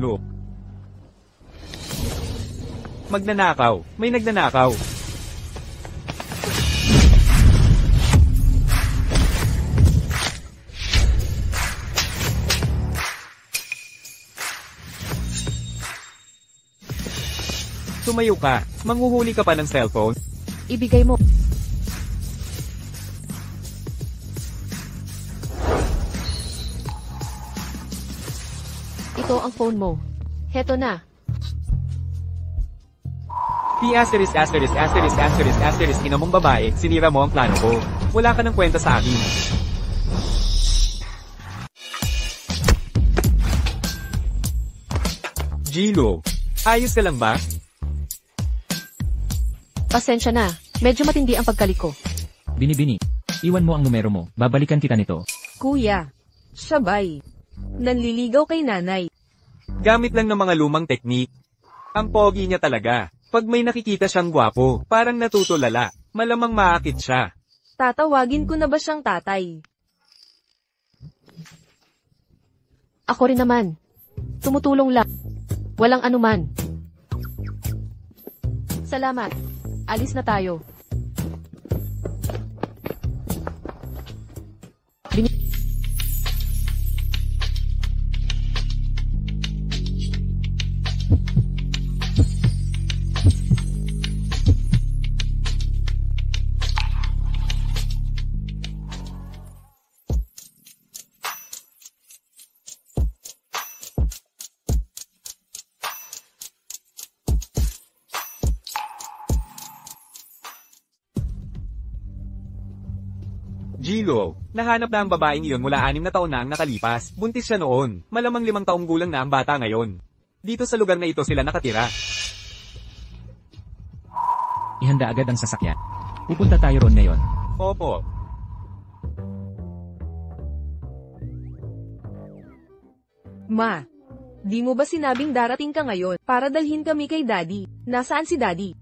Look. Magnanakaw. May nagnanakaw. Tumayo ka. Manghuhuli ka pa ng cellphone. Ibigay mo. Ito ang phone mo. Heto na. Ina mong babae, sinira mo ang plano ko. Wala ka ng kwenta sa akin. Gilo, ayos ka lang ba? Pasensya na. Medyo matindi ang pagkaliko. Bini-bini, iwan mo ang numero mo, babalikan kita nito. Kuya, sabay. Nanliligaw kay nanay. Gamit lang ng mga lumang teknik. Ang pogi niya talaga. Pag may nakikita siyang gwapo, parang natutulala. Malamang maakit siya. Tatawagin ko na ba siyang tatay? Ako rin naman. Tumutulong lang. Walang anuman. Salamat. Alis na tayo. Gilo, nahanap na ang babaeng iyon mula 6 na taon na ang nakalipas. Buntis siya noon. Malamang 5 taong gulang na ang bata ngayon. Dito sa lugar na ito sila nakatira. Ihanda agad ang sasakyan. Pupunta tayo roon ngayon. Opo. Ma, di mo ba sinabing darating ka ngayon para dalhin kami kay Daddy? Nasaan si Daddy?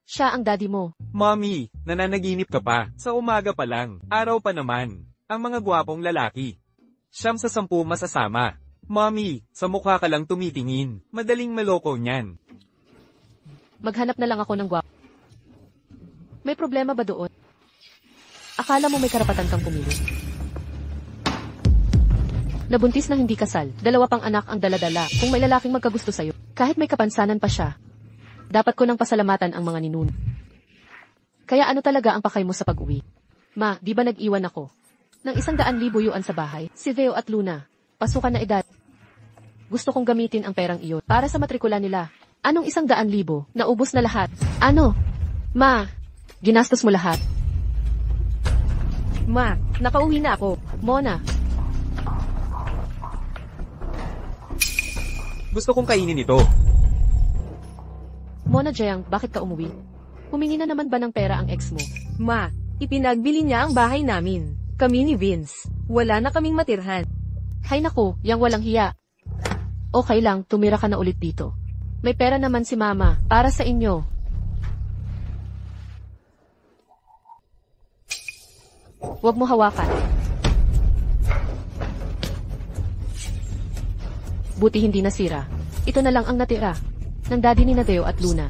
Siya ang daddy mo. Mommy, nananaginip ka pa. Sa umaga pa lang. Araw pa naman. Ang mga gwapong lalaki. 9 sa 10 masasama. Mommy, sa mukha ka lang tumitingin. Madaling maloko niyan. Maghanap na lang ako ng gwapo. May problema ba doon? Akala mo may karapatan kang pumili? Nabuntis na hindi kasal. 2 pang anak ang daladala. Kung may lalaking magkagusto sa'yo, kahit may kapansanan pa siya, dapat ko nang pasalamatan ang mga ninuno. Kaya ano talaga ang pakay mo sa pag-uwi? Ma, di ba nag-iwan ako? Ng 100,000 yuan sa bahay, si Theo at Luna. Pasukan na edad. Gusto kong gamitin ang perang iyon para sa matrikula nila. Anong 100,000? Naubos na lahat. Ano? Ma, ginastos mo lahat. Ma, nakauwi na ako. Mona, Gusto kong kainin ito. Mona Jayang, bakit ka umuwi? Humingi na naman ba ng pera ang ex mo? Ma, ipinagbili niya ang bahay namin. Kami ni Vince. Wala na kaming matirhan. Hay naku, yang walang hiya. Okay lang, tumira ka na ulit dito. May pera naman si Mama, para sa inyo. Huwag mo hawakan. Buti hindi nasira. Ito na lang ang natira. Ng daddy ni Nadeo at Luna.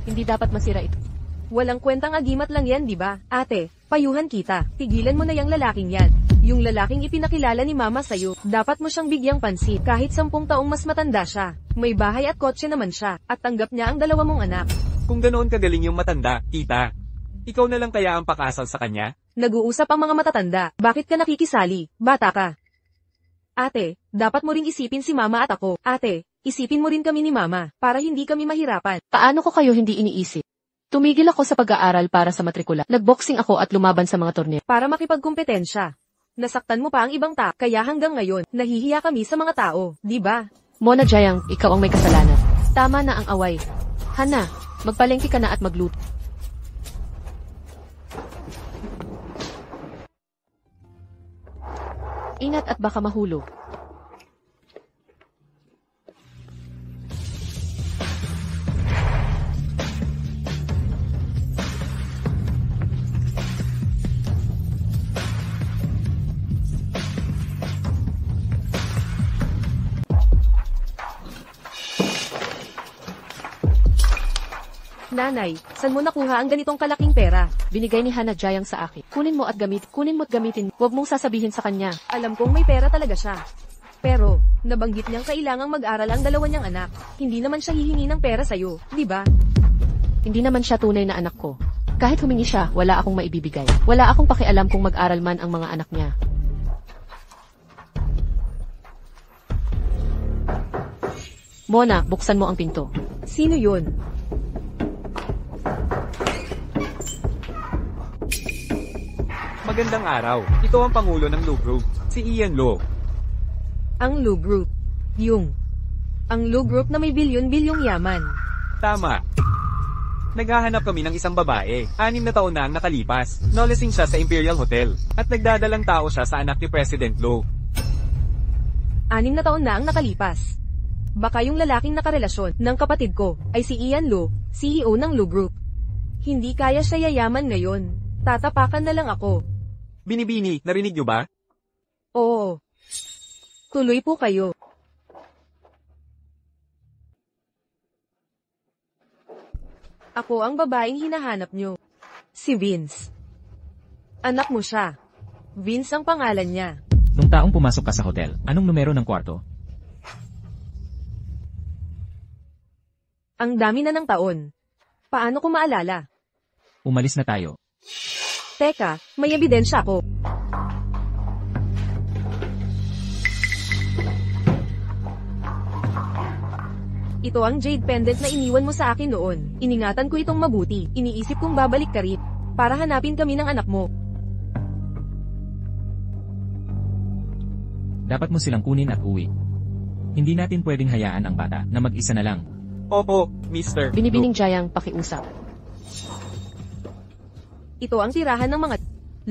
Hindi dapat masira ito. Walang kwentang agimat lang yan, di ba? Ate, payuhan kita. Tigilan mo na yung lalaking yan. Yung lalaking ipinakilala ni Mama sa'yo, dapat mo siyang bigyang pansin. Kahit 10 taong mas matanda siya. May bahay at kotse naman siya. At tanggap niya ang 2 mong anak. Kung ganoon kagaling yung matanda, tita, ikaw na lang kaya ang pakasal sa kanya? Nag-uusap ang mga matatanda. Bakit ka nakikisali? Bata ka. Ate, dapat mo ring isipin si Mama at ako. Ate, isipin mo rin kami ni Mama, para hindi kami mahirapan. Paano ko kayo hindi iniisip? Tumigil ako sa pag-aaral para sa matrikula. Nagboxing ako at lumaban sa mga torneo. Para makipagkumpetensya. Nasaktan mo pa ang ibang tao, kaya hanggang ngayon, nahihiya kami sa mga tao, di ba? Mona Jayang, ikaw ang may kasalanan. Tama na ang away. Hana, magpalengke ka na at magluto. Ingat at baka mahulog. Nanay, saan mo nakuha ang ganitong kalaking pera? Binigay ni Hana Jayang sa akin. Kunin mo at gamitin. Huwag mong sasabihin sa kanya. Alam kong may pera talaga siya. Pero, nabanggit niyang kailangang mag-aral ang dalawa niyang anak. Hindi naman siya hihingi ng pera sa'yo, di ba? Hindi naman siya tunay na anak ko. Kahit humingi siya, wala akong maibibigay. Wala akong pakialam kung mag-aral man ang mga anak niya. Mona, buksan mo ang pinto. Sino yun? Magandang araw. Ito ang Pangulo ng Lu Group, si Ian Lu. Ang Lu Group. Ang Lu Group na may bilyon-bilyong yaman. Tama. Naghahanap kami ng isang babae. 6 na taon na ang nakalipas. Nolasing siya sa Imperial Hotel. At nagdadalang tao siya sa anak ni President Lu. 6 na taon na ang nakalipas. Baka yung lalaking nakarelasyon ng kapatid ko ay si Ian Lu, CEO ng Lu Group. Hindi kaya siya yayaman ngayon. Tatapakan na lang ako. Binibini, narinig niyo ba? Oo. Tuloy po kayo. Ako ang babaeng hinahanap nyo. Si Vince. Anak mo siya. Vince ang pangalan niya. Nung taong pumasok ka sa hotel, anong numero ng kwarto? Ang dami na ng taon. Paano ko maalala? Umalis na tayo. Teka, may ebidensya ako. Ito ang jade pendant na iniwan mo sa akin noon. Iningatan ko itong mabuti. Iniisip kong babalik ka rin para hanapin kami ng anak mo. Dapat mo silang kunin at uwi. Hindi natin pwedeng hayaan ang bata na mag-isa na lang. Opo, Mr. Binibining Jayang pakiusap. Ito ang tirahan ng mga...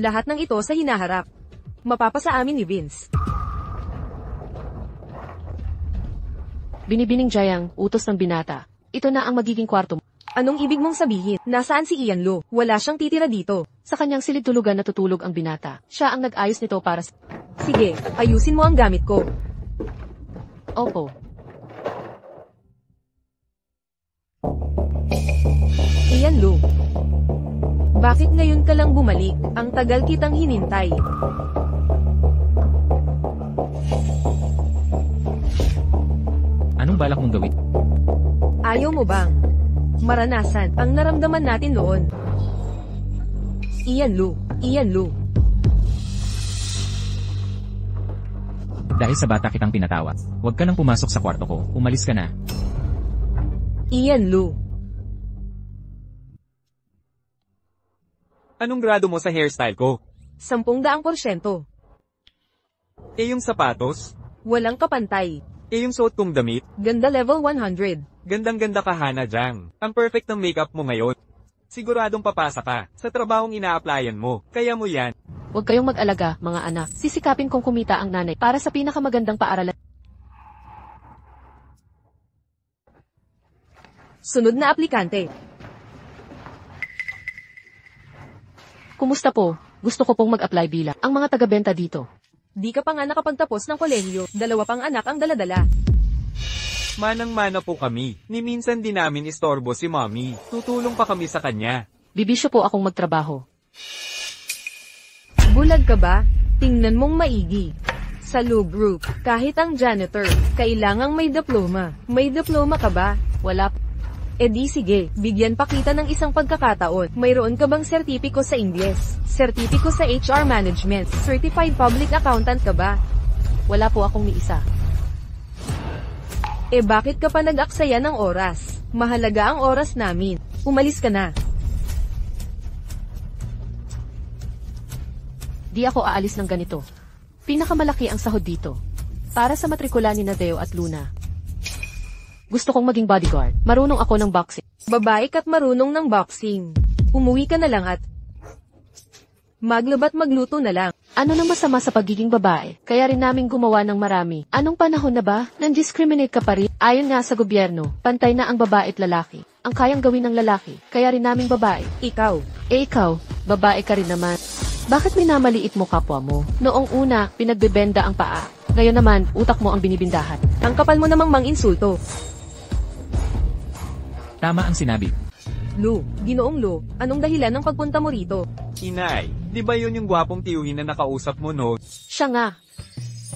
Lahat ng ito sa hinaharap. Mapapasa amin ni Vince. Binibining Jayang, utos ng binata. Ito na ang magiging kwarto mo. Anong ibig mong sabihin? Nasaan si Ian Lu? Wala siyang titira dito. Sa kanyang silid tulugan natutulog ang binata. Siya ang nag-ayos nito para sa... Sige, ayusin mo ang gamit ko. Opo. Ian Lu. Bakit ngayon ka lang bumalik? Ang tagal kitang hinintay. Anong balak mong gawin? Ayaw mo bang maranasan ang naramdaman natin noon? Ian Lu. Dahil sa bata kitang pinatawad, huwag ka nang pumasok sa kwarto ko. Umalis ka na. Ian Lu. Anong grado mo sa hairstyle ko? 10%. Yung sapatos? Walang kapantay. Yung suot kong damit? Ganda level 100. Gandang-ganda ka, Hana Jang. Ang perfect ng makeup mo ngayon. Siguradong papasa ka sa trabahong ina-applyan mo. Kaya mo yan. Huwag kayong mag-alaga, mga anak. Sisikapin kong kumita ang nanay para sa pinakamagandang paaralan. Sunod na aplikante. Kumusta po? Gusto ko pong mag-apply bilang ang mga taga-benta dito. Di ka pa nga nakapagtapos ng kolehiyo. 2 pang anak ang daladala. Manang-mana po kami. Ni minsan din namin istorbo si Mommy. Tutulong pa kami sa kanya. Bibisyo po akong magtrabaho. Bulag ka ba? Tingnan mong maigi. Sa Lu Group, kahit ang janitor, kailangang may diploma. May diploma ka ba? Wala. E di sige, bigyan pa kita ng isang pagkakataon. Mayroon ka bang sertipiko sa Ingles? Sertipiko sa HR Management? Certified Public Accountant ka ba? Wala po akong ni isa. E bakit ka pa nag-aksaya ng oras? Mahalaga ang oras namin. Umalis ka na. Di ako aalis ng ganito. Pinakamalaki ang sahod dito. Para sa matrikula ni Nadeo at Luna. Gusto kong maging bodyguard. Marunong ako ng boxing. Babae ka't marunong ng boxing. Umuwi ka na lang at maglubat magluto na lang. Ano nang masama sa pagiging babae? Kaya rin namin gumawa ng marami. Anong panahon na ba? Nang-discriminate ka pa rin? Ayon nga sa gobyerno, pantay na ang babae at lalaki. Ang kayang gawin ng lalaki, kaya rin naming babae. Ikaw. Ikaw, babae ka rin naman. Bakit minamaliit mo kapwa mo? Noong una, pinagbebenda ang paa. Ngayon naman, utak mo ang binibindahan. Ang kapal mo namang mang-insulto. Tama ang sinabi. Lu, Ginoong Lu, anong dahilan ng pagpunta mo rito? Inay, di ba yun yung gwapong tiyuhin na nakausap mo no? Siya nga.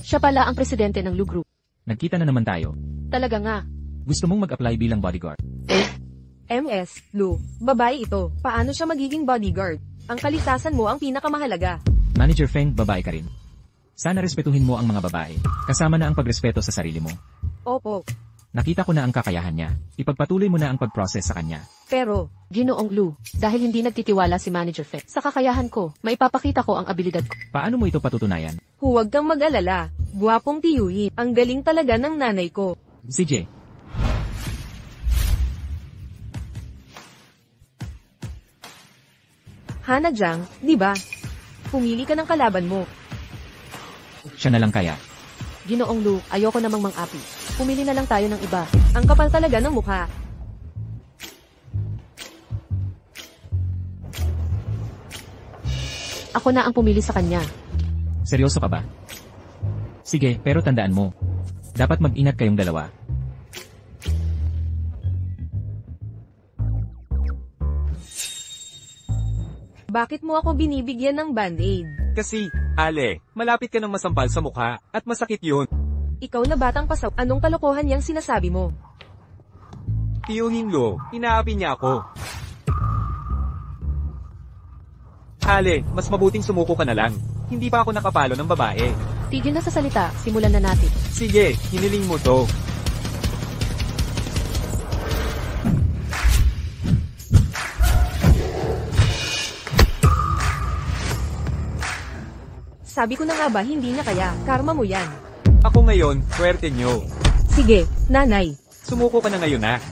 Siya pala ang presidente ng Lu Group. Nagkita na naman tayo. Talaga nga. Gusto mong mag-apply bilang bodyguard. MS, Lu, babae ito. Paano siya magiging bodyguard? Ang kaligtasan mo ang pinakamahalaga. Manager Feng, babae ka rin. Sana respetuhin mo ang mga babae. Kasama na ang pagrespeto sa sarili mo. Opo, Nakita ko na ang kakayahan niya. Ipagpatuloy mo na ang pag-process sa kanya. pero, Ginoong Lu, dahil hindi nagtitiwala si Manager Fe sa kakayahan ko, maipapakita ko ang abilidad ko. Paano mo ito patutunayan? huwag kang mag-alala. Gwapong tiyuhin. Ang galing talaga ng nanay ko. CJ, Hana Jiang, di ba? Pumili ka ng kalaban mo. siya na lang kaya. Ginoong Lu, ayoko namang mang-api. Pumili na lang tayo ng iba. Ang kapal talaga ng mukha. Ako na ang pumili sa kanya. Seryoso ka ba? Sige, pero tandaan mo. Dapat mag-ingat kayong dalawa. Bakit mo ako binibigyan ng band-aid? Kasi, Ale, malapit ka ng masampal sa mukha, at masakit yun. Ikaw na batang pasaw, anong kalokohan yang sinasabi mo? Tiyuhin Lo, inaapi niya ako. Ale, mas mabuting sumuko ka na lang. Hindi pa ako nakapalo ng babae. Tigil na sa salita, simulan na natin. Sige, hiniling mo to. Sabi ko na nga ba hindi niya kaya, karma mo yan. Ako ngayon, swerte nyo. Sige, nanay. Sumuko ka na ngayon na.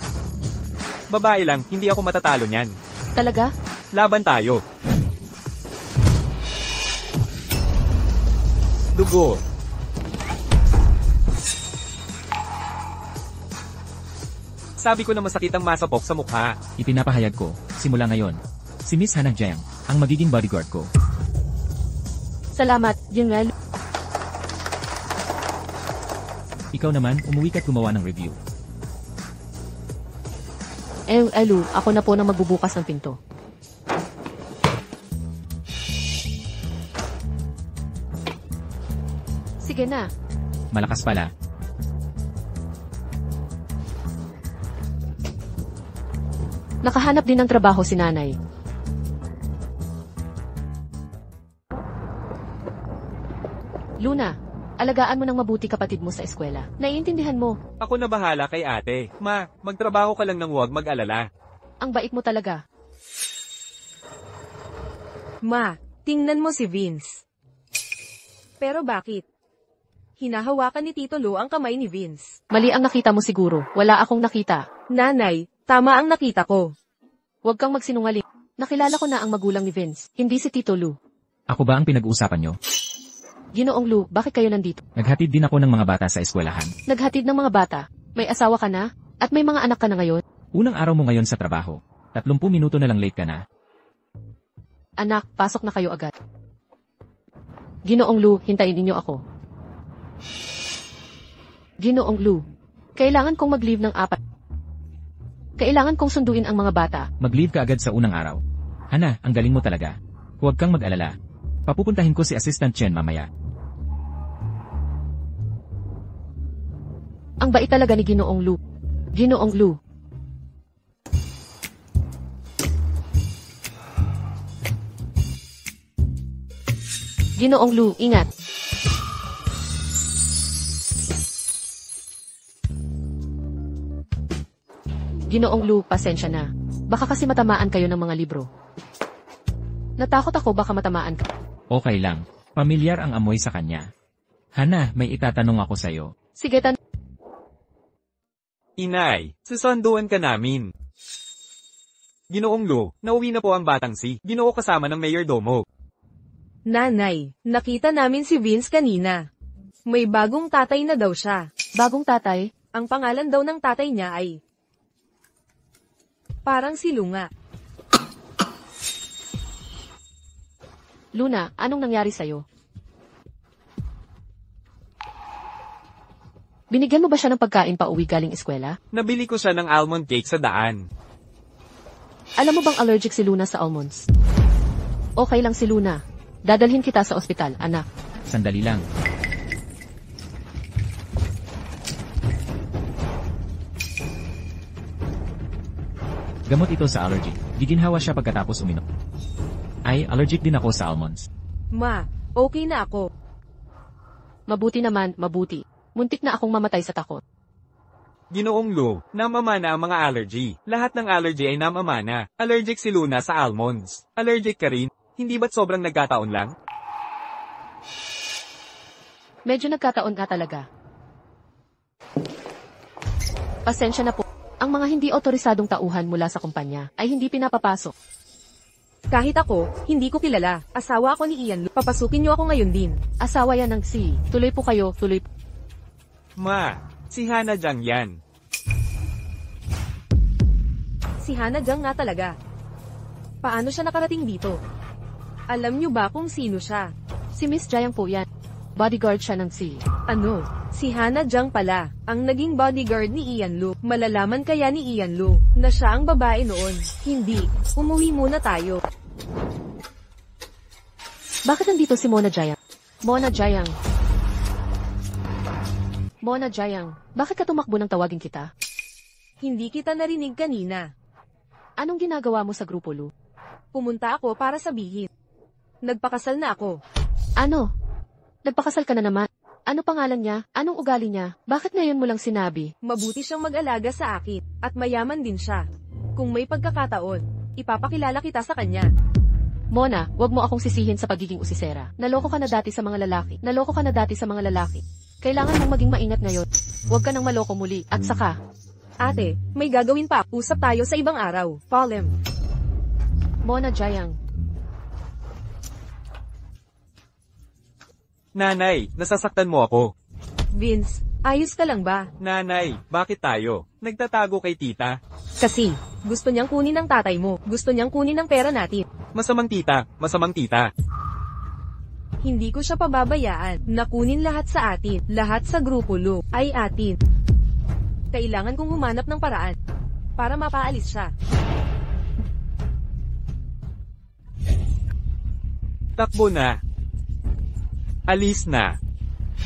Babae lang, hindi ako matatalo niyan. Talaga? Laban tayo. Dugo. Sabi ko na masakit ang masapok sa mukha. Ipinapahayag ko, simula ngayon, si Miss Hana Jiang, ang magiging bodyguard ko. Salamat, General. Ikaw naman, umuwi ka't gumawa ng review. Lu, ako na po nang magbubukas ng pinto. Sige na. Malakas pala. Nakahanap din ng trabaho si nanay. Luna, alagaan mo ng mabuti kapatid mo sa eskwela. Naiintindihan mo, Ako na bahala kay ate. Ma, magtrabaho ka lang ng huwag mag-alala. ang bait mo talaga. Ma, tingnan mo si Vince. Pero bakit? Hinahawakan ni Tito Lu ang kamay ni Vince. Mali ang nakita mo siguro. Wala akong nakita. Nanay, tama ang nakita ko. Huwag kang magsinungaling. Nakilala ko na ang magulang ni Vince, hindi si Tito Lu. Ako ba ang pinag-uusapan nyo? Ginoong Lu, bakit kayo nandito? Naghatid din ako ng mga bata sa eskwelahan. Naghatid ng mga bata. May asawa ka na? At may mga anak ka na ngayon? Unang araw mo ngayon sa trabaho. 30 minuto na lang late ka na. Anak, pasok na kayo agad. Ginoong Lu, hintayin ninyo ako. Ginoong Lu, kailangan kong mag-leave ng 4. Kailangan kong sunduin ang mga bata. Mag-leave ka agad sa unang araw. Hana, ang galing mo talaga. Huwag kang mag-alala. Papupuntahin ko si Assistant Chen mamaya. Ang bait talaga ni Ginoong Lu. Ginoong Lu. Ginoong Lu, ingat. Ginoong Lu, pasensya na. Baka kasi matamaan kayo ng mga libro. Natakot ako baka matamaan ka. Okay lang. Pamilyar ang amoy sa kanya. Hana, may itatanong ako sa'yo. Sige, Inay, susunduan ka namin. Ginoong Lu, nauwi na po ang batang si Ginoo kasama ng Mayor Domo. Nanay, nakita namin si Vince kanina. May bagong tatay na daw siya. bagong tatay. Ang pangalan daw ng tatay niya ay... Parang si Lunga. Luna, anong nangyari sa'yo? Binigyan mo ba siya ng pagkain pa uwi galing eskwela? Nabili ko siya ng almond cake sa daan. Alam mo bang allergic si Luna sa almonds? Okay lang si Luna. Dadalhin kita sa ospital, anak. Sandali lang. Gamot ito sa allergy. Giginhawa siya pagkatapos uminom. Ay, allergic din ako sa almonds. Ma, okay na ako. Mabuti naman, mabuti. Muntik na akong mamatay sa takot. Ginoong Lu, namamana ang mga allergy. Lahat ng allergy ay namamana. Allergic si Luna sa almonds. Allergic ka rin? Hindi ba't sobrang nagkataon lang? Medyo nagkataon nga talaga. Pasensya na po. Ang mga hindi otorisadong tauhan mula sa kumpanya ay hindi pinapapasok. Kahit ako, hindi ko kilala. Asawa ako ni Ian Lu. Papasukin niyo ako ngayon din. Asawa yan ng si. Tuloy po kayo, tuloy po. Ma, si Hana Jang yan. Si Hana Jang nga talaga. Paano siya nakarating dito? Alam niyo ba kung sino siya? Si Miss Jayang po yan. Bodyguard siya ng si. Ano? Si Hana Jang pala, ang naging bodyguard ni Ian Lu. Malalaman kaya ni Ian Lu na siya ang babae noon. Hindi. Umuwi muna tayo. Bakit nandito si Mona Jayang? Mona Jayang. Mona Jayang, bakit ka tumakbo nang tawagin kita? Hindi kita narinig kanina. Anong ginagawa mo sa grupo, Lu? Pumunta ako para sabihin. Nagpakasal na ako. Ano? Nagpakasal ka na naman. Ano pangalan niya? Anong ugali niya? Bakit ngayon mo lang sinabi? Mabuti siyang mag-alaga sa akin. At mayaman din siya. Kung may pagkakataon, ipapakilala kita sa kanya. Mona, wag mo akong sisihin sa pagiging usisera. Naloko ka na dati sa mga lalaki. Naloko ka na dati sa mga lalaki. Kailangan mong maging maingat ngayon. Huwag ka nang maloko muli. At saka, Ate, may gagawin pa. Usap tayo sa ibang araw. Palem. Mona Jayang. Nanay, nasasaktan mo ako. Vince, ayos ka lang ba? Nanay, bakit tayo? Nagtatago kay tita? Kasi, gusto niyang kunin ng tatay mo. Gusto niyang kunin ng pera natin. Masamang tita, masamang tita. Hindi ko siya pababayaan. Nakunin lahat sa atin. Lahat sa grupo Lu ay atin. Kailangan kong humanap ng paraan para mapaalis siya. Takbo na. Alis na.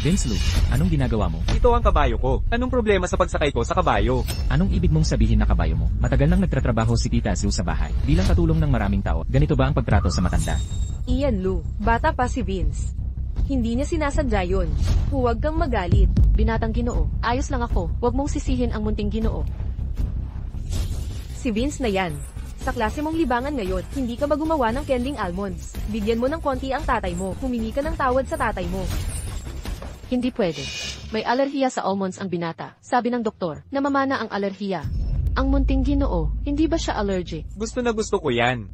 Vince Lu, anong ginagawa mo? Ito ang kabayo ko. Anong problema sa pagsakay ko sa kabayo? Anong ibig mong sabihin na kabayo mo? Matagal nang nagtatrabaho si Tita Sue sa bahay. Bilang katulong ng maraming tao, ganito ba ang pagtrato sa matanda? Ian Lu, bata pa si Vince. Hindi niya sinasadya yun. Huwag kang magalit. Binatang Ginoo. Ayos lang ako. Huwag mong sisihin ang munting Ginoo. Si Vince na yan. Sa klase mong libangan ngayon, hindi ka ba gumawa ng kending almonds? Bigyan mo ng konti ang tatay mo. Humingi ka ng tawad sa tatay mo. Hindi pwede. May alerhiya sa almonds ang binata. Sabi ng doktor, namamana ang alerhiya. Ang munting Ginoo, hindi ba siya allergic? Gusto na gusto ko yan.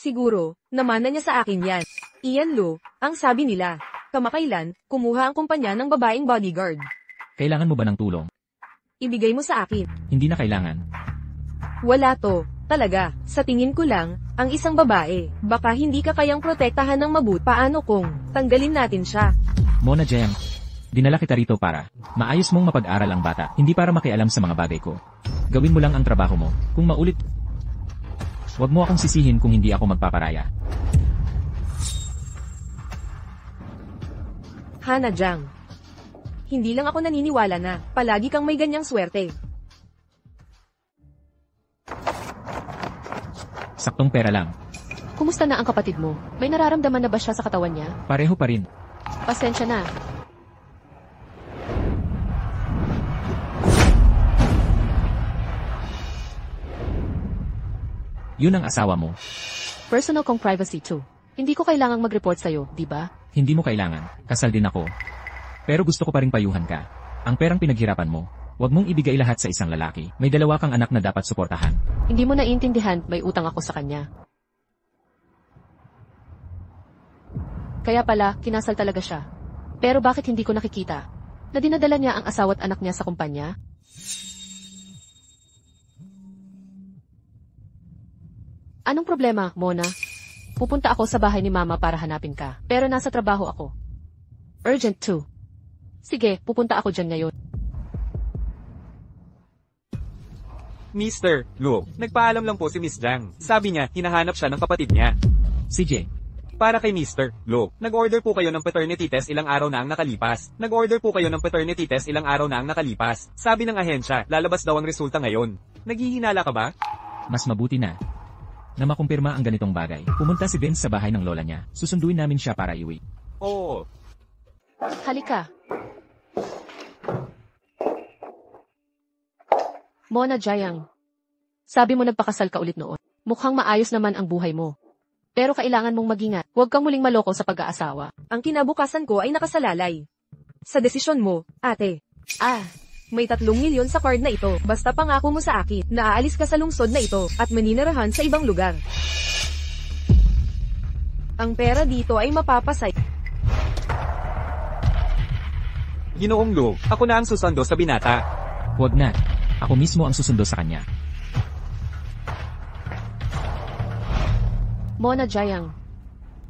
Siguro, namana niya sa akin yan. Ian Lu, ang sabi nila. Kamakailan, kumuha ang kumpanya ng babaeng bodyguard. Kailangan mo ba ng tulong? Ibigay mo sa akin. Hindi na kailangan. Wala to. Talaga, sa tingin ko lang, ang isang babae, baka hindi ka kayang protektahan ng mabuti. Paano kung tanggalin natin siya? Mona Jayang, dinala kita rito para maayos mong mapag-aral ang bata, hindi para makialam sa mga bagay ko. Gawin mo lang ang trabaho mo. Kung maulit, huwag mo akong sisihin kung hindi ako magpaparaya. Hana Jang. Hindi lang ako naniniwala na palagi kang may ganyang swerte. Saktong pera lang. Kumusta na ang kapatid mo? May nararamdaman na ba siya sa katawan niya? Pareho pa rin. Pasensya na. Yun ang asawa mo. Personal kong privacy too. Hindi ko kailangang mag-report sa'yo, di ba? Hindi mo kailangan. Kasal din ako. Pero gusto ko pa rin payuhan ka. Ang perang pinaghirapan mo, huwag mong ibigay lahat sa isang lalaki. May dalawa kang anak na dapat suportahan. Hindi mo naiintindihan, may utang ako sa kanya. Kaya pala, kinasal talaga siya. Pero bakit hindi ko nakikita? Na dinadala niya ang asawa at anak niya sa kumpanya? Anong problema, Mona? Pupunta ako sa bahay ni Mama para hanapin ka. Pero nasa trabaho ako. Urgent too. Sige, pupunta ako dyan ngayon. Mr. Lu, nagpaalam lang po si Miss Jang. Sabi niya, hinahanap siya ng kapatid niya. CJ, Para kay Mr. Lu, nag-order po kayo ng paternity test ilang araw na ang nakalipas. Nag-order po kayo ng paternity test ilang araw na ang nakalipas. Sabi ng ahensya, lalabas daw ang resulta ngayon. Naghihinala ka ba? mas mabuti na makumpirma ang ganitong bagay. Pumunta si Vince sa bahay ng lola niya. Susunduin namin siya para iuwi. Oo. Halika. Mona Jayang. Sabi mo nagpakasal ka ulit noon. Mukhang maayos naman ang buhay mo. Pero kailangan mong mag-ingat. Huwag kang muling maloko sa pag-aasawa. Ang kinabukasan ko ay nakasalalay. Sa desisyon mo, ate. May 3 milyon sa card na ito. Basta pangako mo sa akin na aalis ka sa lungsod na ito at maninirahan sa ibang lugar. Ang pera dito ay mapapasay. Ginoong Lu, ako na ang susundo sa binata. Huwag na. Ako mismo ang susundo sa kanya. Mona Jayang.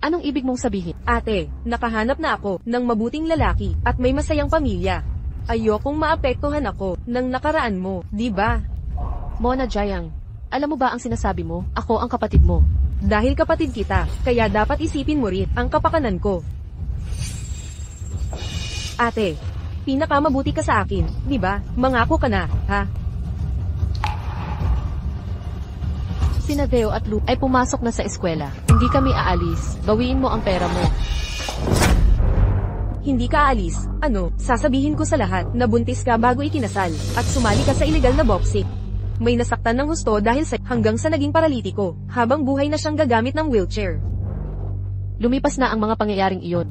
Anong ibig mong sabihin? Ate, nakahanap na ako ng mabuting lalaki at may masayang pamilya. Ayokong maapektuhan ako ng nakaraan mo, di ba? Mona Jayang. Alam mo ba ang sinasabi mo? Ako ang kapatid mo. Dahil kapatid kita, kaya dapat isipin mo rin ang kapakanan ko. Ate, pinakamabuti ka sa akin, di ba? Mangako ka na, ha? Sina Deo at Lu ay pumasok na sa eskwela. Hindi kami aalis. Bawiin mo ang pera mo. Hindi ka aalis. Ano, sasabihin ko sa lahat na buntis ka bago ikinasal at sumali ka sa ilegal na boxing. May nasaktan ng husto dahil sa hanggang sa naging paralitiko, habang buhay na siyang gagamit ng wheelchair. Lumipas na ang mga pangyayaring iyon.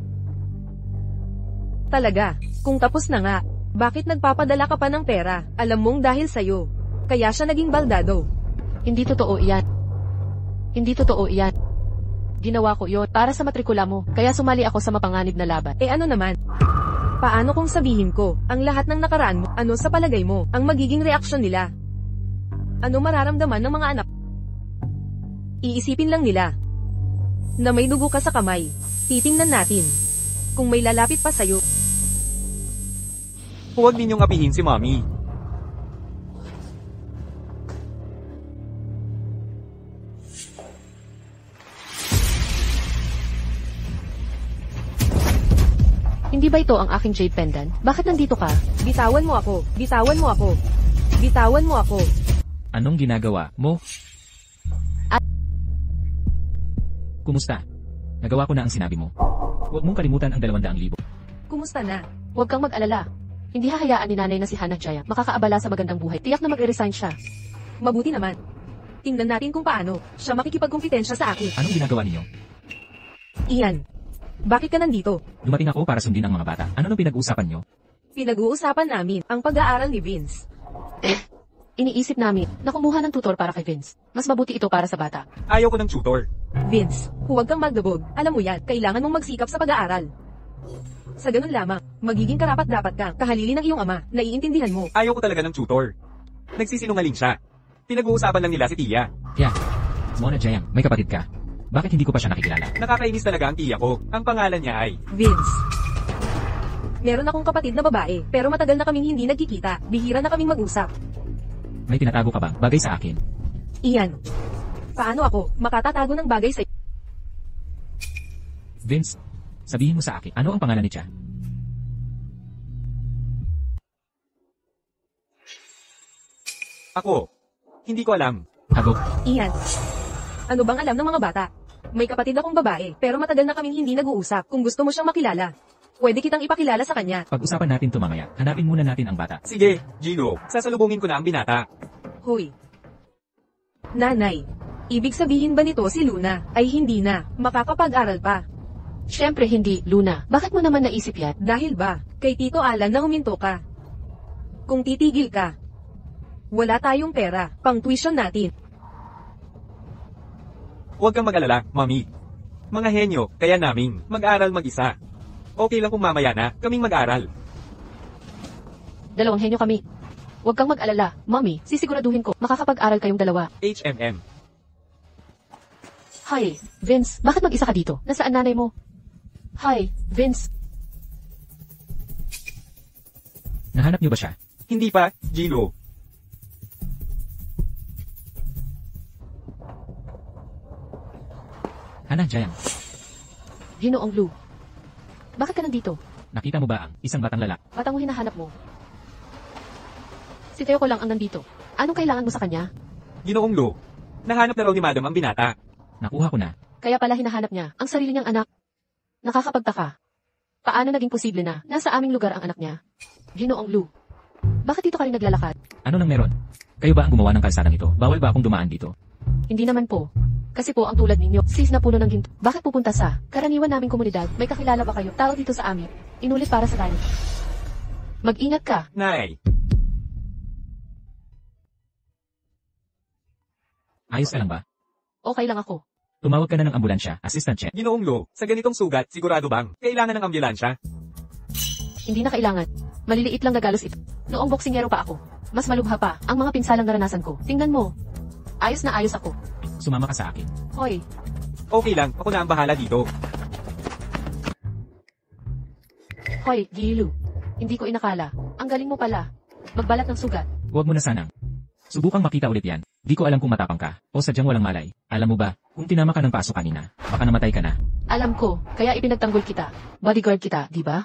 Talaga, kung tapos na nga, bakit nagpapadala ka pa ng pera? Alam mong dahil sa'yo. Kaya siya naging baldado. Hindi totoo iyan. Hindi totoo iyan. Ginawa ko iyon para sa matrikula mo, kaya sumali ako sa mapanganib na laban. Ano naman? Paano kung sabihin ko, ang lahat ng nakaraan mo, ano sa palagay mo, ang magiging reaksyon nila? Ano mararamdaman ng mga anak? Iisipin lang nila na may dugo ka sa kamay. Titingnan natin kung may lalapit pa sa'yo. Huwag ninyong apihin si Mommy. Hindi ba ito ang aking jade pendant? Bakit nandito ka? Bitawan mo ako. Bitawan mo ako. Bitawan mo ako. Anong ginagawa mo? Kumusta? Nagawa ko na ang sinabi mo. Huwag mong kalimutan ang 200,000. Kumusta na? Huwag kang mag-alala. Hindi hahayaan ni nanay na si Hannah Jayang makakaabala sa magandang buhay. Tiyak na mag-resign siya. Mabuti naman. Tingnan natin kung paano siya makikipagkumpetensya sa akin. Anong ginagawa ninyo? Ian, bakit ka nandito? Dumating ako para sundin ang mga bata. Ano nang pinag-uusapan nyo? Pinag-uusapan namin ang pag-aaral ni Vince. Iniisip namin na kumuha ng tutor para kay Vince. Mas mabuti ito para sa bata. Ayaw ko ng tutor. Vince, huwag kang magdabog. Alam mo yan, kailangan mong magsikap sa pag-aaral. Sa ganun lamang, magiging karapat-dapat kang kahalili ng iyong ama, naiintindihan mo. Ayaw ko talaga ng tutor. Nagsisinungaling siya. Pinag-uusapan lang nila si Tia. Kaya, Mona Jayang, may kapatid ka. Bakit hindi ko pa siya nakikilala? Nakakainis talaga ang tiya ko. Ang pangalan niya ay... Vince. Meron akong kapatid na babae, pero matagal na kaming hindi nagkikita. Bihira na kaming mag-usap. May tinatago ka ba? Bagay sa akin. Ian, paano ako makatatago ng bagay sa... Vince, sabihin mo sa akin, ano ang pangalan ni Tia? Ako. Hindi ko alam. Hagok. Ian, ano bang alam ng mga bata? May kapatid akong babae, pero matagal na kaming hindi nag-uusap. Kung gusto mo siyang makilala, pwede kitang ipakilala sa kanya. Pag-usapan natin ito mamaya. Hanapin muna natin ang bata. Sige, Gino. Sasalubungin ko na ang binata. Hoy. Nanay, ibig sabihin ba nito si Luna ay hindi na makakapag-aral pa? Siyempre hindi, Luna. Bakit mo naman naisip yan? Dahil ba, kay Tito Alan na huminto ka? Kung titigil ka, wala tayong pera, pang tuition natin. Huwag kang mag-alala, Mommy. Mga henyo, kaya naming mag-aral mag-isa. Okay lang kung mamaya na, kaming mag-aral. 2 henyo kami. Huwag kang mag-alala, Mommy. Sisiguraduhin ko, makakapag-aral kayong dalawa. HMM. Hi, Vince. Bakit mag-isa ka dito? Nasaan nanay mo? Hi, Vince. Nahanap niyo ba siya? Hindi pa, Gino. Hana Jiang, Ginoong Lu. Bakit ka nandito? nakita mo ba ang isang batang lalaki? Batang mo hinahanap mo. Si Teo ko lang ang nandito. Anong kailangan mo sa kanya? Ginoong Lu, nahanap na raw ni Madam ang binata. Nakuha ko na. Kaya pala hinahanap niya ang sarili niyang anak. Nakakapagtaka. Paano naging posible na nasa aming lugar ang anak niya? Ginoong Lu. Bakit dito ka rin naglalakad? Ano nang meron? Kayo ba ang gumawa ng kalsadang ito? Bawal ba akong dumaan dito? Hindi naman po. Kasi po ang tulad ninyo, sis na puno ng ginto. Bakit pupunta sa karaniwan naming komunidad? May kakilala ba kayo? Tao dito sa amin. Inulit para sa tayo. Mag-ingat ka. Nay, Ayos ka lang ba? Okay lang ako. Tumawag ka na ng ambulansya, Assistant Che. Ginoong Lu, sa ganitong sugat, sigurado bang kailangan ng ambulansya? Hindi na kailangan. Maliliit lang na galos ito. Noong boksingero pa ako. Mas malubha pa ang mga pinsalang naranasan ko. Tingnan mo. Ayos na ayos ako. Sumama ka sa akin. Hoy, Okay lang, ako na ang bahala dito. hoy, Gilu. Hindi ko inakala. Ang galing mo pala. Magbalat ng sugat. Huwag mo na sanang. Subukang makita ulit yan. Di ko alam kung matapang ka, o sadyang walang malay. Alam mo ba, kung tinama ka ng paso kanina, baka namatay ka na. Alam ko, kaya ipinagtanggol kita. Bodyguard kita, di ba?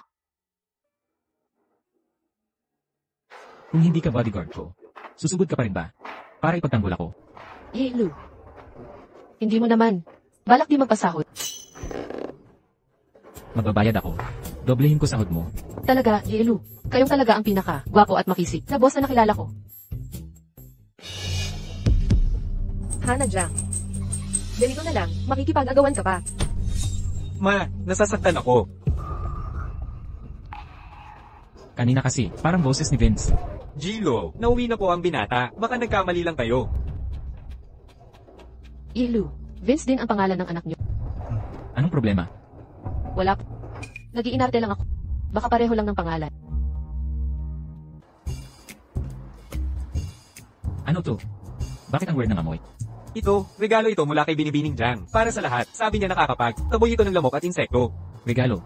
Kung hindi ka bodyguard ko, susugod ka pa rin ba? Para ipagtanggol ako. Gilu. Hindi mo naman. Balak di magpasahod. Magbabayad ako. Doblehin ko sahod mo. Talaga, Gilu. Kayong talaga ang pinaka, gwapo at makisig na boss na nakilala ko. Hana Jiang. Ganito na lang, makikipag-agawan ka pa. Ma, nasasaktan ako. Kanina kasi, parang boses ni Vince. Gilo, nauwi na po ang binata. Baka nagkamali lang kayo. Gilu. Vince din ang pangalan ng anak niyo. Anong problema? Wala po. Nag-iinarte lang ako. Baka pareho lang ng pangalan. Ano to? Bakit ang weird ng amoy? Ito, regalo ito mula kay Binibining Jiang. Para sa lahat, sabi niya nakakapag. Taboy ito ng lamok at insekto. Regalo.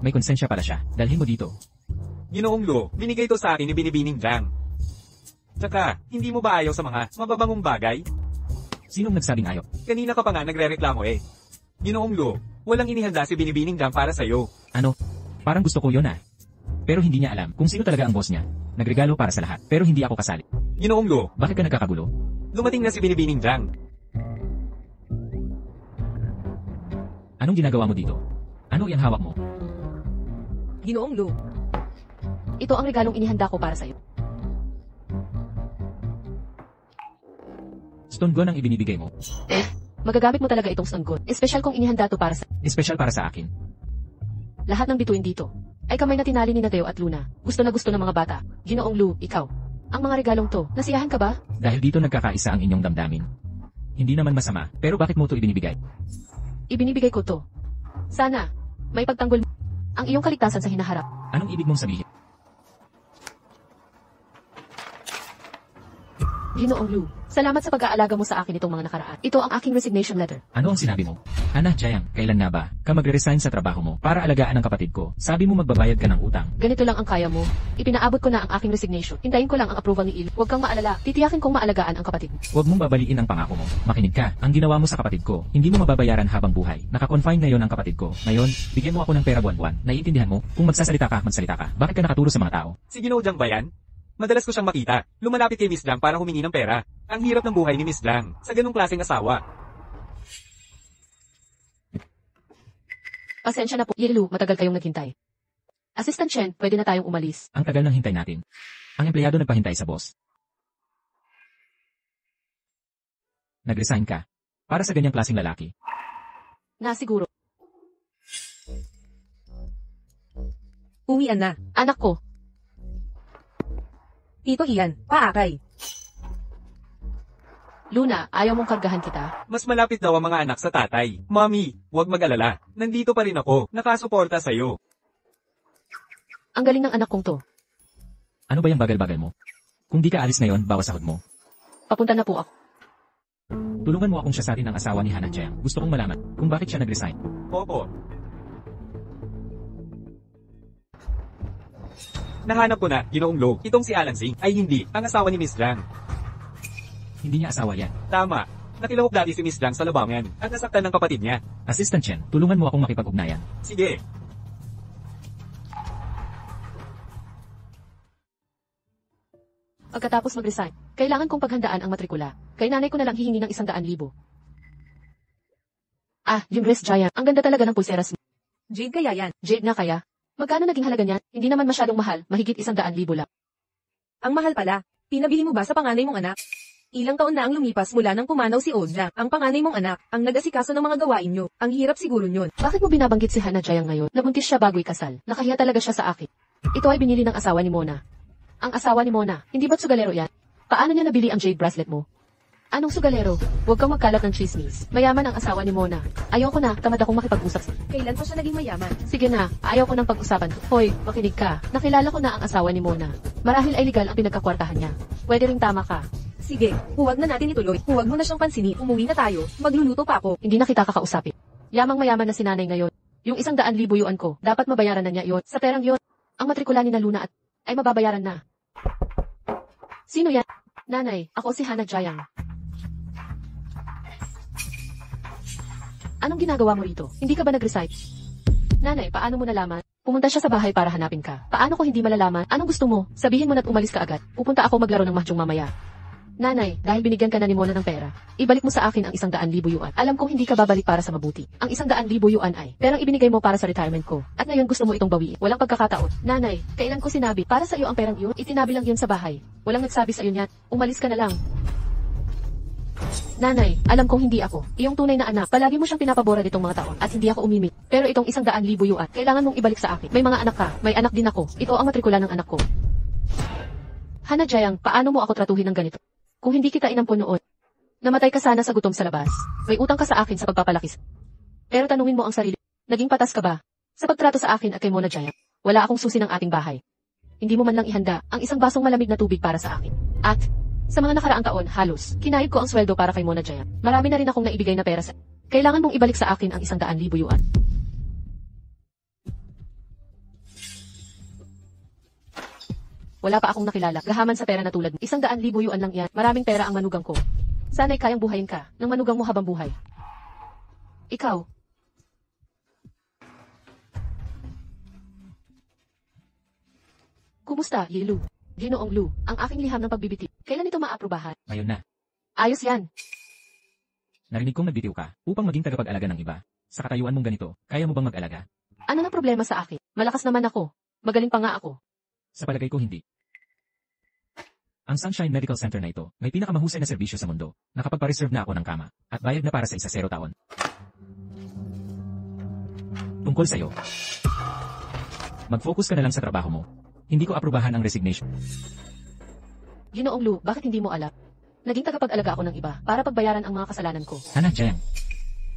May konsensya pala siya. Dalhin mo dito. Ginoong Lu, binigay ito sa akin ni Binibining Jiang. Tsaka, hindi mo ba ayaw sa mga mababangong bagay? Sinong nagsabing ayaw? Kanina ka pa nga nagrereklamo eh. Ginoong Lu, walang inihanda si Binibining Jiang para sa'yo. Ano? Parang gusto ko yun ah. Pero hindi niya alam kung sino talaga ang boss niya. Nagregalo para sa lahat, pero hindi ako kasali. Ginoong Lu, Bakit ka nagkakagulo? dumating na si Binibining Jiang. Anong ginagawa mo dito? Ano yung hawak mo? Ginoong Lu. Ito ang regalong inihanda ko para sa'yo. Stone gun ang ibinibigay mo. Magagamit mo talaga itong sanggol. Espesyal kong inihanda to para sa Espesyal para sa akin. lahat ng bituin dito. Ay kamay na tinali ni Teo at Luna. Gusto na gusto ng mga bata. Ginoong Lu, ikaw. Ang mga regalong to, nasiyahan ka ba? Dahil dito nagkakaisa ang inyong damdamin. Hindi naman masama, pero bakit mo to ibinibigay? Ibinibigay ko to. Sana, may pagtanggol mo ang iyong kaligtasan sa hinaharap. Anong ibig mong sabihin? Ginoong Lu, salamat sa pag-aalaga mo sa akin itong mga nakaraan. Ito ang aking resignation letter. Ano ang sinabi mo? Hana Jiang, kailan nga ba ka magre-resign sa trabaho mo para alagaan ang kapatid ko? Sabi mo magbabayad ka ng utang. Ganito lang ang kaya mo. Ipinaabot ko na ang aking resignation. Hintayin ko lang ang approval ni Il. Huwag kang maalala. Titiyakin kong maalagaan ang kapatid mo. Huwag mong babaliin ang pangako mo. Makinig ka. Ang ginawa mo sa kapatid ko, hindi mo mababayaran habang buhay. Naka-confine ngayon ang kapatid ko. Ngayon, bigyan mo ako ng pera buwan-buwan. Naiintindihan mo? Kung magsasalita ka, magsalita ka. Bakit ka nakaturo sa mga tao? Si Ginoo Jiang ba yan? Madalas ko siyang makita. Lumalapit kay Miss Jiang para humingi ng pera. Ang hirap ng buhay ni Miss Jiang sa ganung klaseng asawa. Pasensya na po. Yilu, matagal kayong naghintay. Assistant Chen, pwede na tayong umalis. Ang tagal ng hintay natin. Ang empleyado nagpahintay sa boss. Nag-resign ka. Para sa ganyang klaseng lalaki. Na siguro. Uwian na. Anak ko, Tito Ian, paakay. Luna, ayaw mong kargahan kita. Mas malapit daw ang mga anak sa tatay. Mommy, huwag mag-alala. Nandito pa rin ako. Nakasuporta sa'yo. Ang galing ng anak kong to. Ano ba yung bagal-bagal mo? Kung di ka alis ngayon, bawas sahod mo. Papunta na po ako. Tulungan mo akong siyasatin ang asawa ni Hana Jiang. Gusto kong malaman kung bakit siya nag-resign. Opo. Nahanap ko na, Ginoong Lu. Itong si Alan Singh ay hindi ang asawa ni Miss Jiang. Hindi niya asawa yan. Tama. Nakilahok dati si Miss Jang sa labangan at nasaktan ng kapatid niya. Assistant Chen, tulungan mo akong makipag-ugnayan. Sige. Pagkatapos mag-resign, kailangan kong paghandaan ang matrikula. Kay nanay ko na lang hihingi ng 100,000. Ah, yung dress giant. Ang ganda talaga ng pulseras mo. Jade kaya yan. Jade na kaya? Magkano naging halaga niyan? Hindi naman masyadong mahal, mahigit 100,000 lang. Ang mahal pala. Pinabili mo ba sa panganay mong anak? Ilang taon na ang lumipas mula nang pumanaw si Oja, ang panganay mong anak, ang nag-asikaso ng mga gawain nyo. Ang hirap siguro nyon. Bakit mo binabanggit si Hana Jayang ngayon? Nabuntis siya bago ikasal. Nakahiya talaga siya sa akin. Ito ay binili ng asawa ni Mona. Ang asawa ni Mona, hindi ba't sugalero yan? Paano niya nabili ang jade bracelet mo? Anong sugalero? Huwag kang magkalat ng chismis. Mayaman ang asawa ni Mona. Ayoko na, tamad akong makipag-usap. Kailan pa siya naging mayaman? Sige na, ayaw ko ng pag-usapan. Hoy, makinig ka. Nakilala ko na ang asawa ni Mona. Marahil ay legal ang pinagkakwartahan niya. Pwede ring tama ka. Sige, huwag na natin ituloy. Huwag mo na siyang pansinin. Umuwi na tayo. Magluluto pa ako. Hindi na kita kakausapin. Yamang mayaman na si nanay ngayon. Yung 100,000 yuan ko, dapat mabayaran na niya yon. Sa perang yon, ang matrikula ni na Luna at ay mababayaran na. Sino yan? Nanay, ako si Hana Jayang. Anong ginagawa mo rito? Hindi ka ba nag-resign? Nanay, paano mo nalaman? Pumunta siya sa bahay para hanapin ka. Paano ko hindi malalaman? Anong gusto mo? Sabihin mo na't umalis ka agad. Pupunta ako maglaro ng mahjong mamaya. Nanay, dahil binigyan ka na ni Mona ng pera, ibalik mo sa akin ang 100,000 yuan. Alam kong hindi ka babalik para sa mabuti. Ang 100,000 yuan ay perang ibinigay mo para sa retirement ko. At ngayon gusto mo itong bawiin. Walang pagkakataon. Nanay, kailan ko sinabi, para sa iyo ang perang iyon, itinabi lang yun sa bahay. Walang nagsabi sa iyo niyan. Umalis ka na lang. Nanay, alam kong hindi ako. Iyong tunay na anak, palagi mo siyang pinapabora nitong mga taon at hindi ako umimik. Pero itong 100,000 yuan, kailangan mong ibalik sa akin. May mga anak ka, may anak din ako. Ito ang matrikula ng anak ko. Hana Jayang, paano mo ako tratuhin ng ganito? Kung hindi kita inampon noon, namatay ka sana sa gutom sa labas. May utang ka sa akin sa pagpapalaki. Pero tanungin mo ang sarili, naging patas ka ba? Sa pagtrato sa akin at kay Mona Jayang, wala akong susi ng ating bahay. Hindi mo man lang ihanda ang isang basong malamig na tubig para sa akin. At, sa mga nakaraang taon, halos, kinayod ko ang sweldo para kay Mona Jayang. Marami na rin akong naibigay na pera sa... Kailangan mong ibalik sa akin ang 100,000 yuan. Wala pa akong nakilala, gahaman sa pera na tulad mo. 100,000 yuan lang yan, maraming pera ang manugang ko. Sana'y kayang buhayin ka, ng manugang mo habang buhay. Ikaw. Kumusta, Yilu? Ginoong Lu, ang aking liham ng pagbibiti. Kailan ito maaprubahan? Ngayon na. Ayos yan. Narinig kong nagbitiw ka upang maging tagapag-alaga ng iba. Sa katayuan mong ganito, kaya mo bang mag-alaga? Ano na problema sa akin? Malakas naman ako. Magaling pa nga ako. Sa palagay ko hindi. Ang Sunshine Medical Center na ito, may pinakamahusay na serbisyo sa mundo. Nakapagpa-reserve na ako ng kama, at bayad na para sa 10 taon. Tungkol sa'yo. Mag-focus ka na lang sa trabaho mo. Hindi ko aprubahan ang resignation. Ginoong Lu, bakit hindi mo alam? Naging tagapag-alaga ako ng iba para pagbayaran ang mga kasalanan ko. Hana Jayang.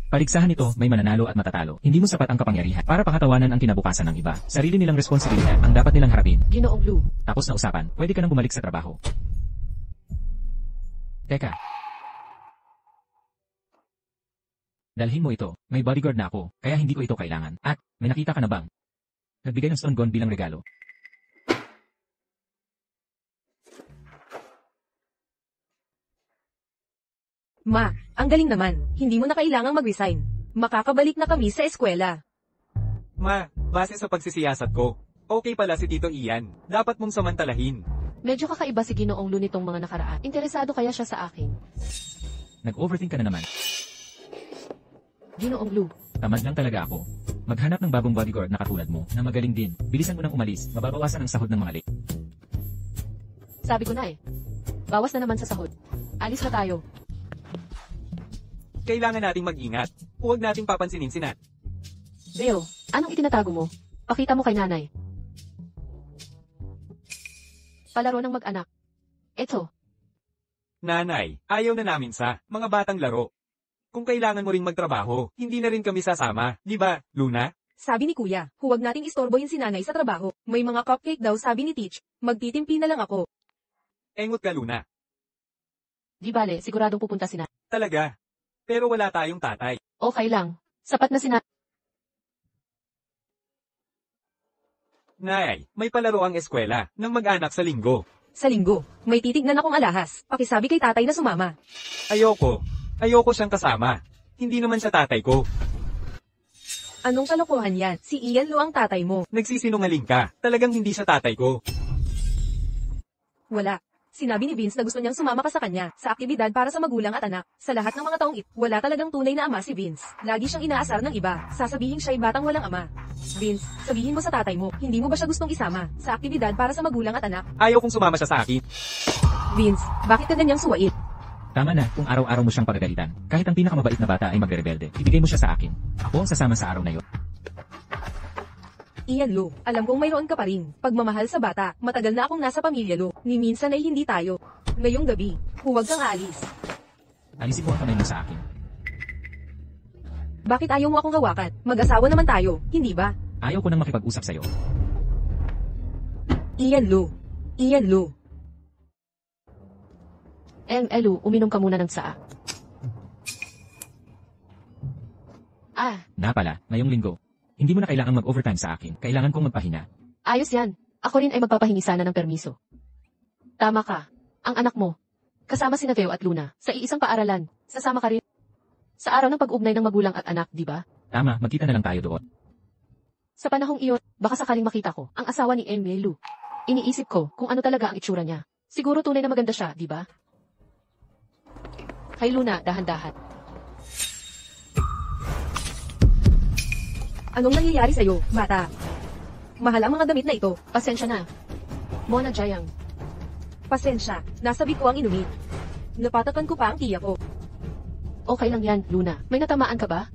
Paligsahan ito, may mananalo at matatalo. Hindi mo sapat ang kapangyarihan para pakatawanan ang kinabukasan ng iba. Sarili nilang responsibilidad ang dapat nilang harapin. Ginoong Lu. Tapos na usapan, pwede ka nang bumalik sa trabaho. Teka. Dalhin mo ito, may bodyguard na ako, kaya hindi ko ito kailangan. At, may nakita ka na bang? Nagbigay ng stone gun bilang regalo. Ma, ang galing naman. Hindi mo na kailangang mag-resign. Makakabalik na kami sa eskwela. Ma, base sa pagsisiyasat ko, okay pala si Tito Ian. Dapat mong samantalahin. Medyo kakaiba si Ginoong Lu nitong mga nakaraan. Interesado kaya siya sa akin? Nag-overthink ka na naman. Ginoong Lu. Tamad lang talaga ako. Maghanap ng bagong bodyguard na katulad mo, na magaling din. Bilisan mo nang umalis, mababawasan ang sahod ng mga late. Sabi ko na eh. Bawas na naman sa sahod. Alis na tayo. Kailangan nating mag-ingat. Huwag nating papansinin si Nat. Deo, anong itinatago mo? Pakita mo kay nanay. Palaro ng mag-anak. Eto. Nanay, ayaw na namin sa mga batang laro. Kung kailangan mo ring magtrabaho, hindi na rin kami sasama, di ba, Luna? Sabi ni Kuya, huwag nating istorbohin si nanay sa trabaho. May mga cupcake daw sabi ni Teach. Magtitimpi na lang ako. Engot ka, Luna. Di bale, siguradong pupunta si nanay. Talaga. Pero wala tayong tatay. Okay lang. Sapat na si nanay. Nay, may palaro ang eskwela ng mag-anak sa linggo. Sa linggo, may titignan akong alahas. Pakisabi kay tatay na sumama. Ayoko. Ayoko siyang kasama. Hindi naman siya tatay ko. Anong kalokohan yan? Si Ian Lu ang tatay mo. Nagsisinungaling ka. Talagang hindi siya tatay ko. Wala. Sinabi ni Vince na gusto niyang sumama ka sa kanya, sa aktibidad para sa magulang at anak. Sa lahat ng mga taong ito, wala talagang tunay na ama si Vince. Lagi siyang inaasar ng iba. Sasabihin siya'y batang walang ama. Vince, sabihin mo sa tatay mo, hindi mo ba siya gustong isama, sa aktibidad para sa magulang at anak? Ayaw kong sumama siya sa akin. Vince, bakit ka ganyang suwait? Tama na kung araw-araw mo siyang pagagalitan. Kahit ang pinakamabait na bata ay magre-rebelde. Ibigay mo siya sa akin. Ako ang sasama sa araw na yon. Ian Lu, alam kong mayroon ka pa rin. Pagmamahal sa bata, matagal na akong nasa pamilya Lu. Ni minsan ay hindi tayo. Ngayong gabi, huwag kang aalis. Alisin mo ang kamay mo sa akin. Bakit ayaw mo akong hawakan? Mag-asawa naman tayo, hindi ba? Ayaw ko nang makipag-usap sa'yo. Ian Lu. Ian Lu. Elu, uminom ka muna ng tsaa. Na pala, ngayong linggo. Hindi mo na kailangang mag-overtime sa akin. Kailangan kong magpahinga. Ayos yan. Ako rin ay magpapahingi sana ng permiso. Tama ka. Ang anak mo. Kasama si Teo at Luna. Sa iisang paaralan. Sasama ka rin. Sa araw ng pag-ugnay ng magulang at anak, di ba? Tama, magkita na lang tayo doon. Sa panahong iyon, baka sakaling makita ko, ang asawa ni Lu. Iniisip ko kung ano talaga ang itsura niya. Siguro tunay na maganda siya, di ba? Kay Luna, dahan-dahan. Anong nangyayari sa'yo, bata? Mahal ang mga damit na ito. Pasensya na. Mona Jayang. Pasensya, nasabi ko ang inumin. Napatakan ko pa ang tiya ko. Okay lang yan, Luna. May natamaan ka ba?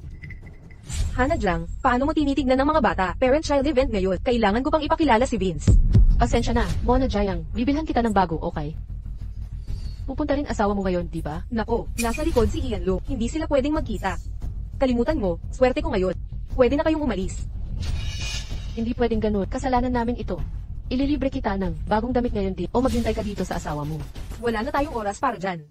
Hana Jang, paano mo tinitignan ng mga bata? Parent-child event ngayon. Kailangan ko pang ipakilala si Vince. Pasensya na, Mona Jayang. Bibilhan kita ng bago, okay? Pupunta rin asawa mo ngayon, di ba? Nako, nasa likod si Ian Lu. Hindi sila pwedeng magkita. Kalimutan mo, swerte ko ngayon. Pwede na kayong umalis. Hindi pwedeng ganun. Kasalanan namin ito. Ililibre kita ng bagong damit ngayon din o maghintay ka dito sa asawa mo. Wala na tayong oras para dyan.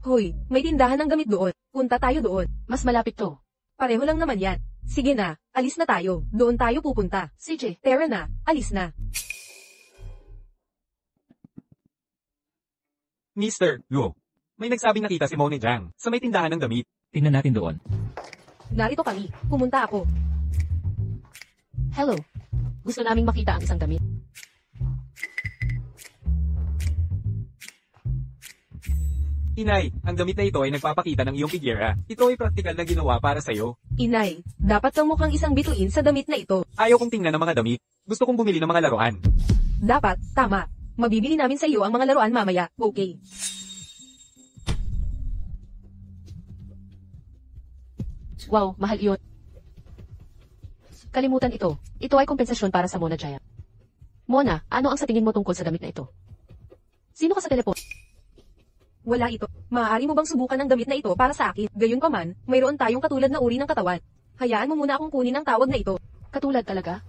Hoy, may tindahan ng gamit doon. Punta tayo doon. Mas malapit to. Pareho lang naman yan. Sige na, alis na tayo. Doon tayo pupunta. CJ, Tara na, alis na. Mr. Lu. May nagsabing nakita si Mone Jang sa may tindahan ng damit. Tingnan natin doon. Narito kami. Pumunta ako. hello. Gusto naming makita ang isang damit. Inay, ang damit na ito ay nagpapakita ng iyong figura. Ito ay praktikal na ginawa para sa'yo. Inay, dapat kang mukhang isang bituin sa damit na ito. Ayaw kong tingnan ng mga damit. Gusto kong bumili ng mga laruan. Dapat, tama. Mabibili namin sa iyo ang mga laruan mamaya, okay? Wow, mahal iyon. Kalimutan ito. Ito ay kompensasyon para sa Mona Jaya. Mona, ano ang sa tingin mo tungkol sa damit na ito? Sino ka sa telepon? Wala ito. Maaari mo bang subukan ang damit na ito para sa akin? Gayunpaman, mayroon tayong katulad na uri ng katawan. Hayaan mo muna akong kunin ang tawag na ito. Katulad talaga?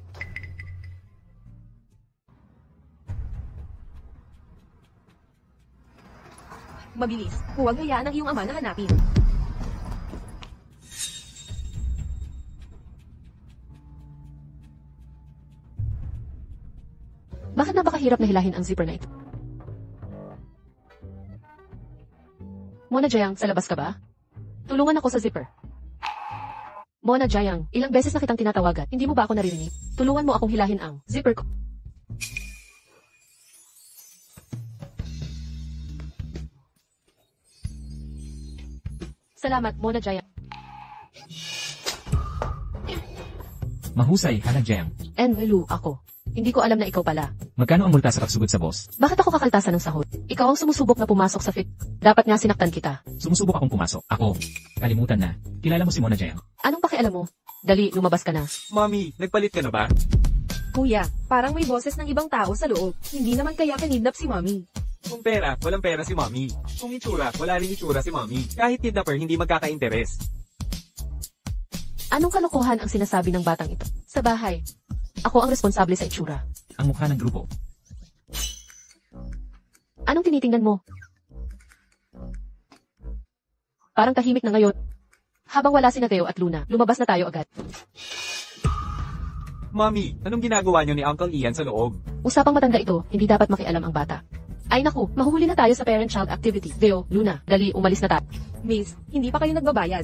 Mabilis. Huwag hayaan ang iyong ama na hanapin. Bakit napakahirap na hilahin ang zipper na ito? Mona Jayang, sa labas ka ba? Tulungan ako sa zipper. Mona Jayang, ilang beses na kitang tinatawagan. Hindi mo ba ako naririnig? Tulungan mo akong hilahin ang zipper ko. Salamat, Mona Jayang. Mahusay, Hana Jang. Lu, ako. Hindi ko alam na ikaw pala. Magkano ang multa sa pagsugod sa boss? Bakit ako kakaltasan ng sahod? Ikaw ang sumusubok na pumasok sa fit. Dapat nga sinaktan kita. Sumusubok akong pumasok. Ako. Kalimutan na. Kilala mo si Mona Jang. Anong pakialam mo? Dali, lumabas ka na. Mommy, nagpalit ka na ba? Kuya, parang may boses ng ibang tao sa loob. Hindi naman kaya kinidnap si Mommy. Kung pera, walang pera si Mommy. Kung itsura, wala rin itsura si Mommy. Kahit kidnapper, hindi magkaka-interes. Anong kalokohan ang sinasabi ng batang ito? Sa bahay. Ako ang responsable sa itsura. Ang mukha ng grupo. Anong tinitingnan mo? Parang tahimik na ngayon. Habang wala si Teo at Luna, lumabas na tayo agad. Mommy, anong ginagawa niyo ni Uncle Ian sa loob? Usapang matanda ito, hindi dapat makialam ang bata. Ay naku, mahuhuli na tayo sa parent-child activity. Deo, Luna, dali, umalis na tayo. Miss, hindi pa kayo nagbabayad.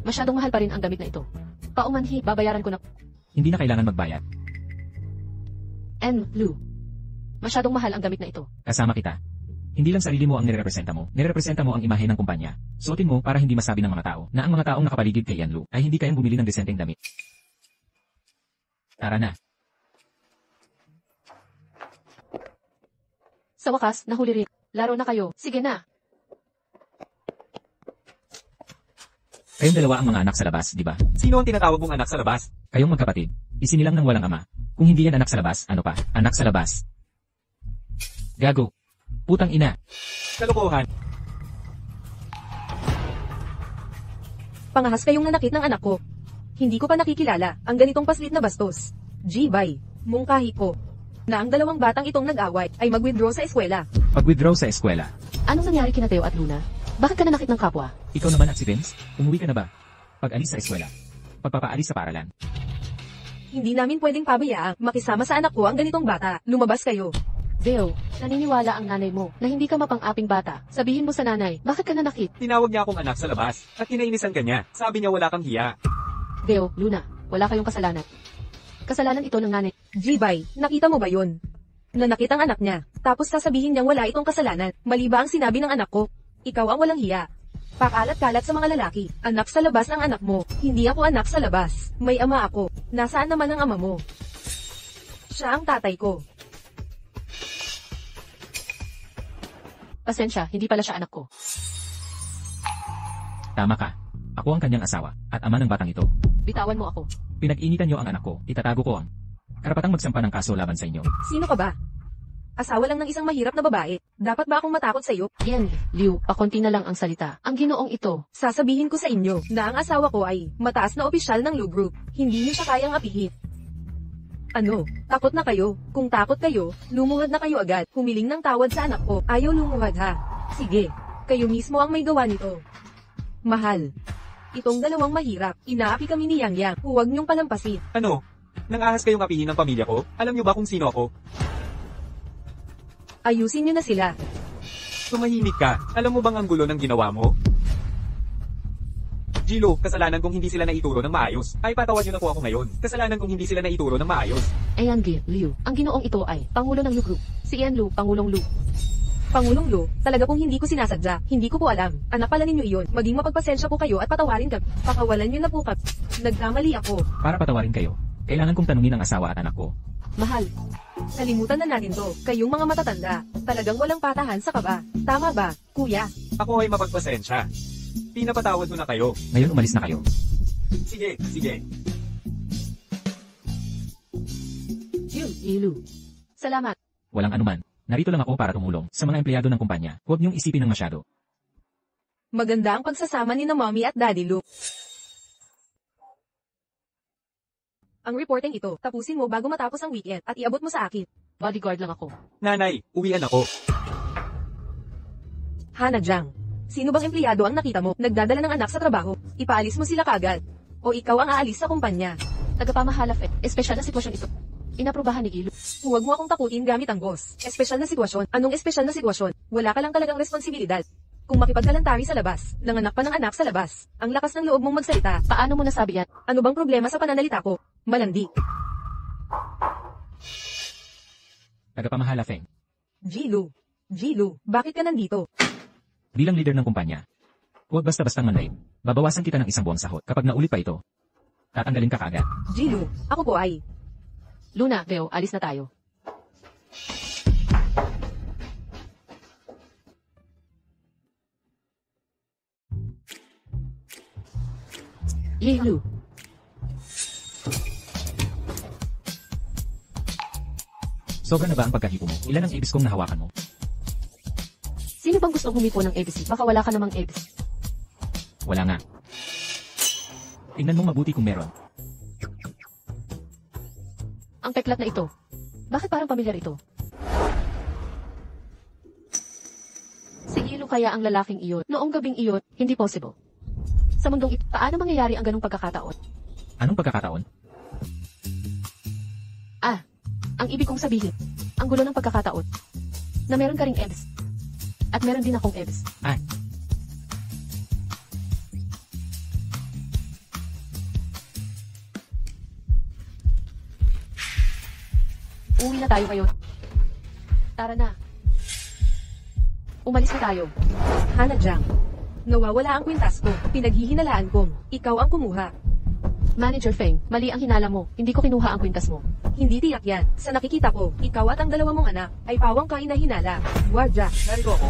Masyadong mahal pa rin ang damit na ito. Paumanhi, babayaran ko na. Hindi na kailangan magbayad. And, Lou. Masyadong mahal ang damit na ito. Kasama kita. Hindi lang sarili mo ang nirerepresenta mo. Nirerepresenta mo ang imahe ng kumpanya. Suotin mo para hindi masabi ng mga tao na ang mga taong nakapaligid kay Ian Lu ay hindi kayang bumili ng desenteng damit. Tara na. Sa wakas, nahuli rin. Laro na kayo. Sige na. Kayong dalawa ang mga anak sa labas, di ba? Sino ang tinatawag mong anak sa labas? Kayong magkapatid. Isinilang ng walang ama. Kung hindi yan anak sa labas, ano pa? Anak sa labas. Gago. Putang ina. Kalokohan. Pangahas kayong nanakit ng anak ko. Hindi ko pa nakikilala ang ganitong paslit na bastos. G-Bay, mungkahi ko, na ang dalawang batang itong nag-away ay mag-withdraw sa eskwela. Pag-withdraw sa eskwela. Anong nangyari kina Teo at Luna? Bakit ka nanakit ng kapwa? Ikaw naman at si Vince, umuwi ka na ba? Pag-alis sa eskwela. Pagpapaalis sa paralan. Hindi namin pwedeng pabayaang makisama sa anak ko ang ganitong bata. Lumabas kayo. Deo, naniniwala ang nanay mo na hindi ka mapang-aping bata. Sabihin mo sa nanay, bakit ka nanakit? Tinawag niya akong anak sa labas at kinainisan ka niya. Sabi niya wala kang hiya. Deo, Luna, wala kayong kasalanan. Kasalanan ito ng nanay. G-Bay, nakita mo ba yun? Nanakit ang anak niya. Tapos sasabihin niyang wala itong kasalanan. Mali ba ang sinabi ng anak ko? Ikaw ang walang hiya. Pakalat-kalat sa mga lalaki. Anak sa labas ang anak mo. Hindi ako anak sa labas. May ama ako. Nasaan naman ang ama mo? Siya ang tatay ko. Pasensya, hindi pala siya anak ko. Tama ka. Ako ang kanyang asawa, at ama ng batang ito. Bitawan mo ako. Pinag-initan niyo ang anak ko, itatago ko ang karapatang magsampa ng kaso laban sa inyo. Sino ka ba? Asawa lang ng isang mahirap na babae. Dapat ba akong matakot sa iyo? Yan, Liu, pakunti na lang ang salita. Ang ginoong ito. Sasabihin ko sa inyo na ang asawa ko ay mataas na opisyal ng Lu Group. Hindi niyo siya kayang apihin. Ano? Takot na kayo? Kung takot kayo, lumuhad na kayo agad. Humiling ng tawad sa anak ko. Ayaw lumuhad ha. Sige. Kayo mismo ang may gawa nito. Mahal. Itong dalawang mahirap. Inaapi kami ni Yang Yang. Huwag niyong palampasin. Ano? Nang-ahas kayong apihin ng pamilya ko? Alam niyo ba kung sino ako? Ayusin niyo na sila. Tumahimik ka. Alam mo bang ang gulo ng ginawa mo? Gilo, kasalanan kung hindi sila naituro ng maayos. Ay patawad niyo na po ako ngayon. Kasalanan kung hindi sila naituro ng maayos. Ayan, Liu. Ang ginoong ito ay Pangulo ng Lu Group. Si Ian Lu, Pangulong Lu. Pangulong Lu, talaga pong hindi ko sinasadya. Hindi ko po alam. Anak pala ninyo iyon. Maging mapagpasensya po kayo at patawarin kami. Pakawalan niyo na po kami. Nagkamali ako. Para patawarin kayo, kailangan kong tanungin ang asawa at anak ko. Mahal. Kalimutan na natin to. Kayong mga matatanda. Talagang walang patahan sa kaba. Tama ba, kuya? Ako ay mapagpasensya. Pinapatawad mo na kayo. Ngayon umalis na kayo. Sige, sige. Liu. Salamat. Walang anuman. Narito lang ako para tumulong sa mga empleyado ng kumpanya. Huwag niyong isipin ng masyado. Maganda ang pagsasama ni na mommy at daddy Lu. Ang reporting ito, tapusin mo bago matapos ang weekend at iabot mo sa akin. Bodyguard lang ako. Nanay, uwian ako. Hana Jiang. Sino bang empleyado ang nakita mo? Nagdadala ng anak sa trabaho. Ipaalis mo sila kagad. O ikaw ang aalis sa kumpanya. Tagapamahalaf espesyal na sitwasyon ito. Inaprubahan ni Gilu. Huwag mo akong takutin gamit ang boss. Espesyal na sitwasyon. Anong espesyal na sitwasyon? Wala ka lang talagang responsibilidad. Kung makipagkalantari sa labas, nanganak pa ng anak sa labas, ang lakas ng loob mong magsalita. Paano mo nasabi yan? Ano bang problema sa pananalita ko? Malandi. Tagapamahala, Feng. Gilu, bakit ka nandito? Bilang leader ng kumpanya, huwag basta-bastang manlain. Babawasan kita ng 1 buwang sahot kapag naulit pa ito. Tatanggalin ka kaagad. Gilu, ako po ay. Luna, Deo, alis na tayo. Liu. Sobra na ba ang pagkahipo mo? Ilan ang ibis kong nahawakan mo? Sino bang gustong humipo ng ABC? Baka wala ka namang ABC. Wala nga. Tingnan mo mabuti kung meron. Ang peklat na ito. Bakit parang pamilyar ito? Si Gilu kaya ang lalaking iyon. Noong gabing iyon, hindi possible. Sa mundong ito, paano mangyayari ang ganong pagkakataon? Anong pagkakataon? Ang ibig kong sabihin, ang gulo ng pagkakataon, na meron ka ring EBS. At meron din akong EBS. Ay, Uwi na tayo ngayon. Tara na. Umalis na tayo. Hana Jiang. Nawawala ang kwintas ko. Pinaghihinalaan kong ikaw ang kumuha. Manager Feng, mali ang hinala mo. Hindi ko kinuha ang kwintas mo. Hindi tiyak yan. Sa nakikita ko, ikaw at ang dalawa mong anak ay pawang kain na hinala. Guardia, Narito ako.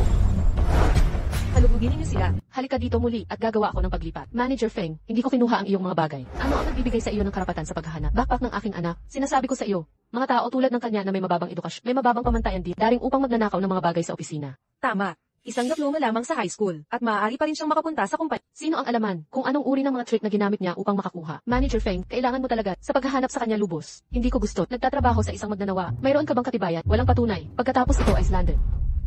halugugin niyo sila. Halika dito muli at gagawa ako ng paglipat. Manager Feng, hindi ko kinuha ang iyong mga bagay. Ano ang nagbibigay sa iyo ng karapatan sa paghahanap? Backpack ng aking anak. Sinasabi ko sa iyo, mga tao tulad ng kanya na may mababang edukasyon, may mababang pamantayan din, daring upang magnanakaw ng mga bagay sa opisina. Tama. Isang diploma lamang sa high school at maaari pa rin siyang makapunta sa kumpanya. Sino ang alaman kung anong uri ng mga trick na ginamit niya upang makakuha? Manager Feng, kailangan mo talaga sa paghahanap sa kanya lubos. Hindi ko gusto. Nagtatrabaho sa isang magnanawa. Mayroon ka bang katibayan? Walang patunay. Pagkatapos ito ay slander.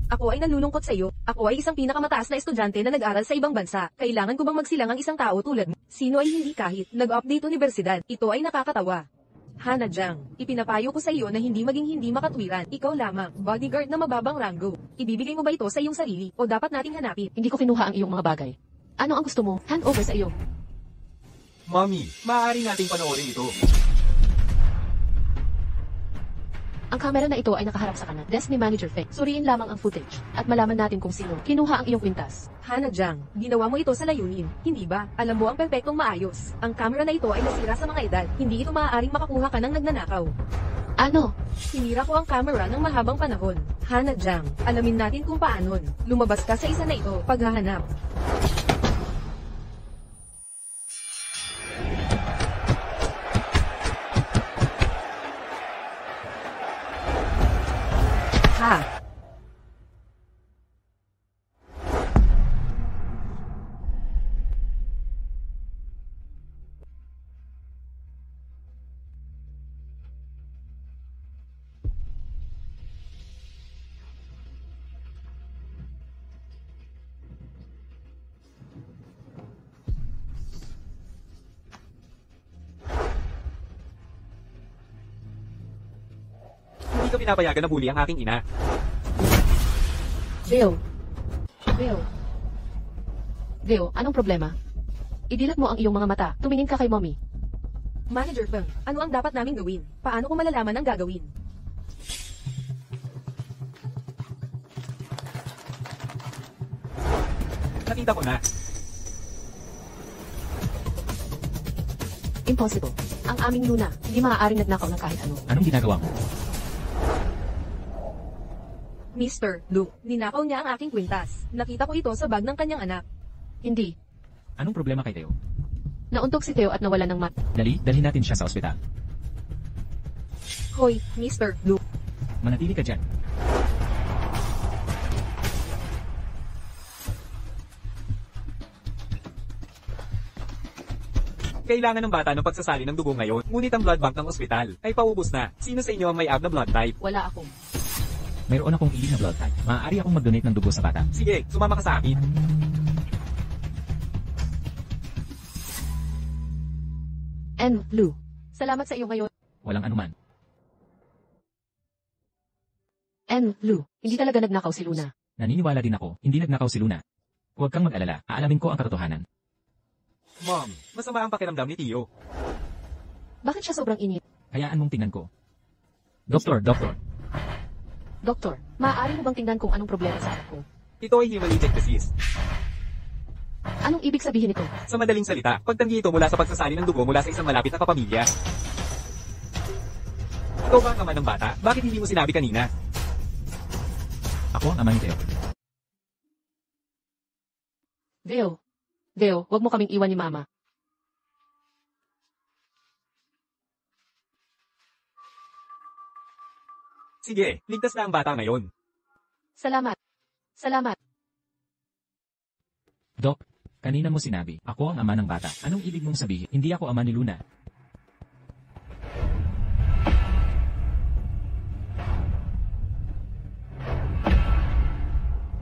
Ako ay nalulungkot sa iyo. Ako ay isang pinakamataas na estudyante na nag-aral sa ibang bansa. Kailangan ko bang magsilang ang isang tao tulad mo? Sino ay hindi kahit nag-update universidad? Ito ay nakakatawa. Hana Jiang, ipinapayo ko sa iyo na hindi maging hindi makatwiran. Ikaw lamang, bodyguard na mababang ranggo. Ibibigay mo ba ito sa iyong sarili o dapat nating hanapin? Hindi ko kinuha ang iyong mga bagay. Ano ang gusto mo? Hand over sa iyo. Mommy, maaari nating panoorin ito. Ang kamera na ito ay nakaharap sa kanan. Desk ni Manager Feng. Suriin lamang ang footage at malaman natin kung sino kinuha ang iyong kwintas. Hana Jiang, ginawa mo ito sa layunin, hindi ba? Alam mo ang perpektong maayos. Ang camera na ito ay nasira sa mga edad. Hindi ito maaaring makakuha ka ng nagnanakaw. Ano? Sinira ko ang camera ng mahabang panahon. Hana Jiang, alamin natin kung paanon. Lumabas ka sa isa na ito, paghahanap. Ha! Hindi ko pinapayagan na bully ang aking ina. Deo. Deo. Deo, anong problema? Idilat mo ang iyong mga mata. Tumingin ka kay mommy. Manager Feng, ano ang dapat namin gawin? Paano ko malalaman ang gagawin? Nakita ko na. Impossible. Ang aming Luna, hindi maaaring nagnakaw ng kahit ano. anong ginagawa mo? Mr. Luke, ninakaw niya ang aking kwintas. Nakita ko ito sa bag ng kanyang anak. Hindi. Anong problema kay Teo? Nauntog si Theo at nawala ng mat. Dali, dalhin natin siya sa ospital. Hoy, Mr. Luke. Manatili ka dyan. Kailangan ng bata ng pagsasali ng dugo ngayon, ngunit ang blood bank ng ospital ay paubos na. Sino sa inyo ang may AB na blood type? Wala ako. Mayroon akong ilig na blood type. Maaari akong mag-donate ng dugo sa bata. Sige, sumama ka sa akin. And, Lu. Salamat sa iyo ngayon. Walang anuman. And, Lu. Hindi talaga nagnakaw si Luna. Naniniwala din ako, hindi nagnakaw si Luna. Huwag kang mag-alala, aalamin ko ang katotohanan. Mom, masama ang pakiramdam ni Tio. Bakit siya sobrang init? Hayaan mong tingnan ko. Doktor. Doktor, maaari mo bang tingnan kung anong problema sa anak ko? Ito ay hemolytic disease. Anong ibig sabihin nito? Sa madaling salita, pagtanggi ito mula sa pagsasali ng dugo mula sa isang malapit na kapamilya. Ikaw ba ang ama ng bata? Bakit hindi mo sinabi kanina? Ako ang ama ni Teo. Deo, wag mo kaming iwan ni Mama. Sige, ligtas na ang bata ngayon. Salamat. Dok, kanina mo sinabi, ako ang ama ng bata. Anong ibig mong sabihin? Hindi ako ama ni Luna.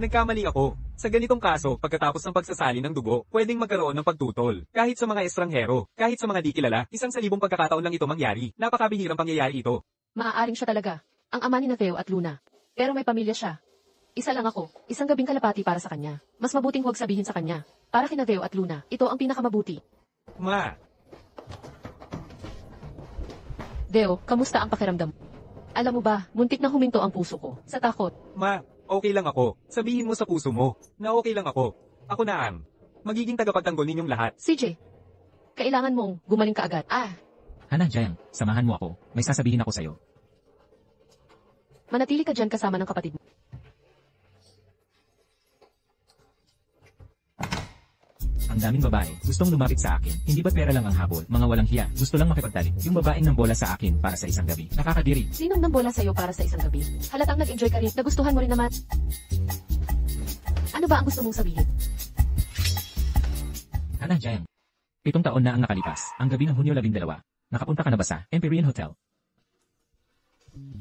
Nagkamali ako. Sa ganitong kaso, pagkatapos ng pagsasali ng dugo, pwedeng magkaroon ng pagtutol. Kahit sa mga estranghero, kahit sa mga di kilala, 1,000 pagkakataon lang ito mangyari. Napakabihirang pangyayari ito. Maaaring siya talaga. Ang ama ni Theo at Luna. Pero may pamilya siya. Isa lang ako. Isang gabing kalapati para sa kanya. Mas mabuting huwag sabihin sa kanya. Para kina Theo at Luna, ito ang pinakamabuti. Ma, Theo, kamusta ang pakiramdam? Alam mo ba, muntik na huminto ang puso ko. Sa takot. ma, okay lang ako. Sabihin mo sa puso mo na okay lang ako. Ako na ang magiging tagapagtanggol ninyong lahat. CJ, kailangan mong gumaling ka agad. Hana, Jayang, samahan mo ako. May sasabihin ako sa'yo. Manatili ka dyan kasama ng kapatid mo. Ang daming babae, gustong lumapit sa akin. Hindi ba't pera lang ang habol? Mga walang hiya, gusto lang makipagtalik. Yung babaeng ng bola sa akin para sa isang gabi. Nakakadiri. Sinong nambola sa'yo para sa isang gabi? Halatang nag-enjoy ka rin, nagustuhan mo rin naman. Ano ba ang gusto mong sabihin? Hana, Jayang. 7 taon na ang nakalipas. Ang gabi ng Hunyo 12. Nakapunta ka na ba sa Empyrean Hotel?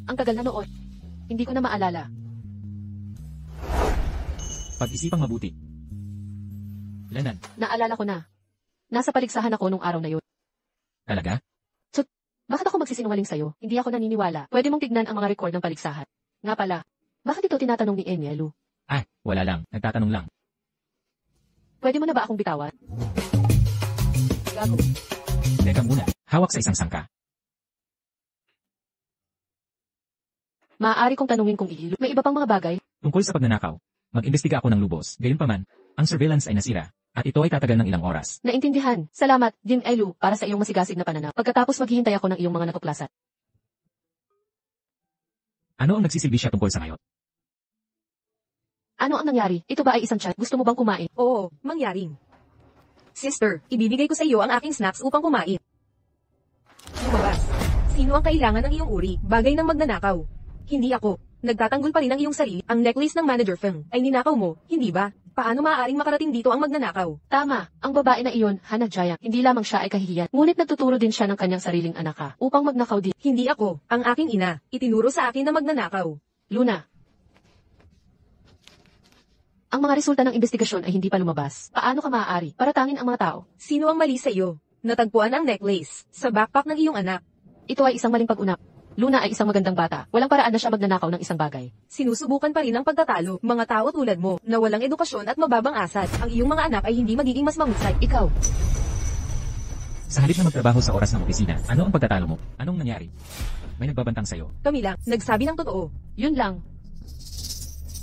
Ang tagal na noon. Hindi ko na maalala. Pag-isipang mabuti. Lanan, Naalala ko na. Nasa paligsahan ako nung araw na yun. talaga? Bakit ako magsisinungaling sa'yo? Hindi ako naniniwala. Pwede mong tignan ang mga record ng paligsahan. Nga pala, bakit ito tinatanong ni Enyelu? Wala lang. Nagtatanong lang. Pwede mo na ba akong bitawan? Gago. Teka muna. Hawak sa isang sangka. Maaari kong tanungin kung ihilo. May iba pang mga bagay. Tungkol sa pagnanakaw, mag-imbestiga ako ng lubos. Gayunpaman, ang surveillance ay nasira. At ito ay tatagal ng ilang oras. Naintindihan. Salamat, Jim Elu, para sa iyong masigasig na pananaw. Pagkatapos maghihintay ako ng iyong mga natuklasan. Ano ang nagsisilbi siya tungkol sa ngayon? Ano ang nangyari? Ito ba ay isang chat? Gusto mo bang kumain? Oo, mangyaring. Sister, ibibigay ko sa iyo ang aking snacks upang kumain. Lumabas. Sino ang kailangan ng iyong uri? Bagay ng magnanakaw. Hindi ako. Nagtatanggol pa rin ang iyong sarili. Ang necklace ng manager Feng ay ninakaw mo, hindi ba? Paano maaaring makarating dito ang magnanakaw? Tama, ang babae na iyon, Hana Jaya, hindi lamang siya ay kahihiyan, ngunit nagtuturo din siya ng kanyang sariling anak upang magnakaw din. Hindi ako. Ang aking ina. Itinuro sa akin na magnanakaw. Luna. Ang mga resulta ng investigasyon ay hindi pa lumabas. Paano ka maaari? Paratangin ang mga tao. Sino ang mali sa iyo? Natagpuan ang necklace sa backpack ng iyong anak. Ito ay isang maling pag-unap. Luna ay isang magandang bata. Walang paraan na siya magnanakaw ng isang bagay. Sinusubukan pa rin ang pagtatalo. Mga tao tulad mo, na walang edukasyon at mababang asad. Ang iyong mga anak ay hindi magiging mas mahusay. Ikaw, Sa halip na magtrabaho sa oras ng opisina, ano ang pagtatalo mo? Anong nangyari? May nagbabantang sa'yo. Kami lang, nagsabi ng totoo. yun lang.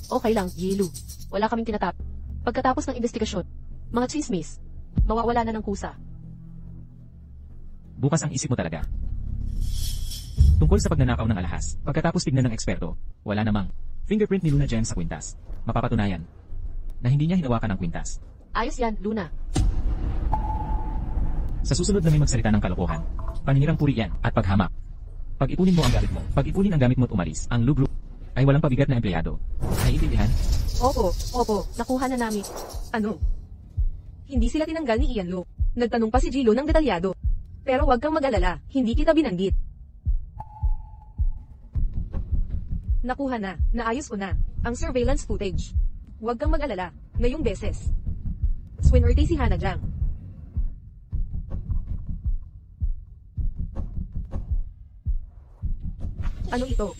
Okay lang, Yilu. Wala kaming tinatap. Pagkatapos ng investigasyon, mga chismis, mawawala na ng kusa. Bukas ang isip mo talaga. Tungkol sa pagnanakaw ng alahas, pagkatapos tignan ng eksperto, wala namang fingerprint ni Luna Jen sa kwintas. Mapapatunayan na hindi niya hinawakan ang kwintas. Ayos yan, Luna. Sa susunod na may magsalita ng kalokohan, paninirang puri yan at paghamak. Pag-ipunin mo ang gamit mo, pag-ipunin ang gamit mo at umalis, ang lubro ay walang pabigat na empleyado. Naiintindihan? Opo, opo. Nakuha na namin. Ano? Hindi sila tinanggal ni Ian Lo. Nagtanong pa si Gilo ng detalyado. Pero huwag kang mag-alala, hindi kita binanggit. Nakuha na, naayos ko na, ang surveillance footage. Huwag kang mag-alala, ngayong beses. Swinerte si Hana Jang. Ano ito?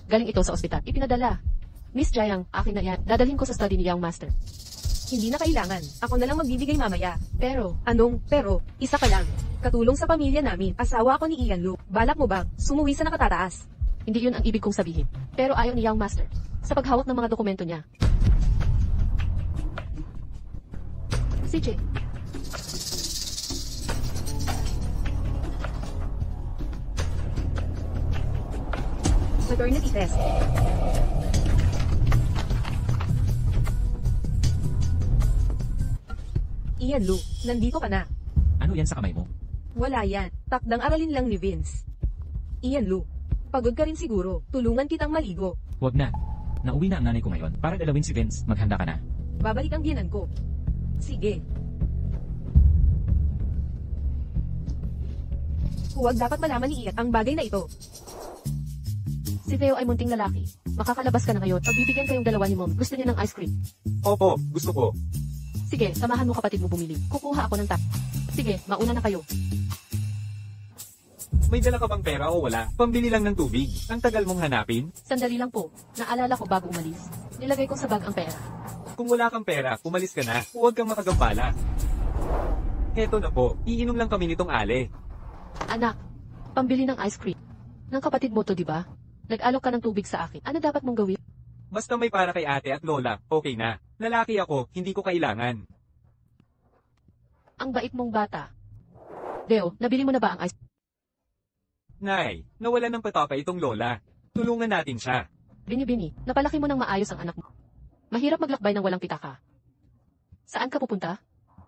Galing ito sa ospital. Ipinadala. Miss Jayang, akin na yan. Dadalhin ko sa study ni Young Master. Hindi na kailangan, ako na lang magbibigay mamaya. Pero, Anong, pero, isa ka lang. Katulong sa pamilya namin, asawa ako ni Ian Lo. Balak mo ba, sumuwi sa nakatataas? hindi yun ang ibig kong sabihin. Pero ayaw ni Young Master sa paghawak ng mga dokumento niya. CJ. Maternity test. Ian Lu, nandito ka na. Ano yan sa kamay mo? Wala yan. Takdang aralin lang ni Vince. Ian Lu, pagod ka rin siguro. Tulungan kitang maligo. Huwag na. Nauwi na ang nanay ko ngayon. Para dalawin si Vince, maghanda ka na. Babalik ang biyanan ko. Sige. Huwag dapat malaman ni Ian ang bagay na ito. Si Theo ay munting lalaki. Makakalabas ka na ngayon. Pagbibigyan kayong dalawa ni Mom. Gusto niya ng ice cream. Opo, gusto ko. Sige, samahan mo kapatid mo bumili. Kukuha ako ng tap. Sige, mauna na kayo. May dala ka bang pera o wala? Pambili lang ng tubig. Ang tagal mong hanapin? Sandali lang po. Naalala ko bago umalis. Nilagay ko sa bag ang pera. Kung wala kang pera, umalis ka na. Huwag kang makagambala. Heto na po, iinom lang kami nitong ale. Anak, pambili ng ice cream. Ng kapatid mo to, di ba? Nag-alok ka ng tubig sa akin. Ano dapat mong gawin? Basta may para kay ate at lola, okay na. Lalaki ako, hindi ko kailangan. Ang bait mong bata. Deo, nabili mo na ba ang ice? Nay, nawala ng patapa itong lola. Tulungan natin siya. Bini-bini, napalaki mo ng maayos ang anak mo. Mahirap maglakbay ng walang pitaka. Saan ka pupunta?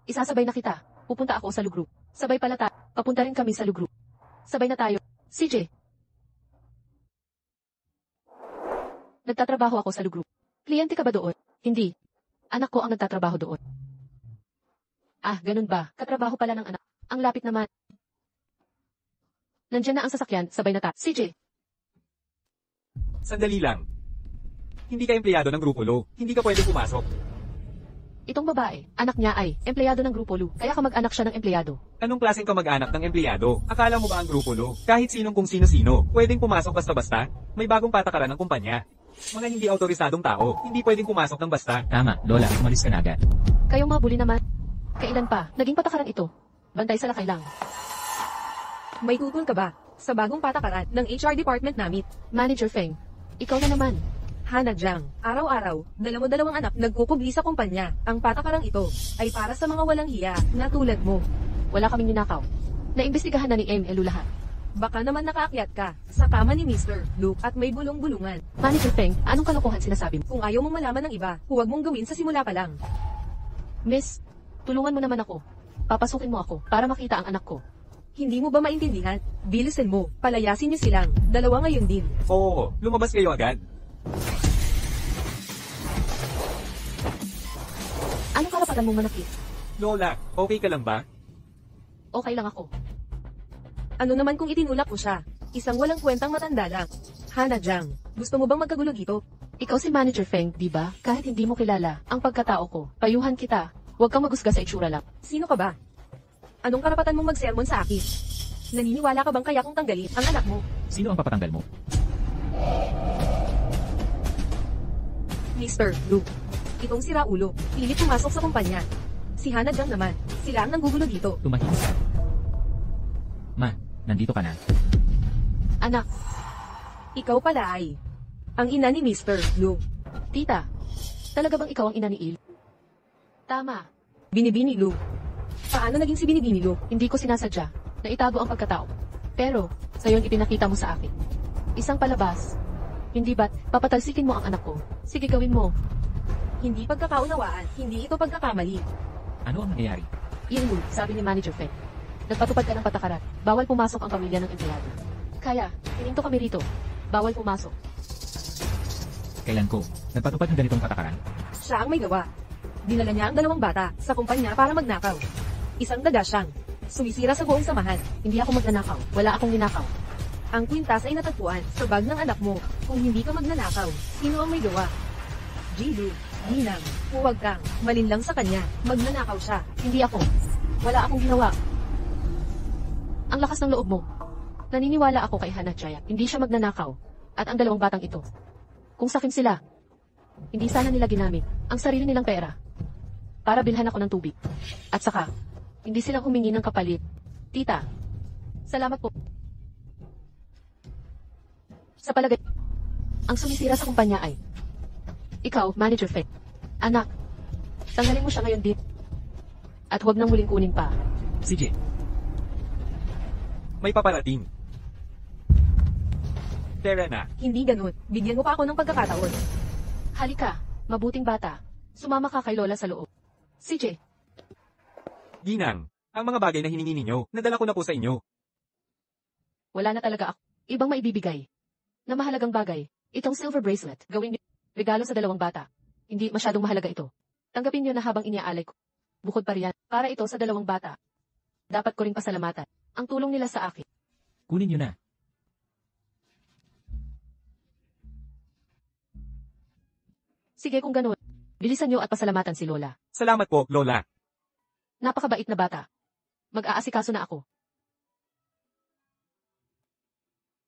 Isasabay na kita. Pupunta ako sa Lugru. Sabay pala tayo. Papunta rin kami sa Lugru. Sabay na tayo. CJ. Nagtatrabaho ako sa Lugru. Kliyente ka ba doon? Hindi. Anak ko ang nagtatrabaho doon. Ah, ganun ba? Katrabaho pala ng anak. Ang lapit naman. Nandiyan na ang sasakyan, sabay na tayo. CJ. Sandali lang. Hindi ka empleyado ng Grupo Lo. Hindi ka pwede pumasok. Itong babae, anak niya ay empleyado ng Grupo Lu, kaya kamag-anak siya ng empleyado. Anong klaseng kamag-anak ng empleyado? Akala mo ba ang Grupo Lo? Kahit sinong kung sino-sino, pwedeng pumasok basta-basta? May bagong patakaran ng kumpanya. Mga hindi autorisadong tao, hindi pwedeng pumasok ng basta. Tama, Lola, umalis ka na agad. Kayong mga buli naman. Kailan pa? Naging patakaran ito. Bantay sa lakay lang. May tutol ka ba? Sa bagong patakaran ng HR department namin. Manager Feng, ikaw na naman. Hana Jiang, araw-araw, dalawang anak nagkukubli sa kumpanya. Ang patakarang ito ay para sa mga walang hiya na tulad mo. Wala kaming ninakaw. Naimbestigahan na ni MLU lahat. Baka naman nakaakyat ka sa kama ni Mr. Luke at may bulong-bulungan. Manager Feng, anong kalokohan sinasabi mo? Kung ayaw mong malaman ng iba, huwag mong gawin sa simula pa lang. Miss, tulungan mo naman ako. Papasukin mo ako para makita ang anak ko. Hindi mo ba maintindihan? Bilisan mo, palayasin niyo silang. Dalawa ngayon din. Oo, lumabas kayo agad. Anong karapatan mong manakit? Lola, okay ka lang ba? Okay lang ako. Ano naman kung itinulak mo siya? Isang walang kwentang matanda lang. Hana Jiang, gusto mo bang magkagulo dito? Ikaw si Manager Feng, di ba? Kahit hindi mo kilala ang pagkatao ko, payuhan kita. Huwag kang magusga sa itsura lang. Sino ka ba? Anong karapatan mong magsermon sa akin? Naniniwala ka bang kaya kong tanggalin ang anak mo? Sino ang papatanggal mo? Mr. Luke. Itong si Raulo, pilit pumasok sa kumpanya. Si Hana Jiang naman, sila ang nanggugulo dito. Tumahimik ka. Ma, nandito ka na. Anak, Ikaw pala ay ang ina ni Mr. Luke. tita, talaga bang ikaw ang ina ni Il? Tama, Binibini Luke. Paano naging si Binibini Luke? hindi ko sinasadya na itago ang pagkatao. Pero, sa yon ipinakita mo sa akin. Isang palabas. Hindi ba't papatalsikin mo ang anak ko? Sige gawin mo. Hindi pagkakaunawaan, hindi ito pagkakamali. Ano ang nangyayari? Iyon, sabi ni Manager Feng. Nagpatupad ka ng patakaran. Bawal pumasok ang pamilya ng empleyado. Kaya, hininto kami rito. Bawal pumasok. Kailan ko? Nagpatupad ng ganitong patakaran? Siya ang may gawa. Dinala niya ang dalawang bata sa kumpanya para magnakaw. Isang daga siyang sumisira sa buong samahan. Hindi ako magnanakaw. Wala akong ninakaw. Ang kwintas ay natagpuan sa bag ng anak mo. Kung hindi ka magnanakaw, sino ang may gawa? Jidu, Ginang, huwag kang malinlang sa kanya. Magnanakaw siya. Hindi ako. Wala akong ginawa. Ang lakas ng loob mo. Naniniwala ako kay Hana Jaya. Hindi siya magnanakaw. At ang dalawang batang ito. Kung sakin sila, hindi sana nila ginamit ang sarili nilang pera para bilhan ako ng tubig. At saka, hindi sila humingi ng kapalit. Tita, salamat po. Sa palagay, ang sumisira sa kumpanya ay ikaw, Manager Feng. Anak, tanggalin mo siya ngayon din. At huwag nang muling kunin pa. CJ, May paparating. Tara na. Hindi ganun. Bigyan mo pa ako ng pagkakataon. Halika, mabuting bata. Sumama ka kay Lola sa loob. CJ, Ginang, ang mga bagay na hiningi ninyo, nadala ko na po sa inyo. wala na talaga ako. Ibang maibibigay. Na mahalagang bagay. Itong silver bracelet. Gawin niyo. Regalo sa dalawang bata. Hindi masyadong mahalaga ito. Tanggapin niyo na habang iniaalay ko. Bukod pa riyan, para ito sa dalawang bata. Dapat ko ring pasalamatan. Ang tulong nila sa akin. kunin niyo na. Sige kung ganun. Bilisan niyo at pasalamatan si Lola. Salamat po, Lola. Napakabait na bata. Mag-aasikaso na ako.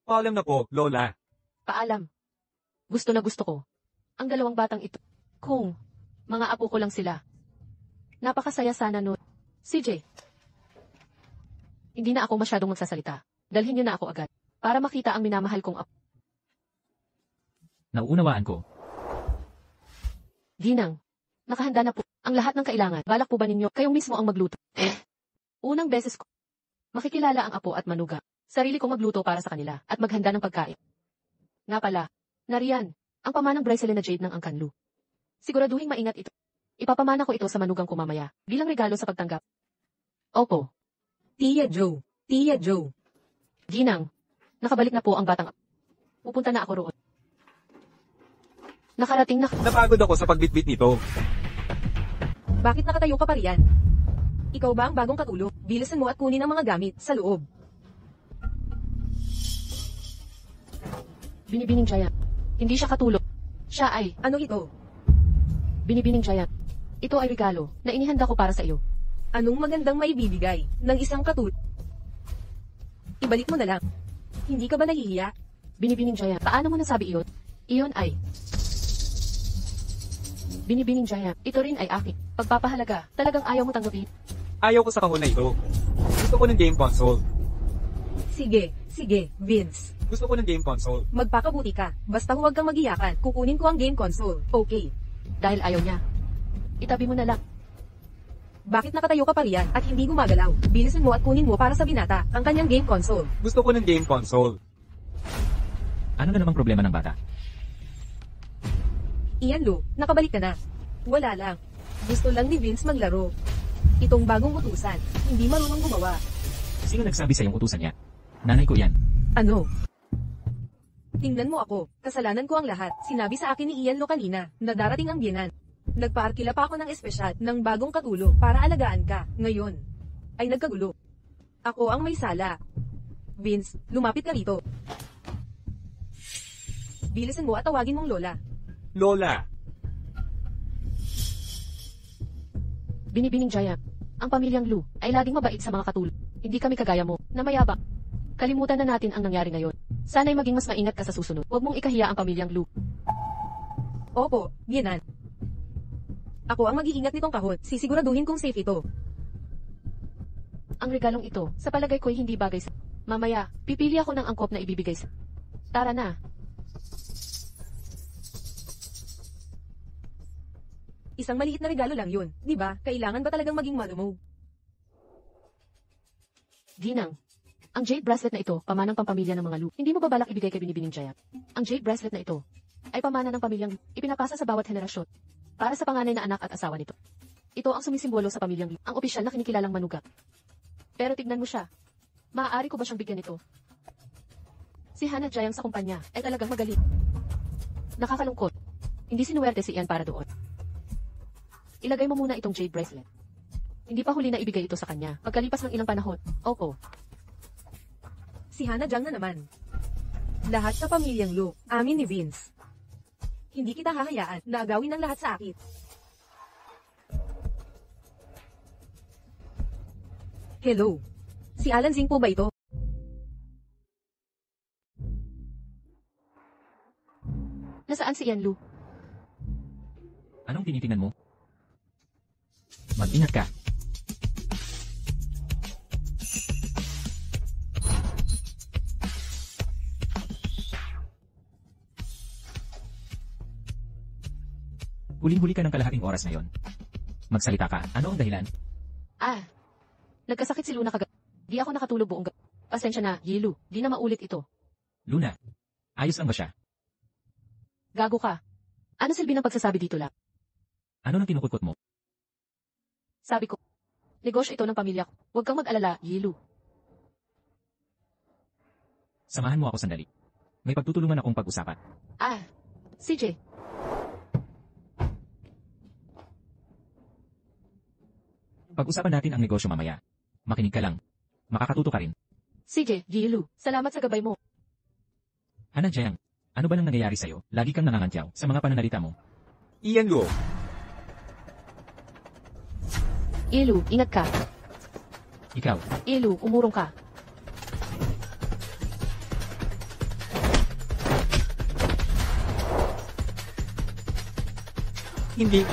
Paalam na po, Lola. Paalam. Gusto na gusto ko. Ang dalawang batang ito. Kung mga apo ko lang sila. Napakasaya sana nun. CJ. Hindi na ako masyadong magsasalita. Dalhin niyo na ako agad. Para makita ang minamahal kong apo. Nauunawaan ko. Ginang. Nakahanda na po. Ang lahat ng kailangan. Balak po ba ninyo? Kayong mismo ang magluto. Unang beses ko. Makikilala ang apo at manuga. Sarili kong magluto para sa kanila. At maghanda ng pagkain. Nga pala. Nariyan. Ang pamanang Brycelyn na Jade ng Angkanlu. Siguraduhin maingat ito. Ipapamana ko ito sa manugang ko mamaya. Bilang regalo sa pagtanggap. Opo. Tia Joe. Tia Joe. Ginang. Nakabalik na po ang batang apo. Pupunta na ako roon. Nakarating na. Napagod ako sa pagbitbit nito. Bakit nakatayo ka pa riyan? Ikaw ba ang bagong katulog? Bilisan mo at kunin ang mga gamit sa loob. Binibining Giant. Hindi siya katulog. Siya ay, Ano ito? Binibining Giant. Ito ay regalo na inihanda ko para sa iyo. Anong magandang maibibigay ng isang katulog? Ibalik mo na lang. Hindi ka ba nahihiya? Binibining Giant. Paano mo nasabi iyon? Iyon ay Binibining Giant. Ito rin ay akin. Pagpapahalaga. Talagang ayaw mo tanggapin. Ayaw ko sa kahon na ito. Gusto ko ng game console. Sige, Vince. Gusto ko ng game console. Magpakabuti ka. Basta huwag kang magiyakan. Kukunin ko ang game console. Okay. Dahil ayaw niya. Itabi mo na lang. Bakit nakatayo ka pa riyan at hindi gumagalaw? Bilisan mo at kunin mo para sa binata ang kanyang game console. Gusto ko ng game console. Ano na namang problema ng bata? Iyan Lo, nakabalik ka na. Wala lang. Gusto lang ni Vince maglaro. Itong bagong utusan, hindi marunong gumawa. Sino nagsabi sa iyong utusan niya? Nanay ko yan. Ano? Tingnan mo ako, kasalanan ko ang lahat. Sinabi sa akin ni Ian Lo kanina, na darating ang biyenan. Nagpaarkila pa ako ng espesyal ng bagong katulo para alagaan ka. Ngayon, ay nagkagulo. Ako ang may sala. Vince, lumapit ka rito. Bilisan mo at tawagin mong Lola. Lola. Binibining Giant. Ang pamilyang Lu ay laging mabait sa mga katulad. Hindi kami kagaya mo, na mayabang. Kalimutan na natin ang nangyari ngayon. Sana'y maging mas maingat ka sa susunod. Huwag mong ikahiya ang pamilyang Lu. Opo, biyenan. Ako ang mag-iingat nitong kahon. Sisiguraduhin kong safe ito. Ang regalong ito, sa palagay ko'y hindi bagay sa... Mamaya, pipili ako ng angkop na ibibigay sa... Tara na. Isang maliit na regalo lang yun, di ba? Kailangan ba talagang maging malumog? Ginang. Ang jade bracelet na ito, pamana ng pampamilya ng mga Lu. Hindi mo ba balak ibigay kay Binibining Giant? Ang jade bracelet na ito, ay pamana ng pamilyang Lu. Ipinapasa sa bawat henerasyon. Para sa panganay na anak at asawa nito. Ito ang sumisimbolo sa pamilyang Lu. Ang opisyal na kinikilalang manuga. Pero tignan mo siya. Maaari ko ba siyang bigyan ito? Si Hannah Giant sa kumpanya, ay talagang magaling. Nakakalungkot. Hindi sinuwerte si Ian para doon. Ilagay mo muna itong jade bracelet. Hindi pa huli na ibigay ito sa kanya. Pagkalipas ng ilang panahon. Opo. Si Hannah Jang na naman. Lahat sa pamilyang Lu, amin ni Vince. Hindi kita hahayaan na agawin ang lahat sa akin. Hello. Si Alan Zing po ba ito? Nasaan si Ian Lu? Anong tinitingnan mo? Mag-ingat ka. Huling-huli ka ng kalahating oras ngayon. Magsalita ka. Ano ang dahilan? Nagkasakit si Luna kagabi. Di ako nakatulog buong gabi. Pasensya na, Yilu. Di na maulit ito. Luna, ayos lang ba siya? Gago ka. Ano silbi ng pagsasabi dito lang? Ano nang kinukutkot mo? Sabi ko, negosyo ito ng pamilya ko. Huwag kang mag-alala, Yilu. Samahan mo ako sandali. May pagtutulungan akong pag-usapan. CJ. Pag-usapan natin ang negosyo mamaya. Makinig ka lang. Makakatuto ka rin. CJ, Yilu. Salamat sa gabay mo. Hannah Jiang, ano ba nang nangyayari sa'yo? Lagi kang nangangantyaw sa mga pananalita mo. Ian Lu. Yilu, ingat ka. Ikaw, Yilu, umurong ka. Hindi.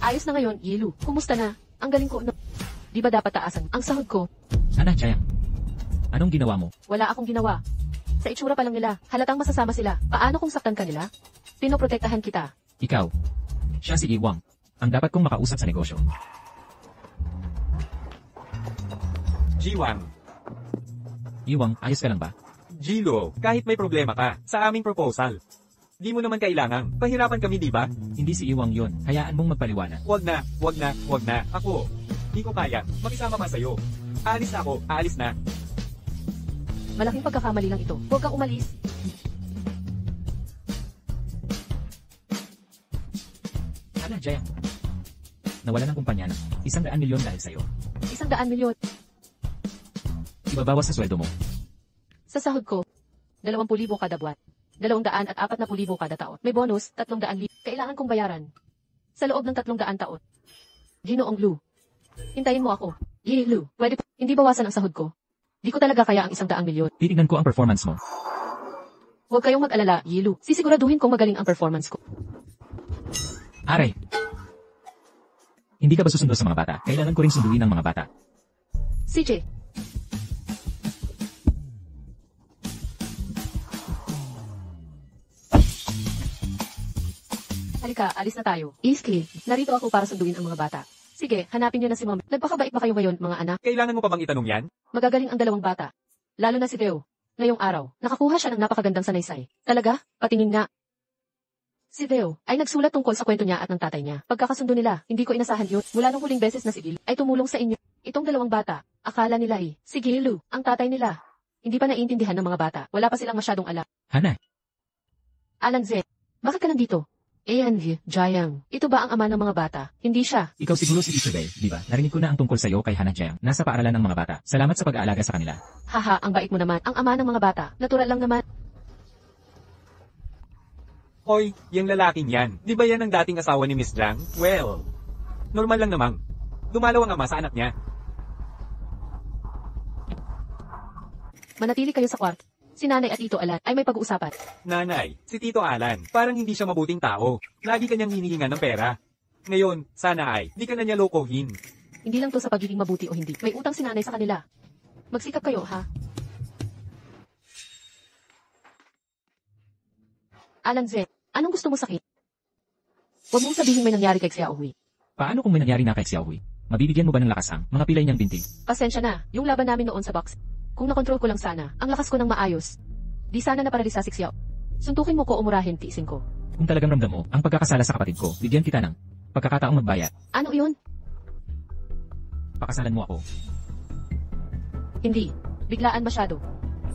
Ayos na ngayon, Yilu. Kumusta na? Ang galing ko, no? Di ba dapat taasan ang sahod ko? Hana, Jayang. Anong ginawa mo? Wala akong ginawa. Sa itsura pa lang nila, halatang masasama sila. Paano kung saktan ka nila? Pinoprotektahan kita. Ikaw. Siya si Iwang. Ang dapat kong makausap sa negosyo. Jiwang. Iwang, ayos ka lang ba? Jilo, kahit may problema ka, sa aming proposal. Di mo naman kailangang, pahirapan kami di ba? Hindi si Iwang yon. Hayaan mong magpaliwanag. Wag na. Ako, di ko kaya, makisama pa sa'yo. Aalis na ako, aalis na. Malaking pagkakamali lang ito. Huwag kang umalis. Hana, Jayang. Nawala ng kumpanya na 100 milyon dahil sa'yo. 100 milyon. Ibabawas sa sweldo mo. Sa sahod ko, 20,000 kada buwan. 240,000 kada taon. May bonus, 300,000. Kailangan kong bayaran. Sa loob ng 300 taon. Ginoong Lu. Hintayin mo ako. Lu, pwede pa. Hindi bawasan ang sahod ko. Di ko talaga kaya ang 100 milyon. Titignan ko ang performance mo. Huwag kayong mag-alala, Lu. Sisiguraduhin kong magaling ang performance ko. Aray! Hindi ka ba susundo sa mga bata? Kailangan ko ring sunduin ang mga bata. CJ. Halika, alis na tayo. Iski, narito ako para sunduin ang mga bata. Sige, hanapin niyo na si Mom. Nagpakabait ba kayo ngayon, mga anak? Kailangan mo pa bang itanong yan? Magagaling ang dalawang bata. Lalo na si Theo. Ngayong araw, nakakuha siya ng napakagandang sanaysay. Talaga? Patingin nga. Si Theo ay nagsulat tungkol sa kwento niya at ng tatay niya. Pagkakasundo nila, hindi ko inasahan yun. Mula nung huling beses na si Gil ay tumulong sa inyo. Itong dalawang bata, akala nila si Gilu, ang tatay nila. Hindi pa naiintindihan ng mga bata. Wala pa silang masyadong alam. Hana, Alan Z, bakit ka nandito? Jayang, ito ba ang ama ng mga bata? Hindi siya. ikaw siguro si Teacher Bay, di ba? Narinig ko na ang tungkol sa'yo kay Hana Jayang. Nasa paaralan ng mga bata. Salamat sa pag-aalaga sa kanila. Haha, ang bait mo naman. Ang ama ng mga bata. Natural lang naman. Hoy, yung lalaking yan, di ba yan ang dating asawa ni Miss Jang? Well, normal lang namang. Dumalaw ang ama sa anak niya. Manatili kayo sa kwarto. Si Nanay at Tito Alan ay may pag-uusapan. Nanay, si Tito Alan, parang hindi siya mabuting tao. Lagi kanyang hinihingan ng pera. Ngayon, sana ay, di ka na niya lokohin. Hindi lang to sa pagiging mabuti o hindi. May utang si Nanay sa kanila. Magsikap kayo, ha? Alan Z, anong gusto mo sakin? Huwag mong sabihin may nangyari kay Xiaohui. Paano kung may nangyari na kay Xiaohui? Mabibigyan mo ba ng lakas ang mga pilay niyang binti? Pasensya na, yung laban namin noon sa box. Kung nakontrol ko lang sana, ang lakas ko ng maayos. Di sana naparalisa si Xiao. Suntukin mo ko o murahin, tiisin ko. Kung talagang ramdam mo ang pagkakasala sa kapatid ko, bigyan kita ng pagkakataong magbayad. Ano yun? Pakasalan mo ako. Hindi. Biglaan masyado.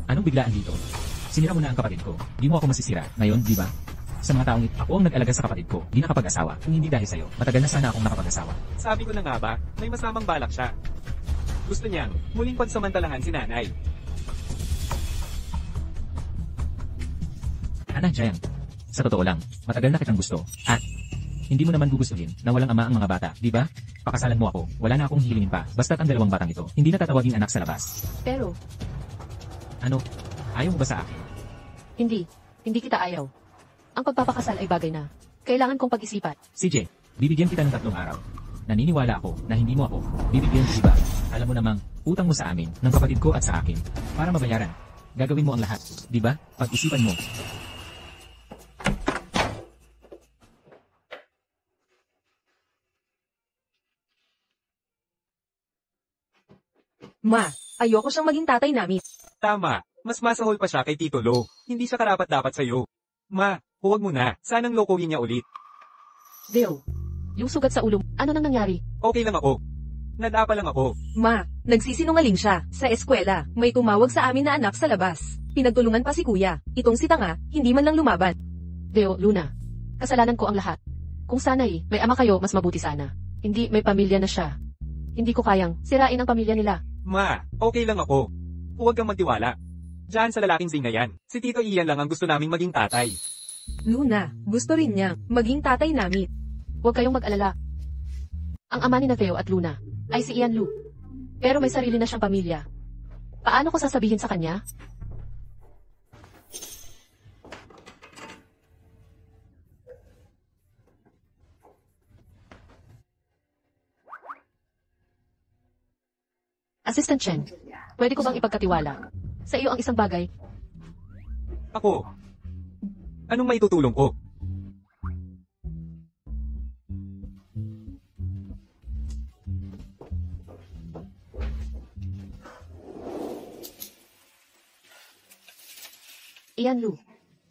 Anong biglaan dito? Sinira mo na ang kapatid ko. Di mo ako masisira. Ngayon, di ba? Sa mga taong ito, ako ang nag-alaga sa kapatid ko. Di nakapag-asawa. Kung hindi dahil sa'yo, matagal na sana akong nakapag-asawa. Sabi ko na nga ba, may masamang balak siya. Gusto niyang muling pansamantalahan si Nanay. Hana Jayang, sa totoo lang, matagal na kitang gusto. At hindi mo naman gugustuhin na walang ama ang mga bata, di ba? Pakasalan mo ako, wala na akong hihilingin pa. Basta't ang dalawang batang ito, hindi na tatawaging anak sa labas. Pero, Ano? Ayaw mo ba sa akin? hindi. Hindi kita ayaw. Ang pagpapakasal ay bagay na. Kailangan kong pag-isipan. CJ, bibigyan kita ng 3 araw. Naniniwala ako na hindi mo ako bibigyan, di ba? Alam mo namang, utang mo sa amin, ng kapatid ko at sa akin, para mabayaran. Gagawin mo ang lahat, di ba? Pag-isipan mo. Ma, ayoko siyang maging tatay namin. Tama, mas masahol pa siya kay Tito Lo. Hindi siya karapat-dapat sa'yo. Ma, huwag mo na, sanang lokohin niya ulit. Theo, yung sugat sa ulo, ano nang nangyari? Okay lang ako. Nadapa lang ako. Ma, nagsisinungaling siya. Sa eskwela, may tumawag sa amin na anak sa labas. Pinagtulungan pa si kuya. Itong si Tanga, hindi man lang lumaban. Theo, Luna, kasalanan ko ang lahat. Kung sana'y may ama kayo, mas mabuti sana. Hindi, may pamilya na siya. Hindi ko kayang sirain ang pamilya nila. Ma, okay lang ako. Huwag kang magtiwala. Diyan sa lalaking zinga yan. Si Tito Ian lang ang gusto naming maging tatay. Luna, gusto rin niya maging tatay namin. Huwag kayong mag-alala. Ang ama ni na Theo at Luna ay si Ian Lu. Pero may sarili na siyang pamilya. Paano ko sasabihin sa kanya? Assistant Chen, pwede ko bang ipagkatiwala? Sa iyo ang isang bagay. Ako. Anong maitutulong ko? Ian Lu,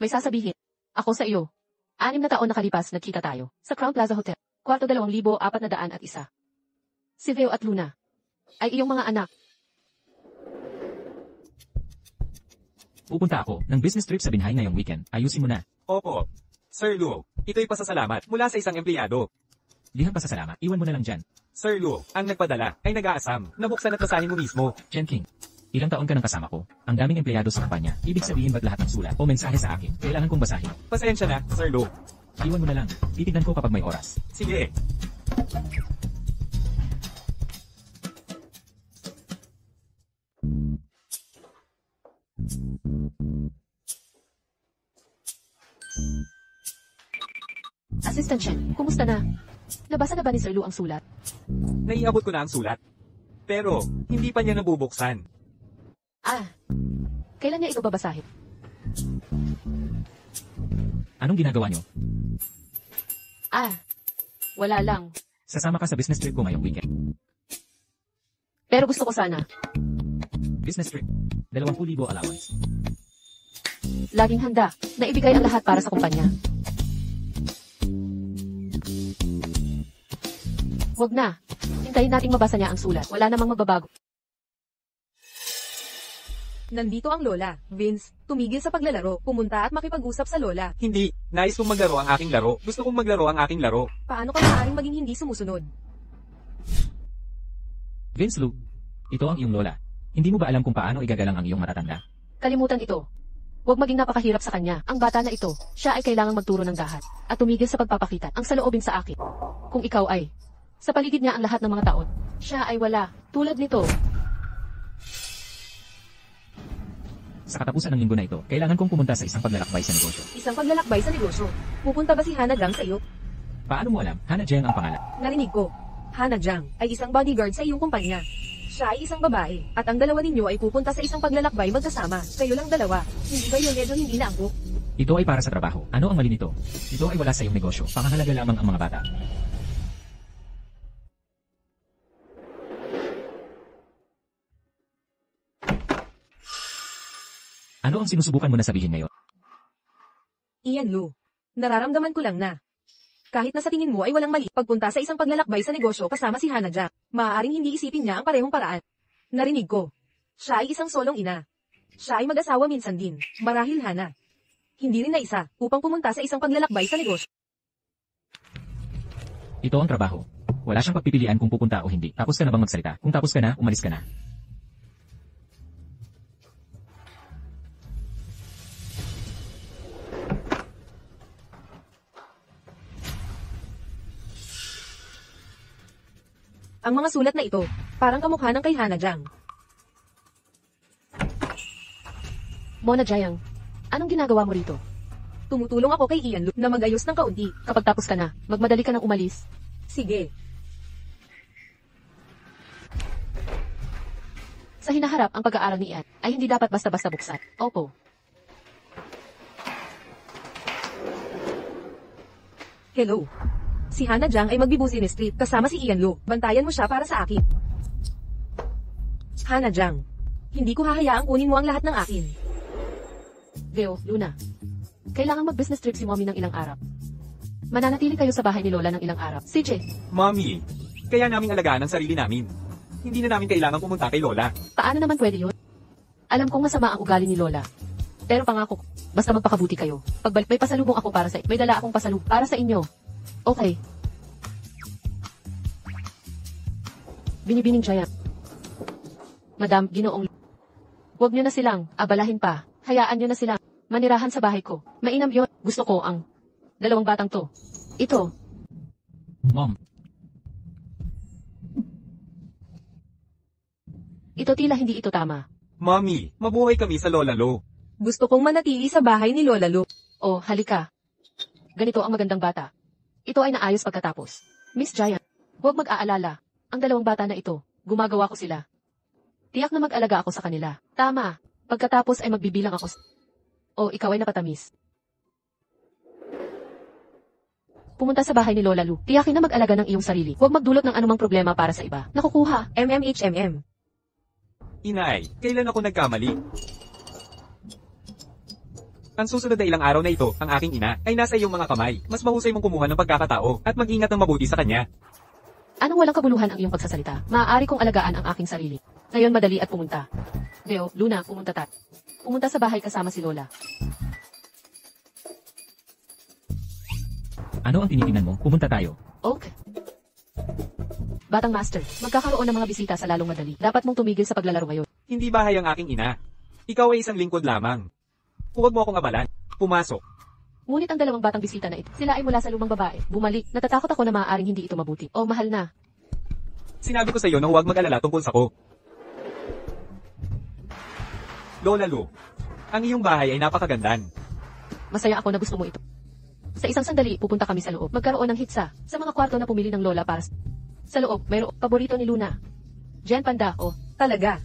may sasabihin. Ako sa iyo. 6 na taon nakalipas nagkita tayo sa Crown Plaza Hotel. Kwarto 2,401. Si Veo at Luna ay iyong mga anak. Pupunta ako ng business trip sa Binhay ngayong weekend. Ayusin mo na. Opo. Sir Lu, ito'y pasasalamat mula sa isang empleyado. Dihang pasasalamat, iwan mo na lang dyan. Sir Lu, ang nagpadala ay nag-aasam. Nabuksan at basahin mo mismo. Chen King, ilang taon ka nang kasama ko? Ang daming empleyado sa kampanya. Ibig sabihin ba't lahat ng sulat o mensahe sa akin? Kailangan kong basahin. Pasensya na, Sir Lu. Iwan mo na lang. Titignan ko kapag may oras. Sige. Assistant Chen, kumusta na? Nabasa na ba ni Sir Lu ang sulat? Naiabot ko na ang sulat. Pero, hindi pa niya nabubuksan. Kailan niya ito babasahin? Anong ginagawa nyo? Wala lang. Sasama ka sa business trip ko ngayong weekend. Pero gusto ko sana. Business trip. 20,000 allowance. Laging handa na ibigay ang lahat para sa kumpanya. Huwag na. Hintayin nating mabasa niya ang sulat. Wala namang magbabago. Nandito ang lola. Vince, tumigil sa paglalaro, pumunta at makipag-usap sa lola. Hindi. Nais kong maglaro ang aking laro. Gusto kong maglaro ang aking laro. Paano ka maaaring maging hindi sumusunod? Vince Lu, ito ang iyong lola. Hindi mo ba alam kung paano igagalang ang iyong matatanda? Kalimutan ito. Huwag maging napakahirap sa kanya. Ang bata na ito, siya ay kailangang magturo ng dahat. At tumigil sa pagpapakita ang saloobin sa akin. Kung ikaw ay, sa paligid niya ang lahat ng mga taon, siya ay wala. Tulad nito. Sa katapusan ng linggo na ito, kailangan kong pumunta sa isang paglalakbay sa negosyo. Isang paglalakbay sa negosyo. Pupunta ba si Hana Jang sa iyo? Paano mo alam? Hana Jeng ang pangalan. Narinig ko. Hana Jang ay isang bodyguard sa iyong kumpanya. Siya ay isang babae, at ang dalawa ninyo ay pupunta sa isang paglalakbay magkasama. Kayo lang dalawa. Hindi ba yun medyo hindi naangkop? Ito ay para sa trabaho. Ano ang mali nito? Ito ay wala sa iyong negosyo. Pangangalaga lamang ang mga bata. Ano ang sinusubukan mo na sabihin ngayon? Ian Lu, nararamdaman ko lang na. Kahit na sa tingin mo ay walang mali, pagpunta sa isang paglalakbay sa negosyo kasama si Hana Jang, maaaring hindi isipin niya ang parehong paraan. Narinig ko. Siya ay isang solong ina. Siya ay mag-asawa minsan din, marahil Hana. Hindi rin na isa, upang pumunta sa isang paglalakbay sa negosyo. Ito ang trabaho. Wala siyang pagpipilian kung pupunta o hindi. Tapos ka na bang magsalita? Kung tapos ka na, umalis ka na. Ang mga sulat na ito, parang kamukha ng kay Hana Jang. Mona Jayang, anong ginagawa mo rito? Tumutulong ako kay Ian Lu na magayos ng kaunti. Kapag tapos ka na, magmadali ka nang umalis. Sige. Sa hinaharap ang pag-aaral ni Ian ay hindi dapat basta-basta buksan. Opo. Hello. Si Hana Jang ay magbibusiness trip kasama si Ian Lu. Bantayan mo siya para sa akin. Hana Jang, hindi ko hahayaang kunin mo ang lahat ng akin. Veo, Luna. Kailangan mag-business trip si Mommy ng ilang araw. Mananatili kayo sa bahay ni Lola ng ilang araw. CJ, Mommy, kaya naming alagaan ang sarili namin. Hindi na namin kailangan pumunta kay Lola. paano naman pwede yun? Alam kong masama ang ugali ni Lola. Pero pangako, basta magpakabuti kayo. Pagbalik may pasalubong ako para sa may dala akong pasalubong para sa inyo. Okay. Binibining Jaya. Madam, Ginoong. Huwag niyo na silang abalahin pa. Hayaan niyo na silang manirahan sa bahay ko. Mainam yon. Gusto ko ang 2 batang to. Ito. Mom, Ito tila hindi ito tama. Mommy, mabuhay kami sa Lola Lo. Gusto kong manatili sa bahay ni Lola Lu. Oh, halika. Ganito ang magandang bata. Ito ay naayos pagkatapos. Miss Giant, huwag mag-aalala. Ang dalawang bata na ito, gumagawa ko sila. Tiyak na mag-alaga ako sa kanila. Tama. Pagkatapos ay magbibilang ako. Oh, ikaw ay napatamis. Pumunta sa bahay ni Lola Lu. Tiyakin na mag-alaga ng iyong sarili. Huwag magdulot ng anumang problema para sa iba. Nakukuha. MMHMM. Inay, kailan ako nagkamali? Ang susunod na ilang araw na ito, ang aking ina, ay nasa iyong mga kamay. Mas mahusay mong kumuha ng pagkakatao, at mag-ingat ng mabuti sa kanya. Anong walang kabuluhan ang iyong pagsasalita? Maaari kong alagaan ang aking sarili. Ngayon madali at pumunta. Leo, Luna, pumunta ta. Pumunta sa bahay kasama si Lola. Ano ang tinitingnan mo? Pumunta tayo. Okay. Batang Master, magkakaroon ng mga bisita sa lalong madali. Dapat mong tumigil sa paglalaro ngayon. Hindi bahay ang aking ina. Ikaw ay isang lingkod lamang. Huwag mo akong abalan. Pumasok. Ngunit ang dalawang batang bisita na ito, sila ay mula sa lumang babae. Bumalik, natatakot ako na maaaring hindi ito mabuti. Oh, mahal na. Sinabi ko sa iyo na huwag mag-alala tungkol sa ko. Lola Lu, ang iyong bahay ay napakagandan. Masaya ako na gusto mo ito. Sa isang sandali, pupunta kami sa loob. Magkaroon ng hitsa sa mga kwarto na pumili ng Lola para sa loob. Mayroong paborito ni Luna. Jen Panda, oh. Talaga.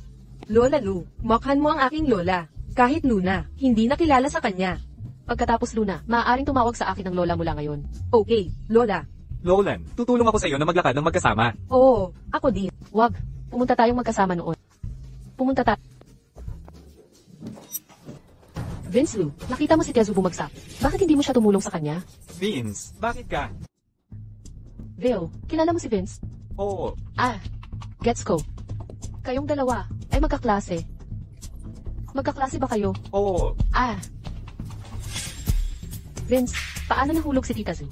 Lola Lu, mokhan mo ang aking lola. Kahit Luna, hindi nakilala sa kanya. Pagkatapos Luna, maaaring tumawag sa akin ng Lola mula ngayon. Okay, Lola. Lolan, tutulong ako sa iyo na maglakad ng magkasama. Oo, ako din. Wag, pumunta tayong magkasama noon. Pumunta tayo. Vince Lu, nakita mo si Tezu bumagsak. Bakit hindi mo siya tumulong sa kanya? Vince, bakit ka? Veo, kilala mo si Vince? Oo, Ah, gets ko. Kayong dalawa ay magkaklase. Magkaklase ba kayo? oo. Ah. Vince, paano nahulog si Tita Zu?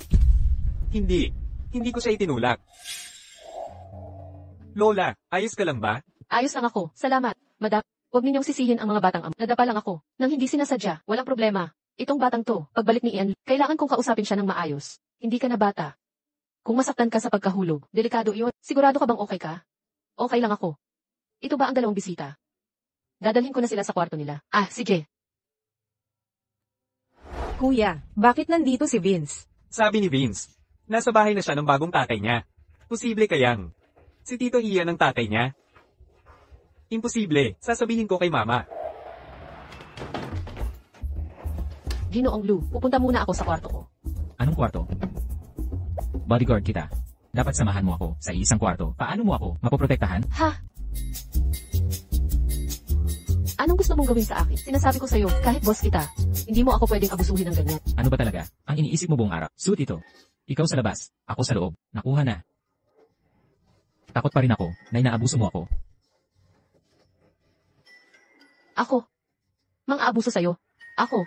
Hindi. Hindi ko siya itinulak. Lola, ayos ka lang ba? Ayos lang ako. Salamat, madam. Huwag ninyong sisihin ang mga batang Nadapa lang ako. Nang hindi sinasadya, walang problema. Itong batang to, pagbalik ni Ian, kailangan kong kausapin siya ng maayos. Hindi ka na bata. Kung masaktan ka sa pagkahulog, delikado iyon. Sigurado ka bang okay ka? Okay lang ako. Ito ba ang dalawang bisita? Dadalhin ko na sila sa kwarto nila. Ah, sige. Kuya, bakit nandito si Vince? Sabi ni Vince, nasa bahay na siya ng bagong tatay niya. Posible kayang si Tito Ian ang tatay niya? Imposible, sasabihin ko kay Mama. Ginoong Lu, pupunta muna ako sa kwarto ko. Anong kwarto? Bodyguard kita. Dapat samahan mo ako sa isang kwarto. Paano mo ako mapoprotektahan? Ha? Anong gusto mong gawin sa akin? Sinasabi ko sa'yo, kahit boss kita, hindi mo ako pwedeng abusuhin ng ganyan. Ano ba talaga? Ang iniisip mo buong araw? Suit ito. Ikaw sa labas, ako sa loob. Nakuha na. Takot pa rin ako na inaabuso mo ako. Ako? Mang-aabuso sa'yo? Ako?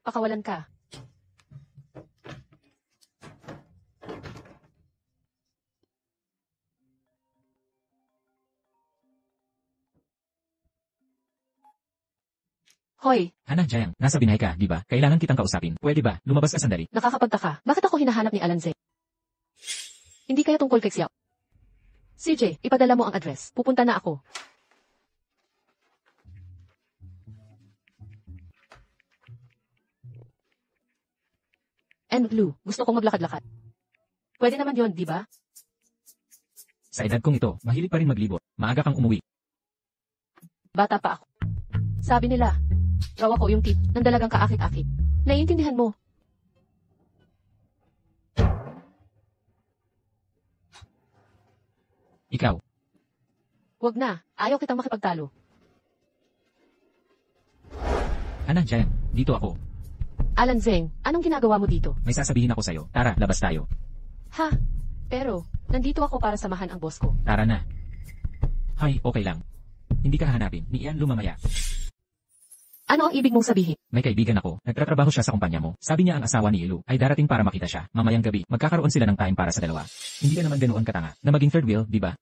Pakawalan ka. Hoy, Hana, Jayang, nasa binay ka, di ba? Kailangan kitang kausapin. Pwede ba? Lumabas ka sandali. nakakapagtaka. Bakit ako hinahanap ni Alan Zeng? Hindi kaya tungkol kay Xiao? CJ, ipadala mo ang address. Pupunta na ako. And Blue, gusto kong maglakad-lakad. Pwede naman yon, di ba? Sa edad kong ito, mahilig pa rin maglibot. Maaga kang umuwi. Bata pa ako. Sabi nila, raw ako yung tip ng dalagang kaakit-akit. Naiintindihan mo? Ikaw, Huwag na, ayaw kitang makipagtalo. Hana, Jayang, dito ako. Alan Zeng, anong ginagawa mo dito? May sasabihin ako sa'yo. Tara, labas tayo. Ha? Pero, nandito ako para samahan ang boss ko. Tara na. Hay, okay lang. Hindi ka hahanapin. Ni Ian lumamaya. Ano ang ibig mong sabihin? May kaibigan ako. Nagtatrabaho siya sa kumpanya mo. Sabi niya ang asawa ni Ilu ay darating para makita siya. Mamayang gabi, magkakaroon sila ng time para sa dalawa. Hindi ka naman ganoon katanga na maging third wheel, di ba?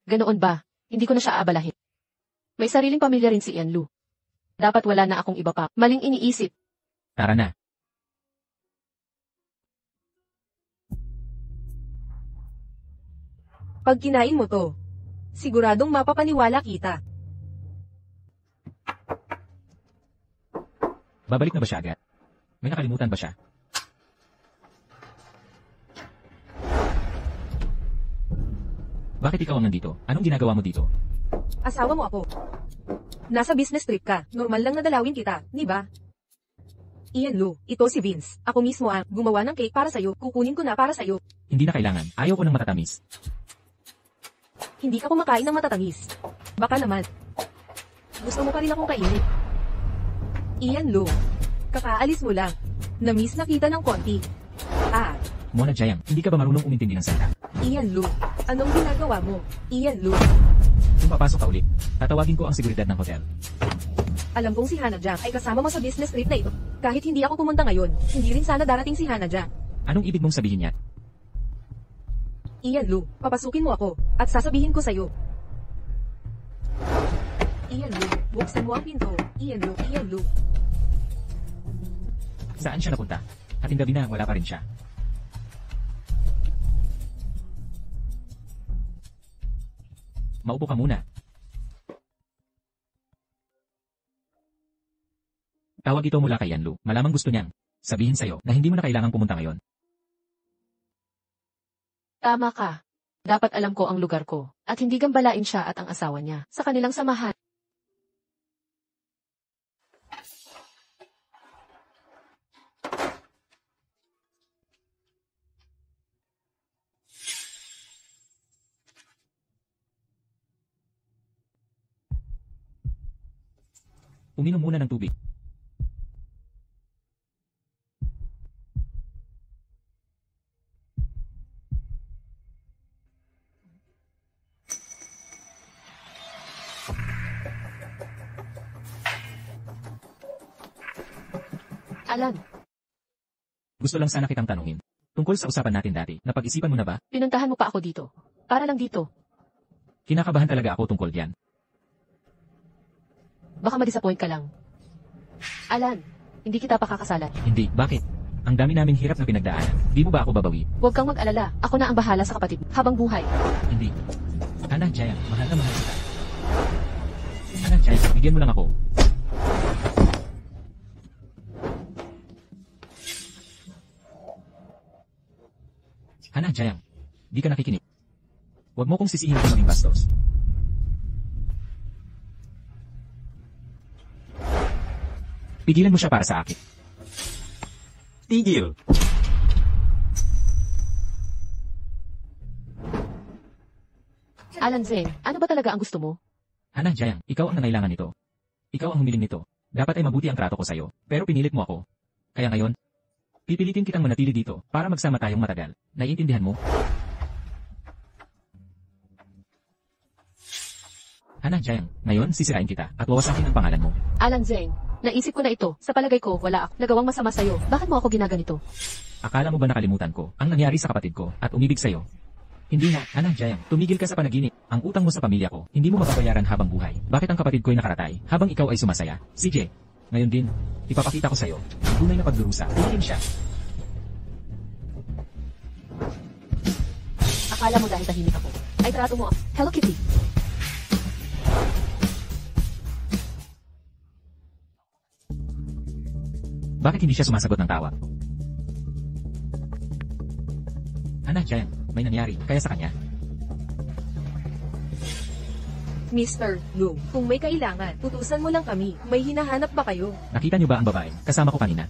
Ganoon ba? Hindi ko na siya aabalahin. May sariling pamilya rin si Ian Lu. Dapat wala na akong iba pa. Maling iniisip. Tara na. Pag kinain mo to, siguradong mapapaniwala kita. Babalik na ba siya agad? May nakalimutan ba siya? Bakit ikaw ang nandito? Anong ginagawa mo dito? Asawa mo ako. Nasa business trip ka. Normal lang na dalawin kita, di ba? Ian Lu, ito si Vince. Ako mismo ang gumawa ng cake para sa'yo. Kukunin ko na para sa'yo. Hindi na kailangan. Ayaw ko ng matatamis. Hindi ka kumakain ng matatamis. Baka naman. Gusto mo pa rin akong kainin. Ian Lu, kakaalis mo lang. Na-miss na kita ng konti. Ah, Mona Jayang, hindi ka ba marunong umintindi ng salita? Ian Lu, anong ginagawa mo? Ian Lu, Kung papasok ka ulit, tatawagin ko ang seguridad ng hotel. alam kong si Hana Jang ay kasama mo sa business trip na ito. Kahit hindi ako pumunta ngayon, hindi rin sana darating si Hana Jang. Anong ibig mong sabihin niya? Ian Lu, papasukin mo ako, at sasabihin ko sa'yo. Ian Lu, buksan mo ang pinto. Ian Lu, Ian Lu. Saan siya napunta? Hating gabi na, wala pa rin siya. Maupo ka muna. Tawag ito mula kay Yanlu. Malamang gusto niyang sabihin sa'yo na hindi mo na kailangang pumunta ngayon. Tama ka. Dapat alam ko ang lugar ko, at hindi gambalain siya at ang asawa niya sa kanilang samahan. Uminom muna ng tubig. Alan, Gusto lang sana kitang tanungin. Tungkol sa usapan natin dati, napag-isipan mo na ba? pinuntahan mo pa ako dito. Para lang dito. Kinakabahan talaga ako tungkol diyan. Baka ma-disappoint ka lang. Alan, hindi kita pakakasalan. Hindi, bakit? Ang dami naming hirap na pinagdaanan. Di mo ba ako babawi? Huwag kang mag-alala. Ako na ang bahala sa kapatid mo habang buhay. Hindi. Hana Jayang, mahal na mahal kita. Hana Jayang, bigyan mo lang ako. Hana Jayang, di ka nakikinig. Huwag mo kong sisihin kung maging bastos. Pigilan mo siya para sa akin. Tigil! Alan Zeng, ano ba talaga ang gusto mo? Hana Jayang, ikaw ang nangailangan nito. Ikaw ang humiling nito. Dapat ay mabuti ang trato ko sa'yo, pero pinilit mo ako. Kaya ngayon, pipilitin kitang manatili dito para magsama tayong matagal. Naiintindihan mo? Hana Jayang, ngayon sisirain kita at wawasakin ang pangalan mo. Alan Zeng, naisip ko na ito. Sa palagay ko, wala ako nagawang masama sa'yo. Bakit mo ako ginaganito? Akala mo ba nakalimutan ko ang nangyari sa kapatid ko at umibig sa'yo? Hindi na, Hana Jayang, tumigil ka sa panaginip. Ang utang mo sa pamilya ko, hindi mo mababayaran habang buhay. Bakit ang kapatid ko'y nakaratay habang ikaw ay sumasaya? CJ, ngayon din, ipapakita ko sa'yo ang tunay na pagdurusa. Tumigil siya. Akala mo dahil tahimik ako, ay trato mo ako. Hello Kitty. Bakit hindi siya sumasagot ng tawag? Hana Jayang, may nangyari, kaya sa kanya. Mr. Lu, kung may kailangan, utusan mo lang kami. May hinahanap ba kayo? Nakita niyo ba ang babae kasama ko kanina?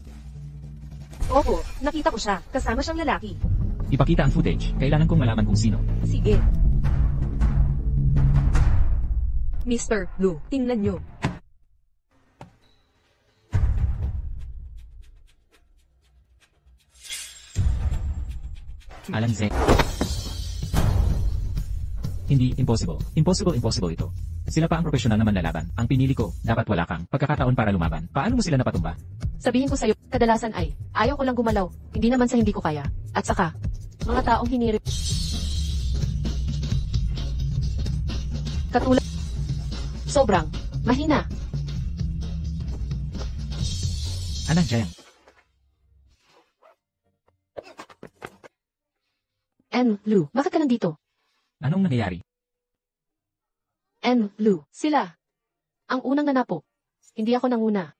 Opo, nakita ko siya. Kasama siyang lalaki. Ipakita ang footage, kailangan kong malaman kung sino. Sige. Mr. Lu, tingnan nyo. Alan Zeng. Hindi, impossible. Impossible ito. Sila pa ang profesional na manlalaban. Ang pinili ko, dapat wala kang pagkakataon para lumaban. Paano mo sila napatumba? Sabihin ko sa'yo, kadalasan ay, ayaw ko lang gumalaw. Hindi naman sa hindi ko kaya. At saka, mga taong hinirip. Katulad. Sobrang, mahina. Hana Jayang. Lu, bakit ka nandito? Anong nangyayari? Lu, sila. Ang unang nanapo. Hindi ako nanguna.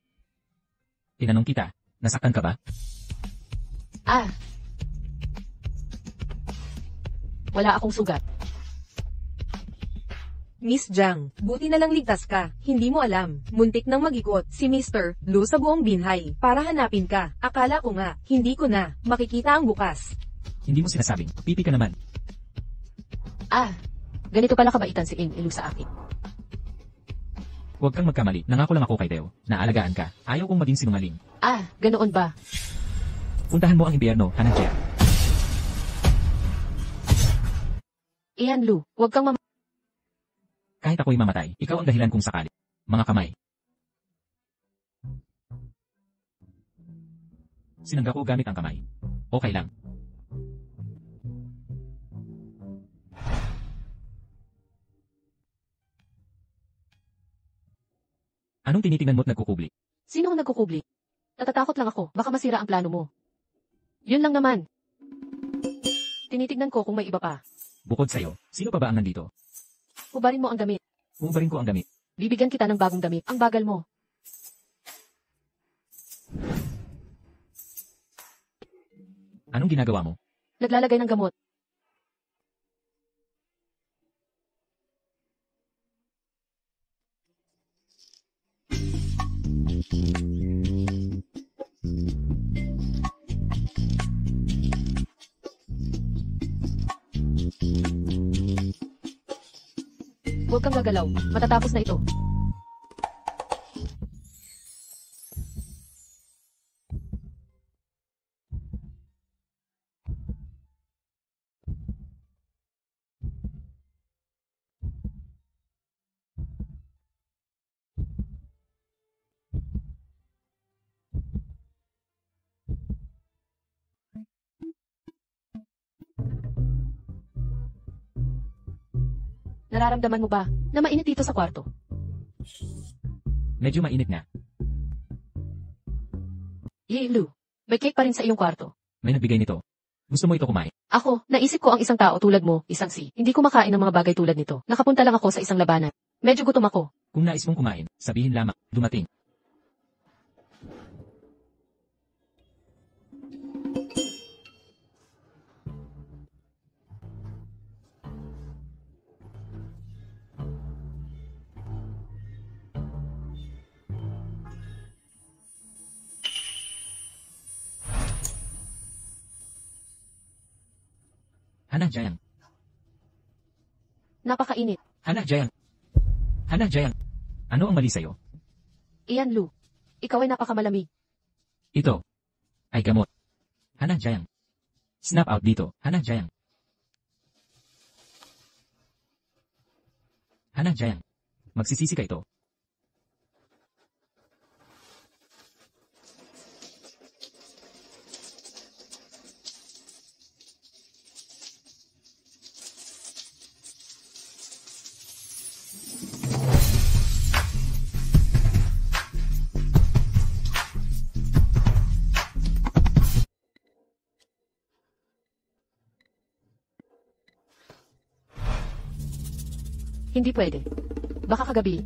Tinanong kita, nasaktan ka ba? Wala akong sugat. Miss Jiang, buti na lang ligtas ka. Hindi mo alam. Muntik nang mag-ikot si Mr. Lu sa buong binhay para hanapin ka. Akala ko nga, hindi ko na. Makikita ang bukas. Hindi mo sinasabing, pipi ka naman. Ganito pala kabaitan si Lu sa akin. Huwag kang magkamali, nangako lang ako kay Teo, na alagaan ka. Ayaw kong maging sinungaling. Ganoon ba? Puntahan mo ang impyerno, Hanang-Jia. Lu, huwag kang Kahit ako'y mamatay, ikaw ang dahilan kung sakali. Mga kamay. Sinangga ko gamit ang kamay. Okay lang. Anong tinitingnan mo't nagkukubli? Sino ang nagkukubli? Natatakot lang ako, baka masira ang plano mo. Yun lang naman. Tinitignan ko kung may iba pa. Bukod sa'yo, sino pa ba ang nandito? Hubarin mo ang damit. Hubarin ko ang damit. Bibigyan kita ng bagong damit. Ang bagal mo. Anong ginagawa mo? Naglalagay ng gamot. Huwag kang gagalaw. Matatapos na ito. Nararamdaman mo ba na mainit dito sa kwarto? Medyo mainit nga. Lu, may cake pa rin sa iyong kwarto. May nagbigay nito. Gusto mo ito kumain? Ako, naisip ko ang isang tao tulad mo, isang si. Hindi ko makain ng mga bagay tulad nito. Nakapunta lang ako sa isang labanan. Medyo gutom ako. Kung nais mong kumain, sabihin lamang, dumating. Hanang-Jia. Napakainit. Hanang-Jia. Hanang-Jia. Ano ang mali sa'yo? Lu, ikaw ay napakamalamig. Ito ay gamot. Hanang-Jia. Snap out dito, Hanang-Jia. Hanang-Jia. Magsisisi ka ito. Hindi pwede. Baka kagabi.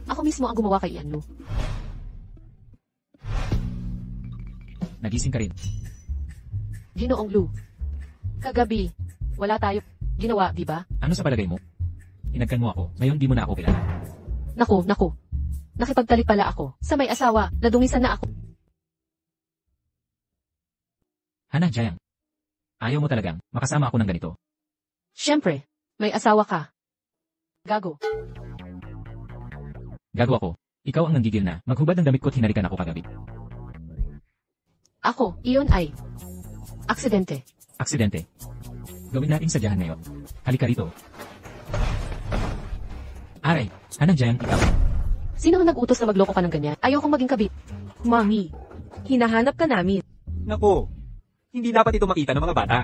Ako mismo ang gumawa kay Lu. Nagising ka rin. Ginoong Lu. Kagabi. Wala tayo ginawa, di ba? Ano sa palagay mo? Inagkan mo ako, ngayon di mo na ako kilala. Naku. Nakipagtalik pala ako. Sa may asawa, nadungisan na ako. Hanang-Jia. Ayaw mo talagang makasama ako ng ganito. Siyempre, may asawa ka. Gago. Gago ako. Ikaw ang nanggigil na. Maghubad ng damit ko't hinalikan ako kagabi. Ako, iyon ay aksidente. Aksidente. Gawin natin sadyahan ngayon. Halika rito. Aray, Hanang-Jia, ikaw. Sino ang nag-utos na magloko ka ng ganyan? Ayokong maging kabit. Mami, hinahanap ka namin. Naku, hindi dapat ito makita ng mga bata.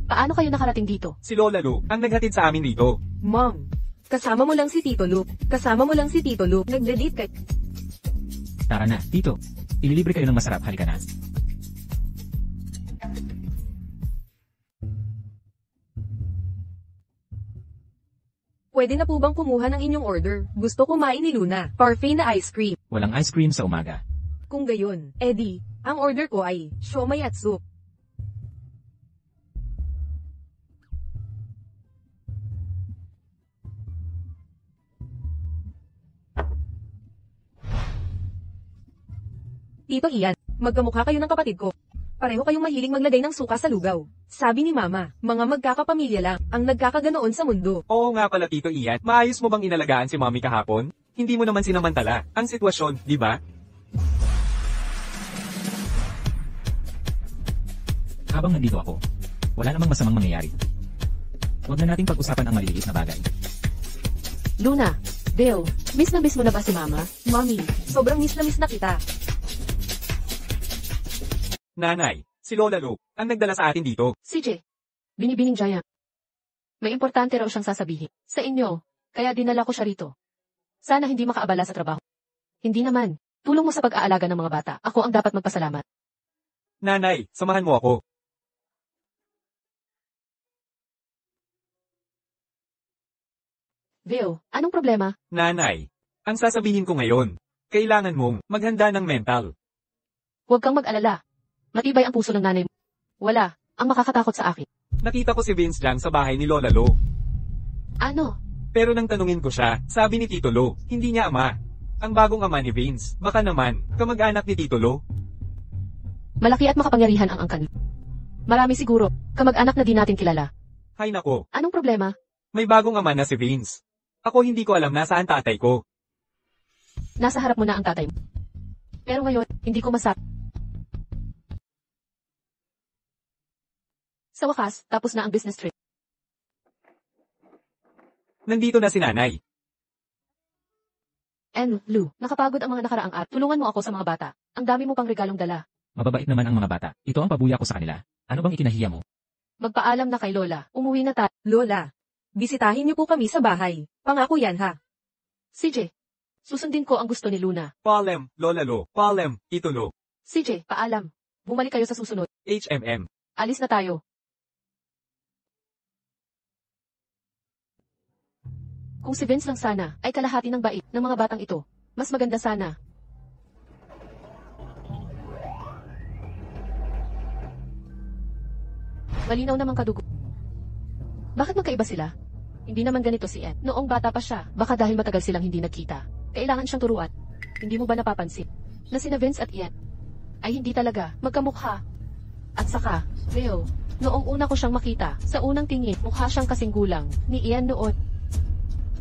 Paano kayo nakarating dito? Si Lola Lu ang naghatid sa amin dito. Mom, kasama mo lang si Tito Luke. Nag-delete ka. Tara na, dito. Ililibre kayo ng masarap, halika na. Pwede na po bang kumuha ng inyong order? Gusto kumain ni Luna. Parfait na ice cream. Walang ice cream sa umaga. Kung gayon, Eddie, ang order ko ay siomai at soup. Tito Ian, magkamukha kayo ng kapatid ko. Pareho kayong mahilig maglagay ng suka sa lugaw. Sabi ni Mama, mga magkakapamilya lang ang nagkakaganoon sa mundo. Oo nga pala Tito Ian, maayos mo bang inalagaan si Mommy kahapon? Hindi mo naman sinamantala ang sitwasyon, di ba? Habang nandito ako, wala namang masamang mangyayari. Huwag na nating pag-usapan ang maliliit na bagay. Luna, Bill, miss na mo na ba si Mama? Mommy, sobrang miss na kita. Nanay, si Lola Lu, ang nagdala sa atin dito. CJ, binibining Giant. May importante raw siyang sasabihin. Sa inyo, kaya dinala ko siya rito. Sana hindi makaabala sa trabaho. Hindi naman, tulong mo sa pag-aalaga ng mga bata. Ako ang dapat magpasalamat. Nanay, samahan mo ako. Bill, anong problema? Nanay, ang sasabihin ko ngayon, kailangan mong maghanda ng mental. Huwag kang mag-alala. Matibay ang puso ng nanay mo. Wala, ang makakatakot sa akin. Nakita ko si Vince lang sa bahay ni Lola Lu. Ano? Pero nang tanungin ko siya, sabi ni Tito Lu, hindi niya ama. Ang bagong ama ni Vince, baka naman, kamag-anak ni Tito Lu. Malaki at makapangyarihan ang angkan. Marami siguro, kamag-anak na di natin kilala. Hay nako, Anong problema? may bagong ama na si Vince. Ako hindi ko alam nasaan tatay ko. Nasa harap mo na ang tatay mo. Pero ngayon, hindi ko masabi. Sa wakas, tapos na ang business trip. Nandito na si nanay. And, Lou, nakapagod ang mga nakaraang at tulungan mo ako sa mga bata. Ang dami mo pang regalong dala. Mababait naman ang mga bata. Ito ang pabuya ko sa kanila. Ano bang ikinahiya mo? Magpaalam na kay Lola. Umuwi na tayo. Lola, bisitahin niyo po kami sa bahay. Pangako yan ha. CJ, susundin ko ang gusto ni Luna. Palem, Lola Lu, Palem, Tito Lu, CJ, paalam. Bumalik kayo sa susunod. HMM. Alis na tayo. Kung si Vince lang sana ay kalahati ng bait ng mga batang ito, mas maganda sana. Malinaw namang kadugo. Bakit magkaiba sila? Hindi naman ganito si Ed. Noong bata pa siya, baka dahil matagal silang hindi nagkita. Kailangan siyang turuan. Hindi mo ba napapansin na sina Vince at Ian ay hindi talaga magkamukha? At saka, Leo, noong una ko siyang makita, sa unang tingin, mukha siyang kasing gulang ni Ian noon.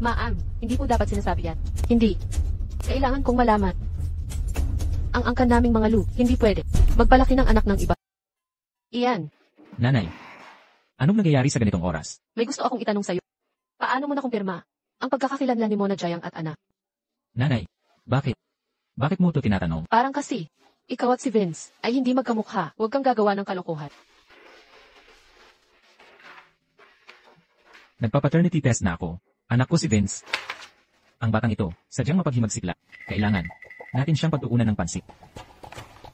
Ma'am, hindi po dapat sinasabi yan. Hindi. Kailangan kong malaman. Ang angkan naming mga Lu, hindi pwede. Magpalaki ng anak ng iba. Iyan, Nanay, anong nangyayari sa ganitong oras? may gusto akong itanong sa'yo. Paano mo nakumpirma ang pagkakakilanlan ni Mona Jayang at anak? Nanay, bakit? Bakit mo ito tinatanong? Parang kasi, ikaw at si Vince ay hindi magkamukha. Huwag kang gagawa ng kalokohan. Nagpa-paternity test na ako. Anak ko si Vince. Ang batang ito, sadyang mapaghimagsikla. Kailangan natin siyang pagtuunan ng pansit.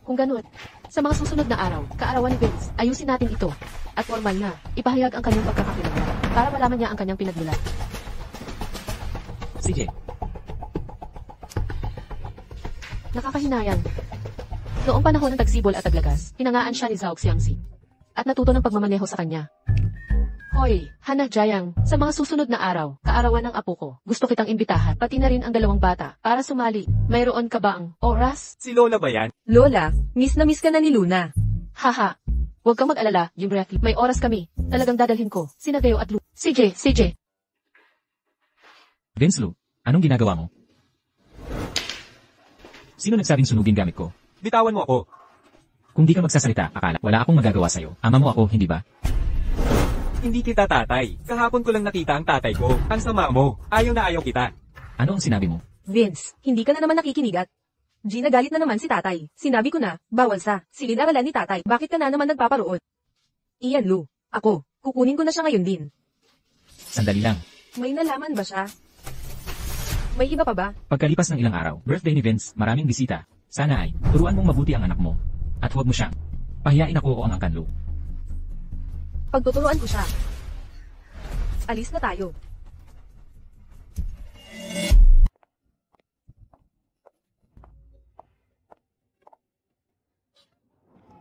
Kung ganun, sa mga susunod na araw, kaarawan ni Vince, ayusin natin ito. At formal na, ipahayag ang kanyang pagkakakilanlan para malaman niya ang kanyang pinagmulan. CJ, Nakakahinayang. Noong panahon ng tagsibol at taglagas, hinangaan siya ni Zhao Xiangxi. At natuto ng pagmamaneho sa kanya. Hoy, Hana Jayang, sa mga susunod na araw, kaarawan ng apo ko, gusto kitang imbitahan, pati na rin ang dalawang bata, para sumali. Mayroon ka bang oras? Si Lola ba yan? Lola, miss na miss ka na ni Luna. Haha. Huwag kang mag-alala, Jimbreth. May oras kami. Talagang dadalhin ko. Sina Deo at Lu. CJ. Vince Lu, anong ginagawa mo? Sino nagsabing sunugin gamit ko? Bitawan mo ako. Kung di ka magsasalita, akala wala akong magagawa sa'yo. Ama mo ako, hindi ba? Hindi kita tatay. Kahapon ko lang nakita ang tatay ko. Ang sama mo. Ayaw na ayaw kita. Ano ang sinabi mo? Vince, hindi ka na naman nakikinigat. Gina, galit na naman si tatay. Sinabi ko na, bawal sa silid-aralan ni tatay. Bakit ka na naman nagpaparoon? Iyan, Lu. Ako, kukunin ko na siya ngayon din. Sandali lang. May nalaman ba siya? May iba pa ba? Pagkalipas ng ilang araw, birthday ni Vince, maraming bisita. Sana ay, turuan mong mabuti ang anak mo. At huwag mo siyang pahiyain ako o ang angkan Lu. Pagtuturuan ko siya. Alis na tayo.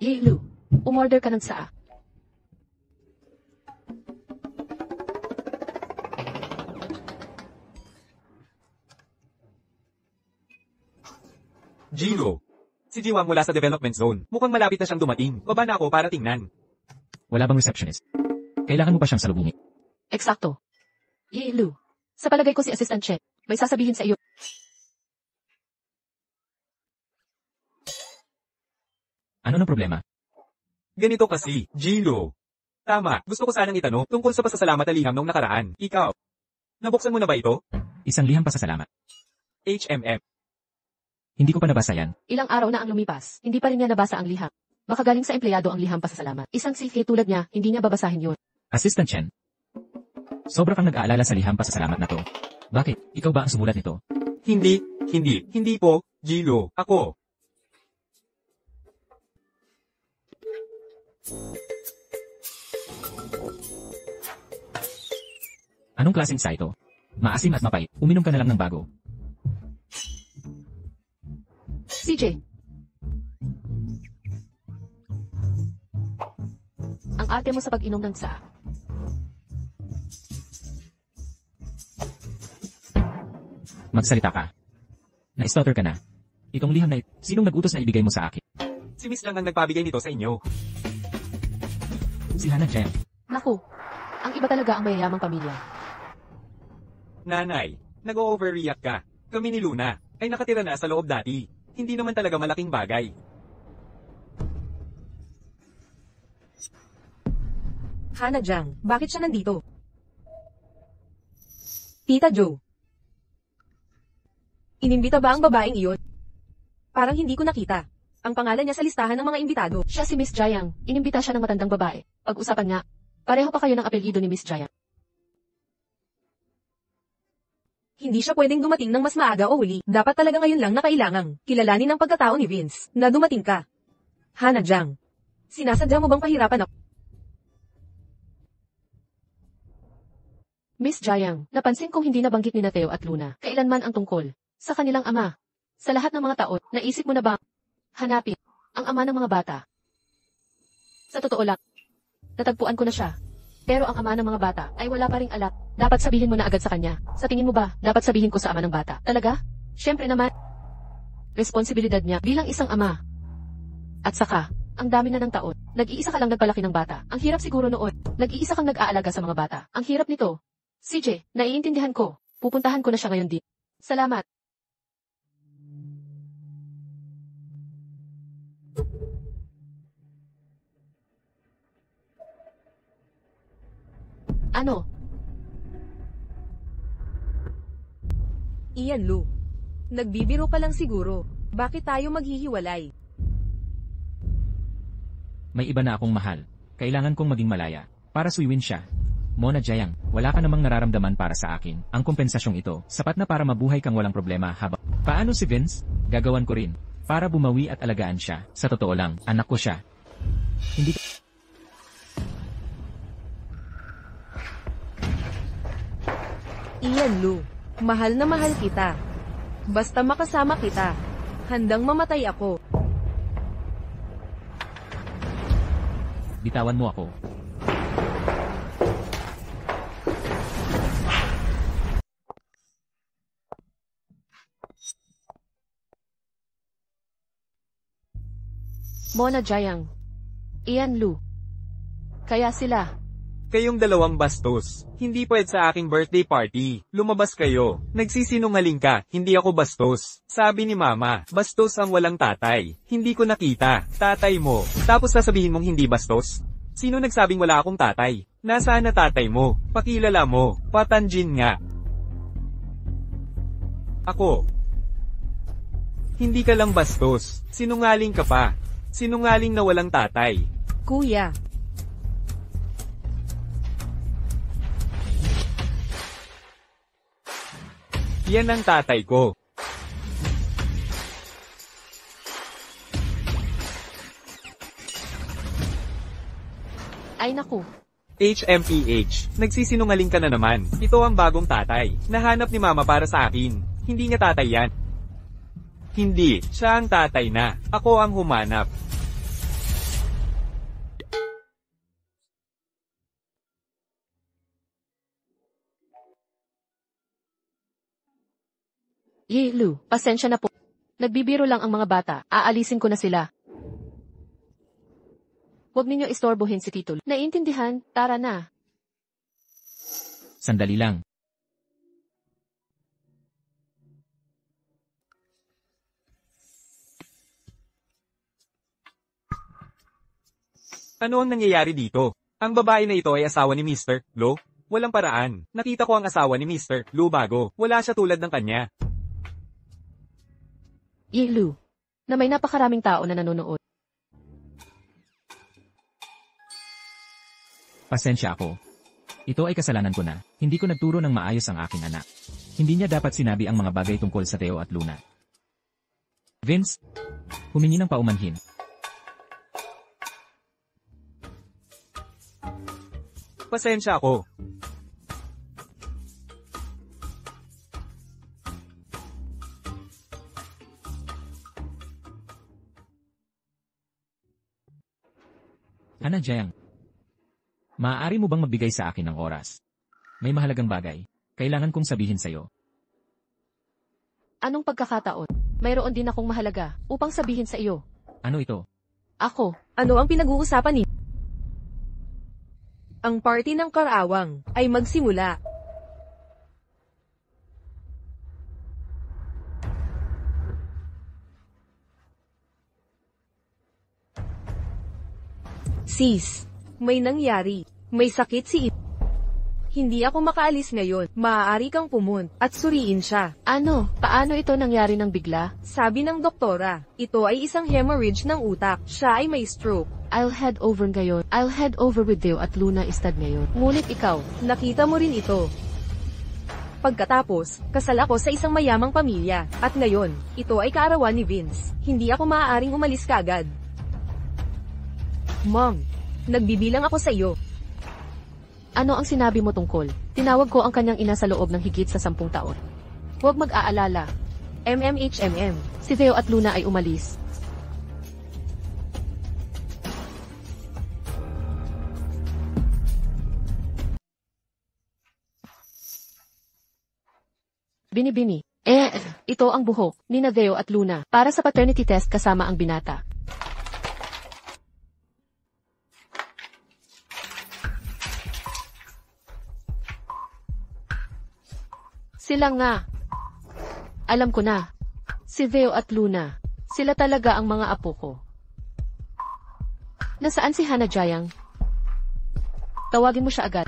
Hey Lou, umorder ka ng saa. Jiro. Si Jiwang mula sa development zone. Mukhang malapit na siyang dumating. Baba na ako para tingnan. Wala bang receptionist? Kailangan mo pa siyang salubungin. Eksakto. Hey Lou, sa palagay ko si Assistant Che, may sasabihin sa iyo. Ano ng problema? Ganito kasi, Jiro. Tama, gusto ko sanang itanong tungkol sa pasasalamat na liham nung nakaraan. Ikaw. Nabuksan mo na ba ito? Isang liham pasasalamat. HMM. Hindi ko pa nabasa yan. Ilang araw na ang lumipas, hindi pa rin niya nabasa ang liham. Baka galing sa empleyado ang liham pasasalamat. Isang CK tulad niya, hindi niya babasahin yun. Assistant Chen. Sobra kang nag-aalala sa liham pasasalamat na to. Bakit? Ikaw ba ang sumulat nito? Hindi po, Jiro. Ako. Anong klaseng sa ito? Maasim at mapait. Uminom ka na lang ng bago. CJ. Ang ate mo sa pag-inom ng saa. Magsalita ka. Na-stutter ka na. Itong liham na ito, sinong nag-utos na ibigay mo sa akin? Si Miss lang ang nagpabigay nito sa inyo. Si Hannah Chen. Naku, ang iba talaga ang mayayamang pamilya. Nanay, nag-overreact ka. Kami ni Luna ay nakatira na sa loob dati. Hindi naman talaga malaking bagay. Hannah Jiang, bakit siya nandito? Tita Joe. Inimbita ba ang babaeng iyon? Parang hindi ko nakita. Ang pangalan niya sa listahan ng mga imbitado. Siya si Miss Jiang. Inimbita siya ng matandang babae. Pag-usapan nga, pareho pa kayo ng apelyido ni Miss Jiang. Hindi siya pwedeng dumating ng mas maaga o huli. Dapat talaga ngayon lang na kailangang kilalanin ang pagkatao ni Vince na dumating ka. Hannah Jiang, sinasadya mo bang pahirapan ako? Miss Jiang, napansin kong hindi nabanggit ni Theo at Luna kailanman ang tungkol sa kanilang ama. Sa lahat ng mga taon, naisip mo na ba hanapin ang ama ng mga bata? Sa totoo lang, natagpuan ko na siya. Pero ang ama ng mga bata ay wala pa ring alam. Dapat sabihin mo na agad sa kanya. Sa tingin mo ba, dapat sabihin ko sa ama ng bata? Talaga? Siyempre naman. Responsibilidad niya bilang isang ama. At saka, ang dami na ng taon. Nag-iisa ka lang nagpalaki ng bata. Ang hirap siguro noon. Nag-iisa kang nag-aalaga sa mga bata. Ang hirap nito. CJ, naiintindihan ko. Pupuntahan ko na siya ngayon din. Salamat. Ano? Iyan Lu. Nagbibiro ka lang siguro. Bakit tayo maghihiwalay? May iba na akong mahal. Kailangan kong maging malaya. Para suyuin siya. Mona Jiang, wala ka namang nararamdaman para sa akin. Ang kompensasyong ito, sapat na para mabuhay kang walang problema habang... Paano si Vince? Gagawan ko rin. Para bumawi at alagaan siya. Sa totoo lang, anak ko siya. Hindi ko... Iyan Lu. Mahal na mahal kita. Basta makasama kita. Handang mamatay ako. Bitawan mo ako. Mona Jiang. Ian Lu. Kaya sila. Kayong dalawang bastos. Hindi pwede sa aking birthday party. Lumabas kayo. Nagsisinungaling ka, hindi ako bastos. Sabi ni Mama, bastos ang walang tatay. Hindi ko nakita. Tatay mo. Tapos sasabihin mong hindi bastos? Sino nagsabing wala akong tatay? Nasaan na tatay mo? Pakilala mo. Patanjin nga. Ako. Hindi ka lang bastos. Sinungaling ka pa. Sinungaling na walang tatay. Kuya. Yan ang tatay ko. Ay naku. HMPH, nagsisinungaling ka na naman. Ito ang bagong tatay. Nahanap ni Mama para sa akin. Hindi niya tatay yan. Hindi, siya ang tatay na. Ako ang humanap. Lu, pasensya na po. Nagbibiro lang ang mga bata, aalisin ko na sila. Huwag ninyo istorbohin si Tito. Naiintindihan, tara na. Sandali lang. Ano ang nangyayari dito? Ang babae na ito ay asawa ni Mr. Lo? Walang paraan. Nakita ko ang asawa ni Mr. Lu bago. Wala siya tulad ng kanya. Lu, na may napakaraming tao na nanonood. Pasensya ako. Ito ay kasalanan ko na. Hindi ko nagturo ng maayos ang aking anak. Hindi niya dapat sinabi ang mga bagay tungkol sa Theo at Luna. Vince, humingi ng paumanhin. Pasensya ako. Hana Jiang, maaari mo bang magbigay sa akin ng oras? May mahalagang bagay. Kailangan kong sabihin sa'yo. Anong pagkakataon? Mayroon din akong mahalaga upang sabihin sa iyo. Ano ito? Ako, Ano ang pinag-uusapan ni? Ang party ng karawang ay magsimula. Sis, may nangyari. May sakit si Hindi ako makaalis ngayon. Maaari kang pumunta at suriin siya. ano? Paano ito nangyari ng bigla? Sabi ng doktora, ito ay isang hemorrhage ng utak. Siya ay may stroke. I'll head over ngayon. I'll head over with Theo at Luna Istad ngayon. Ngunit ikaw, Nakita mo rin ito. Pagkatapos, kasal ako sa isang mayamang pamilya. At ngayon, ito ay kaarawan ni Vince. Hindi ako maaaring umalis kaagad. Mom, nagbibilang ako sa iyo. ano ang sinabi mo tungkol? Tinawag ko ang kanyang ina sa loob ng higit sa 10 taon. Huwag mag-aalala. MMHMM. Si Theo at Luna ay umalis. Bini-bini. Ito ang buhok ni Theo at Luna para sa paternity test kasama ang binata. Sila nga. Alam ko na. Si Theo at Luna. Sila talaga ang mga apo ko. Nasaan si Hana Jiang? Tawagin mo siya agad.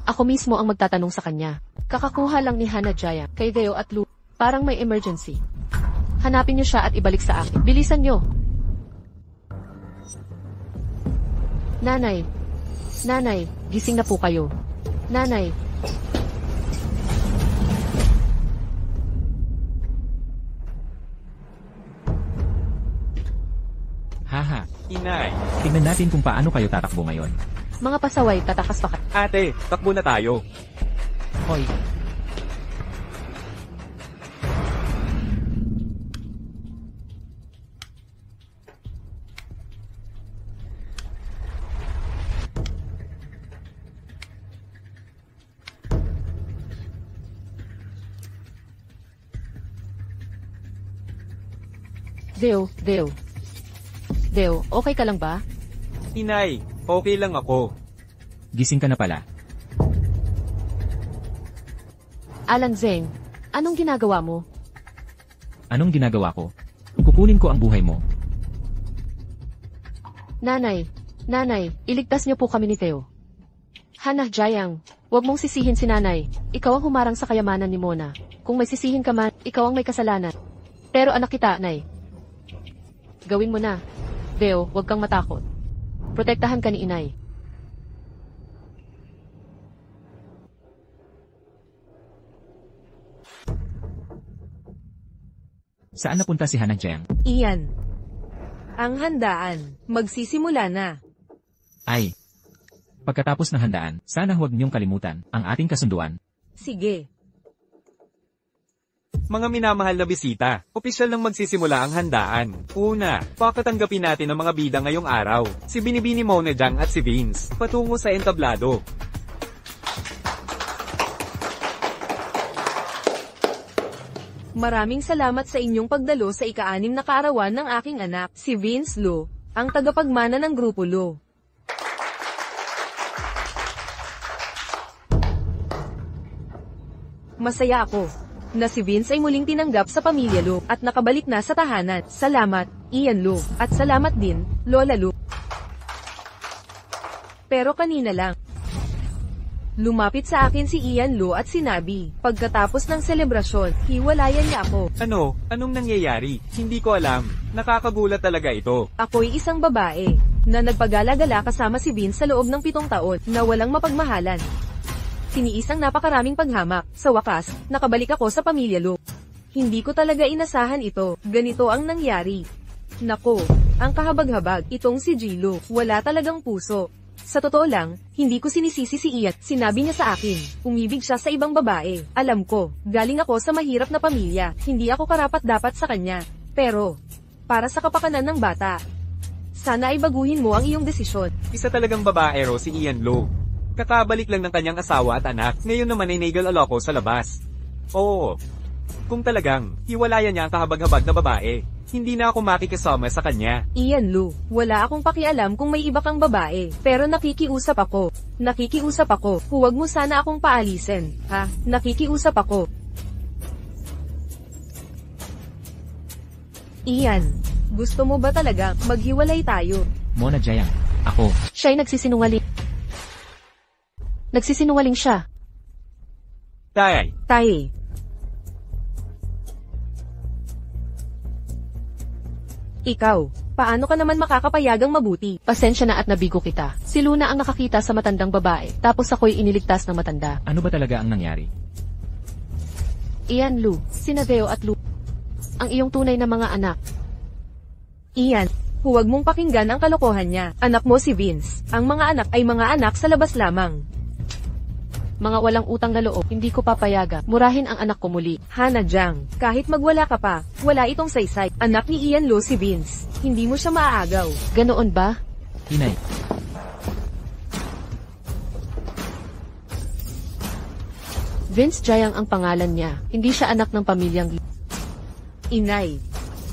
Ako mismo ang magtatanong sa kanya. Kakakuha lang ni Hana Jiang kay Theo at Luna. Parang may emergency. Hanapin niyo siya at ibalik sa akin. Bilisan niyo. Nanay. Nanay, gising na po kayo. Nanay. Haha, Inay. tingnan natin kung paano kayo tatakbo ngayon. Mga pasaway, tatakas pa ka. Ate, takbo na tayo. Hoy, Theo, okay ka lang ba? Inay, okay lang ako. gising ka na pala. Alan Zeng, anong ginagawa mo? Anong ginagawa ko? Kukunin ko ang buhay mo. Nanay, iligtas niyo po kami ni Theo. Hana Jiang, huwag mong sisihin si nanay. Ikaw ang humarang sa kayamanan ni Mona. Kung may sisihin ka man, ikaw ang may kasalanan. Pero anak kita, Nay. Gawin mo na. Theo, huwag kang matakot. Protektahan ka ni Inay. Saan napunta si Hana Jiang? Iyan. Ang handaan. Magsisimula na. Ay. Pagkatapos ng handaan, sana huwag niyong kalimutan ang ating kasunduan. Sige. Mga minamahal na bisita, opisyal nang magsisimula ang handaan. Una, pakatanggapin natin ang mga bida ngayong araw. Si Binibini Mona Jiang at si Vince, patungo sa entablado. Maraming salamat sa inyong pagdalo sa ika-6 na kaarawan ng aking anak, si Vince Lo, ang tagapagmana ng Grupo Lo. Masaya ako na si Vince ay muling tinanggap sa pamilya Lo at nakabalik na sa tahanan. Salamat, Ian Lo, at salamat din, Lola Lo. Pero kanina lang, lumapit sa akin si Ian Lo at sinabi, pagkatapos ng selebrasyon, hiwalayan niya ako. Ano? Anong nangyayari? Hindi ko alam. Nakakagulat talaga ito. Ako'y isang babae na nagpagala-gala kasama si Vince sa loob ng 7 taon na walang mapagmahalan. Tiniisang napakaraming paghamak. Sa wakas, nakabalik ako sa pamilya Lo. Hindi ko talaga inasahan ito. Ganito ang nangyari. Nako, ang kahabag-habag, itong si Gilo, wala talagang puso. Sa totoo lang, hindi ko sinisisi si Ian. Sinabi niya sa akin, umibig siya sa ibang babae. Alam ko, galing ako sa mahirap na pamilya. Hindi ako karapat-dapat sa kanya. Pero, para sa kapakanan ng bata, sana ay baguhin mo ang iyong desisyon. Isa talagang babaero si Ian Lo. Kakabalik lang ng kanyang asawa at anak, ngayon naman ay nagal-aloko sa labas. Oo. Kung talagang, hiwalayan niya ang kahabag-habag na babae, hindi na ako makikisama sa kanya. Ian Lo, wala akong pakialam kung may iba kang babae, pero nakikiusap ako. Nakikiusap ako, huwag mo sana akong paalisin, ha? Nakikiusap ako. Ian, gusto mo ba talaga maghiwalay tayo? Mona Jayang, ako. Siya'y nagsisinungaling. Nagsisinungaling siya. Tay, Tay. Ikaw, paano ka naman makakapayagang mabuti? Pasensya na at nabigo kita. Si Luna ang nakakita sa matandang babae, tapos ako'y iniligtas ng matanda. Ano ba talaga ang nangyari? Ian Lu, sina Theo at Lu, ang iyong tunay na mga anak. Ian, huwag mong pakinggan ang kalokohan niya. Anak mo si Vince. Ang mga anak ay mga anak sa labas lamang. Mga walang utang na loob, hindi ko papayaga. Murahin ang anak ko muli. Hana Jang, kahit magwala ka pa, wala itong saysay. Anak ni Ian Lo si Vince. Hindi mo siya maaagaw. Ganoon ba? Inay, Vince Jayang ang pangalan niya. Hindi siya anak ng pamilyang Lu. Inay,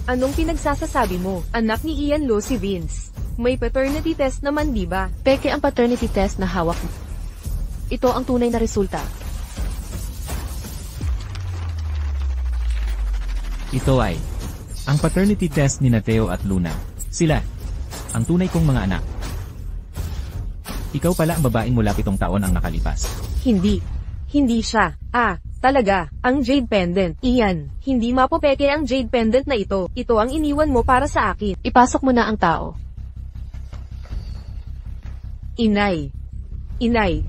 anong pinagsasasabi mo? Anak ni Ian Lo si Vince. May paternity test naman di ba? Peke ang paternity test na hawak mo. Ito ang tunay na resulta. ito ay ang paternity test ni Theo at Luna. Sila, ang tunay kong mga anak. Ikaw pala ang babaeng mula 7 taon ang nakalipas. Hindi. Hindi siya. Talaga, ang jade pendant. Ian, hindi mapopeke ang jade pendant na ito. Ito ang iniwan mo para sa akin. Ipasok mo na ang tao. Inay,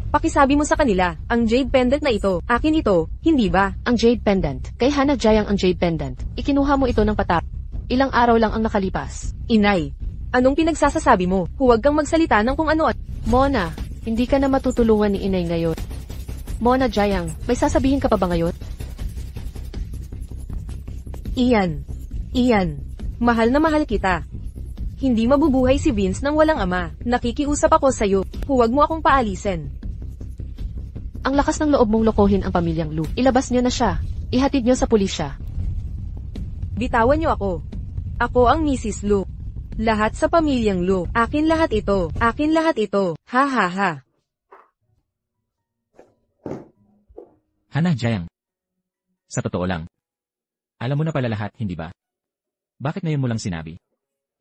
pakisabi mo sa kanila, ang jade pendant na ito, akin ito, hindi ba? Ang jade pendant. Kay Hana Jayang ang jade pendant. Ikinuha mo ito ng patap. Ilang araw lang ang nakalipas. Inay, anong pinagsasasabi mo? Huwag kang magsalita ng kung ano at... Mona, hindi ka na matutulungan ni inay ngayon. Mona Jayang, may sasabihin ka pa ba ngayon? Ian, mahal na mahal kita. Hindi mabubuhay si Vince nang walang ama. Nakikiusap ako sa'yo. Huwag mo akong paalisin. Ang lakas ng loob mong lokohin ang pamilyang Lu. Ilabas niyo na siya. Ihatid niyo sa pulisya. Bitawan niyo ako. Ako ang Mrs. Lu. Lahat sa pamilyang Lu. Akin lahat ito. Akin lahat ito. Ha ha ha. Hana Jayang. Sa totoo lang. Alam mo na pala lahat, hindi ba? Bakit ngayon mo lang sinabi?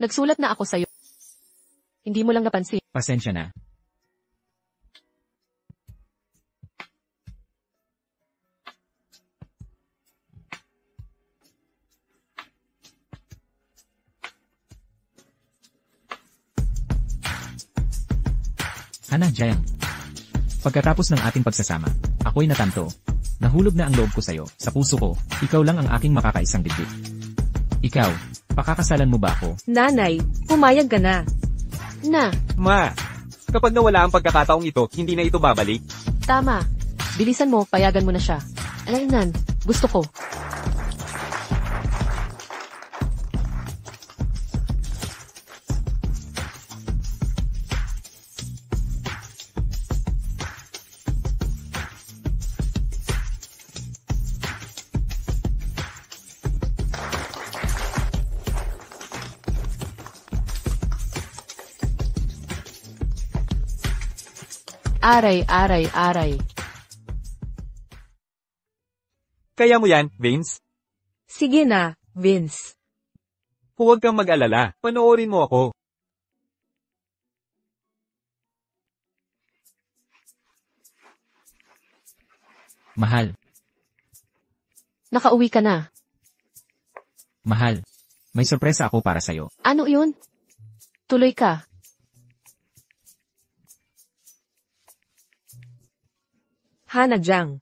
Nagsulat na ako sa'yo. Hindi mo lang napansin. Pasensya na. Hana Jayang. Pagkatapos ng ating pagsasama, ako'y natanto. Nahulog na ang loob ko sa'yo, sa puso ko, ikaw lang ang aking makakaisang dibdib. Ikaw, pakakasalan mo ba ako? Nanay, pumayag ka na. Ma, kapag nawala ang pagkakataong ito, hindi na ito babalik. Tama. Bilisan mo, payagan mo na siya. Alainan, gusto ko. Aray, aray, aray. Kaya mo yan, Vince? Sige na, Vince. Huwag kang mag-alala, panoorin mo ako. Mahal, Nakauwi ka na. mahal. May sorpresa ako para sa'yo. Ano yun? Tuloy ka. Hana Jiang.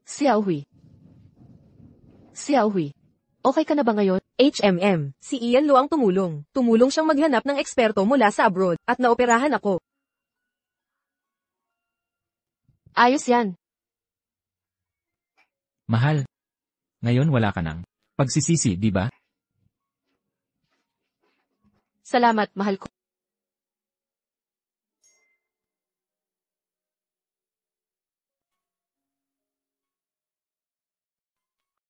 Xiaohui. Xiaohui. Okay ka na ba ngayon? HMM. Si Ian Lo ang tumulong. Tumulong siyang maghanap ng eksperto mula sa abroad, at naoperahan ako. Ayos yan. Mahal. Ngayon wala ka nang pagsisisi, di ba? Salamat, mahal ko.